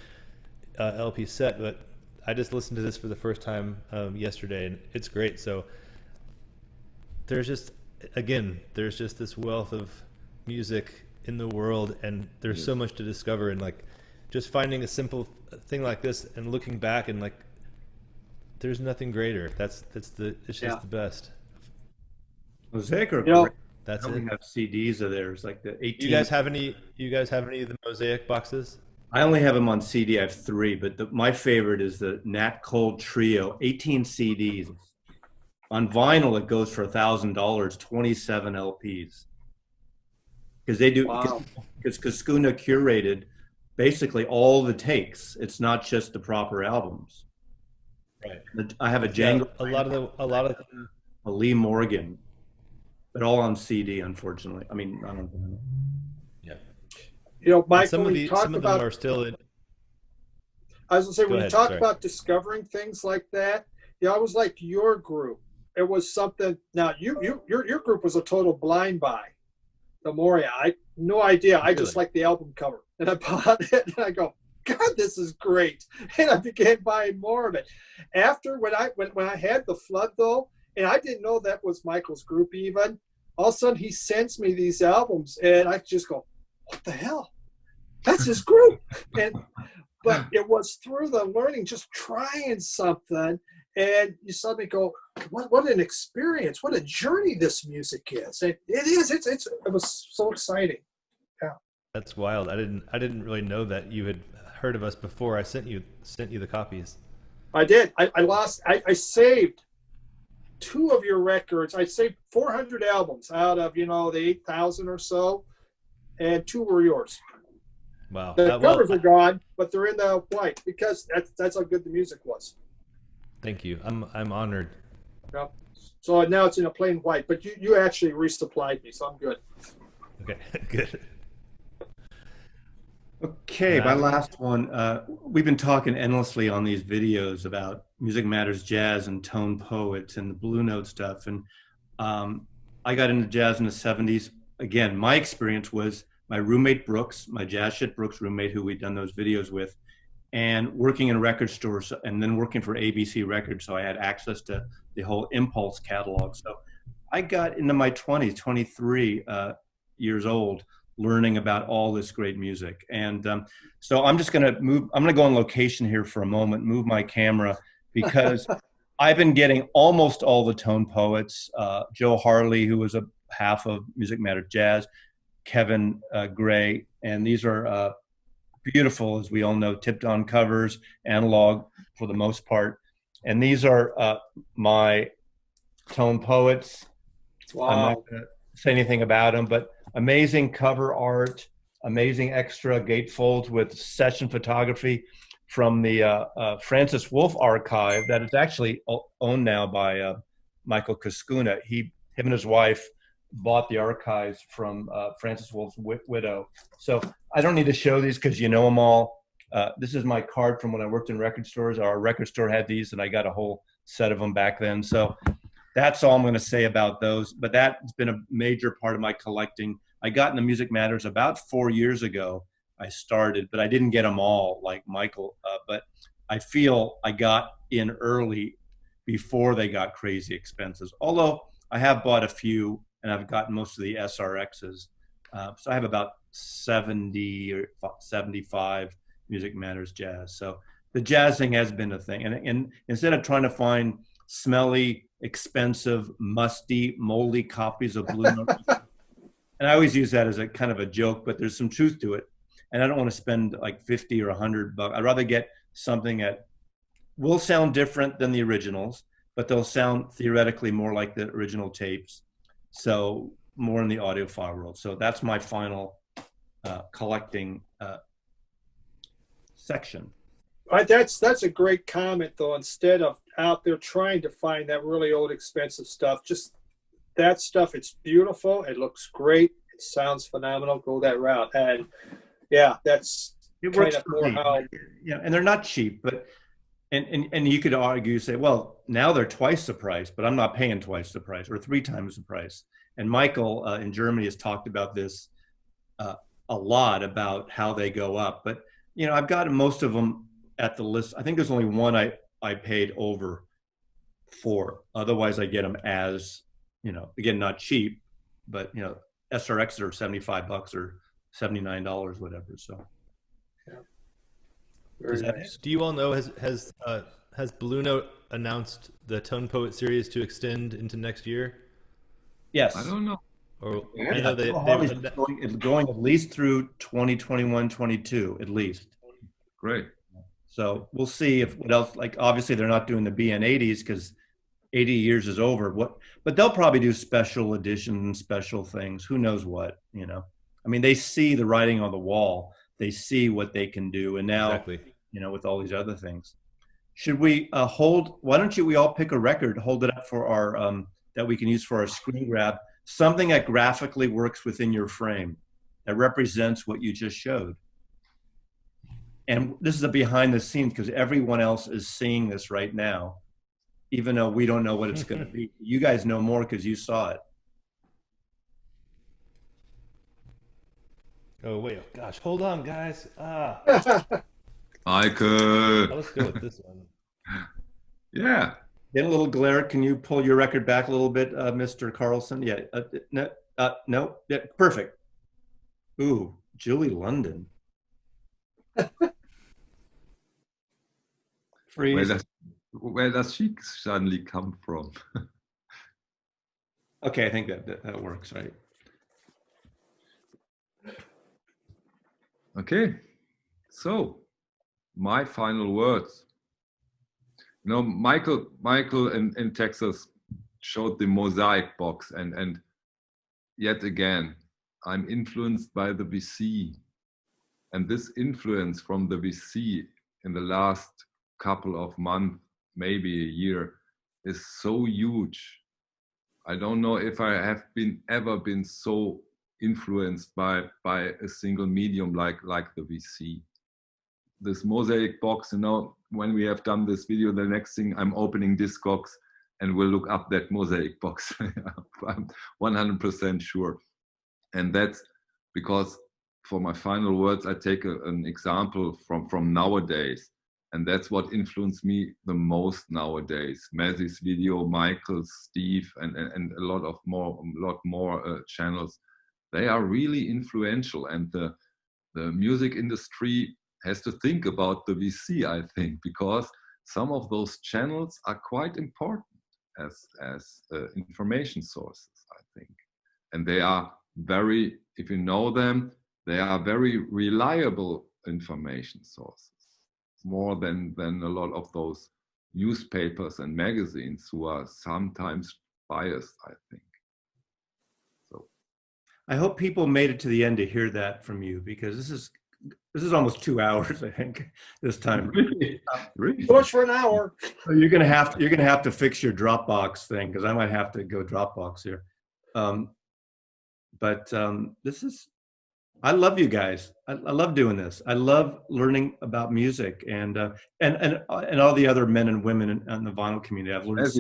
set. But I just listened to this for the first time yesterday, and it's great. So there's just this wealth of music in the world, and there's so much to discover, and like just finding a simple thing like this and looking back and like there's nothing greater. It's just the best. Mosaic are You know, great. That's I it. only have CDs of theirs, like the 18. You guys have any of the Mosaic boxes? I only have them on CD. I have 3, but my favorite is the Nat Cole Trio, 18 CDs. On vinyl, it goes for $1,000, 27 LPs. Because they do, Wow. because Kuskuna curated basically all the takes. It's not just the proper albums. Right. I have a Yeah, Django, a lot of a Lee Morgan, but all on CD, unfortunately. I mean, I don't know. yeah. Mike, Some when of we the talk some of them about, are still in. I was gonna say, Go when ahead, you talk sorry. about discovering things like that, I was like your group. It was something. Now, your group was a total blind buy. The Moria, I no idea. I just Really? like the album cover, and I bought it, and I go, God, this is great, and I began buying more of it. After when I had the flood though, and I didn't know that was Michael's group even. All of a sudden, he sends me these albums, and I just go, what the hell? That's his group. But it was through the learning, just trying something, and you suddenly go, what an experience, what a journey this music is. It is. It was so exciting. Yeah. That's wild. I didn't really know that you had heard of us before I sent you the copies. I did. I saved 2 of your records. I saved 400 albums out of, the 8,000 or so, and 2 were yours. Wow. The covers are gone, but they're in the white because that's how good the music was. Thank you. I'm honored. Yep. So now it's in a plain white, but you actually resupplied me, so I'm good. Okay, good. Okay, my last one. We've been talking endlessly on these videos about Music Matters Jazz and Tone Poets and the Blue Note stuff. And I got into jazz in the 70s. Again, my experience was my roommate Brooks, my Jazz Shit Brooks roommate, who we'd done those videos with, and working in record stores and then working for ABC Records. So I had access to the whole Impulse catalog. So I got into my 20s, 23 years old, learning about all this great music. And so I'm just going to move, I'm going to go on location here for a moment, move my camera, because I've been getting almost all the Tone Poets, Joe Harley, who was a half of Music Matters Jazz, Kevin Gray, and these are beautiful, as we all know, tipped on covers, analog for the most part. And these are my Tone Poets. Wow. I'm not going to say anything about them, but amazing cover art, amazing extra gatefolds with session photography from the Francis Wolff archive that is actually owned now by Michael Kuskuna. Him and his wife bought the archives from Francis Wolff's widow. So I don't need to show these because you know them all. This is my card from when I worked in record stores. Our record store had these, and I got a whole set of them back then. So that's all I'm going to say about those. But that's been a major part of my collecting. I got into Music Matters about 4 years ago. I started, but I didn't get them all like Michael. But I feel I got in early before they got crazy expenses. Although I have bought a few, and I've gotten most of the SRXs. So I have about 70 or 75 Music Matters Jazz. So the jazz thing has been a thing. And instead of trying to find smelly, expensive, musty, moldy copies of Blue Note, and I always use that as a kind of a joke, but there's some truth to it. And I don't want to spend like 50 or 100 bucks. I'd rather get something that will sound different than the originals, but they'll sound theoretically more like the original tapes. So more in the audiophile world. So that's my final collecting section. That's a great comment, though. Instead of out there trying to find that really old, expensive stuff, just that stuff. It's beautiful. It looks great. It sounds phenomenal. Go that route, and yeah, that's It kind works of for more me. how. Yeah, and they're not cheap, but and you could argue, say, well, now they're twice the price, but I'm not paying twice the price or 3 times the price. And Michael in Germany has talked about this a lot, about how they go up. But I've got most of them at the list. I think there's only one I paid over for. Otherwise, I get them as again, not cheap, but SRXs are $75 or $79, whatever. So. Very nice. Do you all know, has Blue Note announced the Tone Poet series to extend into next year? Yes. I don't know. Or Yeah. I know It's going at least through 2021, 22, at least. Great. So we'll see if what else. Like obviously they're not doing the BN80s because 80 years is over. But they'll probably do special editions, special things. Who knows what? I mean, they see the writing on the wall. They see what they can do, and now exactly. with all these other things. Should we hold? Why don't we all pick a record, hold it up for our that we can use for our screen grab? Something that graphically works within your frame, that represents what you just showed. And this is a behind the scenes because everyone else is seeing this right now, even though we don't know what it's going to be. You guys know more because you saw it. Oh wait, oh, gosh, hold on, guys. Michael. Let's go with this one. Yeah. Get a little glare. Can you pull your record back a little bit, Mr. Carlson? Yeah. No. Yeah, perfect. Ooh, Julie London. Freeze. Where does she suddenly come from? Okay, I think that works, right? Okay. So, my final words. Michael in Texas showed the Mosaic box, and yet again, I'm influenced by the VC. And this influence from the VC in the last couple of months, maybe a year, is so huge. I don't know if I have ever been so influenced by a single medium like the VC. This Mosaic box, when we have done this video, the next thing I'm opening Discogs and we'll look up that Mosaic box. I'm 100% sure. And that's because for my final words, I take an example from nowadays. And that's what influenced me the most nowadays. Mazzy's video, Michael, Steve, and a lot more channels. They are really influential. And the music industry has to think about the VC, I think, because some of those channels are quite important as information sources, I think. And they are very, if you know them, they are very reliable information sources, more than a lot of those newspapers and magazines who are sometimes biased, I think. So I hope people made it to the end to hear that from you, because this is almost 2 hours, I think, this time. Really? Push for an hour. So you're gonna have to fix your Dropbox thing, because I might have to go Dropbox here. But this is, I love you guys. I love doing this. I love learning about music and all the other men and women in the vinyl community. I've learned.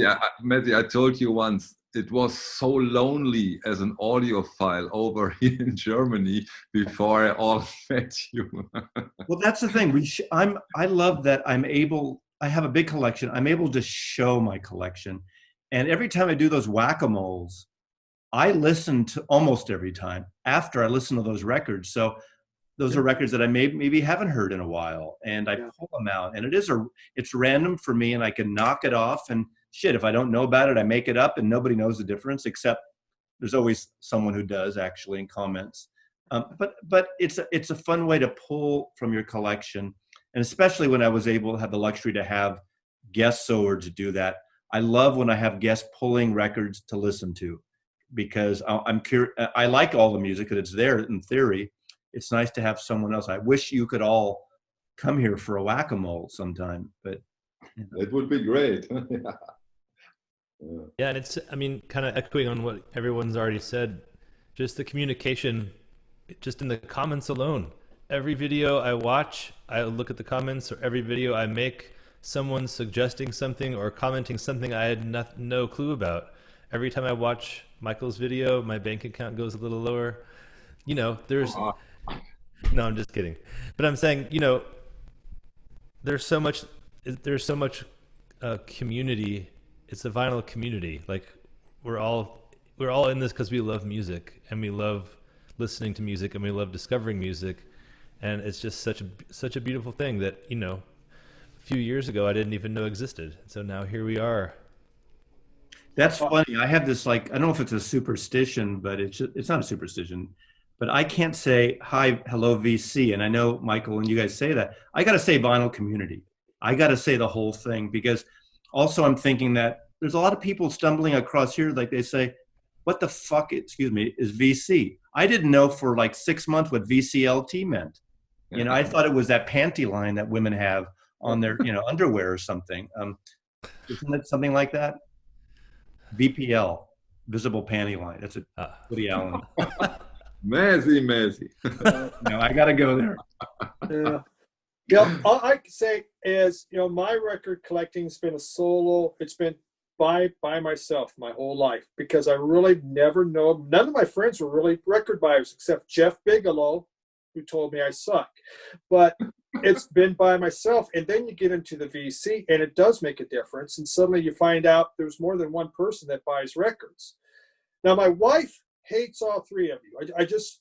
Matthew, I told you once, it was so lonely as an audiophile over here in Germany before I all met you. Well, that's the thing. I love that I have a big collection. I'm able to show my collection. And every time I do those whack-a-moles, I listen to almost every time after I listen to those records. So those are records that I maybe haven't heard in a while, and I pull them out, and it's random for me, and I can knock it off. And shit, if I don't know about it, I make it up, and nobody knows the difference, except there's always someone who does actually in comments. But it's a fun way to pull from your collection, and especially when I was able to have the luxury to have guests over to do that. I love when I have guests pulling records to listen to, because I'm curious. I like all the music because it's there in theory. it's nice to have someone else. I wish you could all come here for a whack-a-mole sometime, but It would be great. Yeah, and it's, I mean, kind of echoing on what everyone's already said, just the communication, just in the comments alone. Every video I watch, I look at the comments, or every video I make, someone's suggesting something or commenting something I had no clue about. Every time I watch Michael's video, my bank account goes a little lower. You know, there's, no, I'm just kidding. But I'm saying, you know, there's so much community. It's a vinyl community. Like we're all in this because we love music, and we love listening to music, and we love discovering music, and it's just such a beautiful thing that, you know, a few years ago I didn't even know existed. So now here we are. that's funny. I have this, like, I don't know if it's a superstition, but it's not a superstition. But I can't say hi, hello, VC, and I know Michael and you guys say that. I got to say vinyl community. I got to say the whole thing, because also I'm thinking that there's a lot of people stumbling across here, like they say, what the fuck, excuse me, is VC? I didn't know for like 6 months what VCLT meant. You know, I thought it was that panty line that women have on their, you know, underwear or something. Isn't it something like that? VPL, visible panty line. That's a Woody Allen. Messy. No, I got to go there. Yeah. Yeah, all I can say is, you know, my record collecting's been a solo. It's been by myself my whole life, because I really never know. None of my friends were really record buyers except Jeff Bigelow, who told me I suck. But it's been by myself. And then you get into the VC, and it does make a difference. And suddenly you find out there's more than one person that buys records. Now, my wife hates all three of you. I just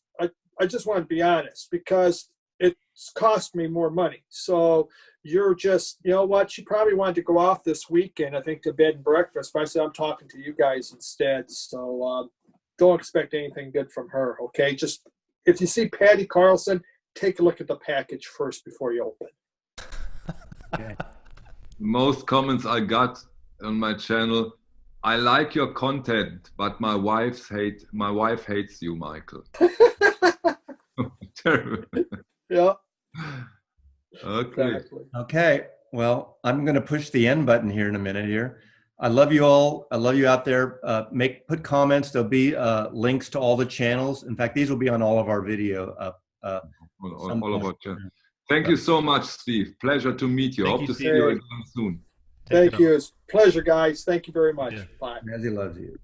want to be honest, because it's cost me more money. So you're just, you know what, she probably wanted to go off this weekend, I think, to bed and breakfast, but I said I'm talking to you guys instead. So don't expect anything good from her, okay? Just, if you see Patty Carlson, take a look at the package first before you open. Okay. Most comments I got on my channel, I like your content, but my wife hates you, Michael. Terrible. Yeah. Okay. Exactly. Okay. Well, I'm going to push the end button here in a minute here. I love you all. I love you out there. Put comments. There'll be links to all the channels. In fact, these will be on all of our video. All about you. Thank you so much, Steve. Pleasure to meet you. Thank Hope you, to see you again soon. Thank you. It's a pleasure, guys. Tk you very much. Yeah. Bye. Mazzy loves you.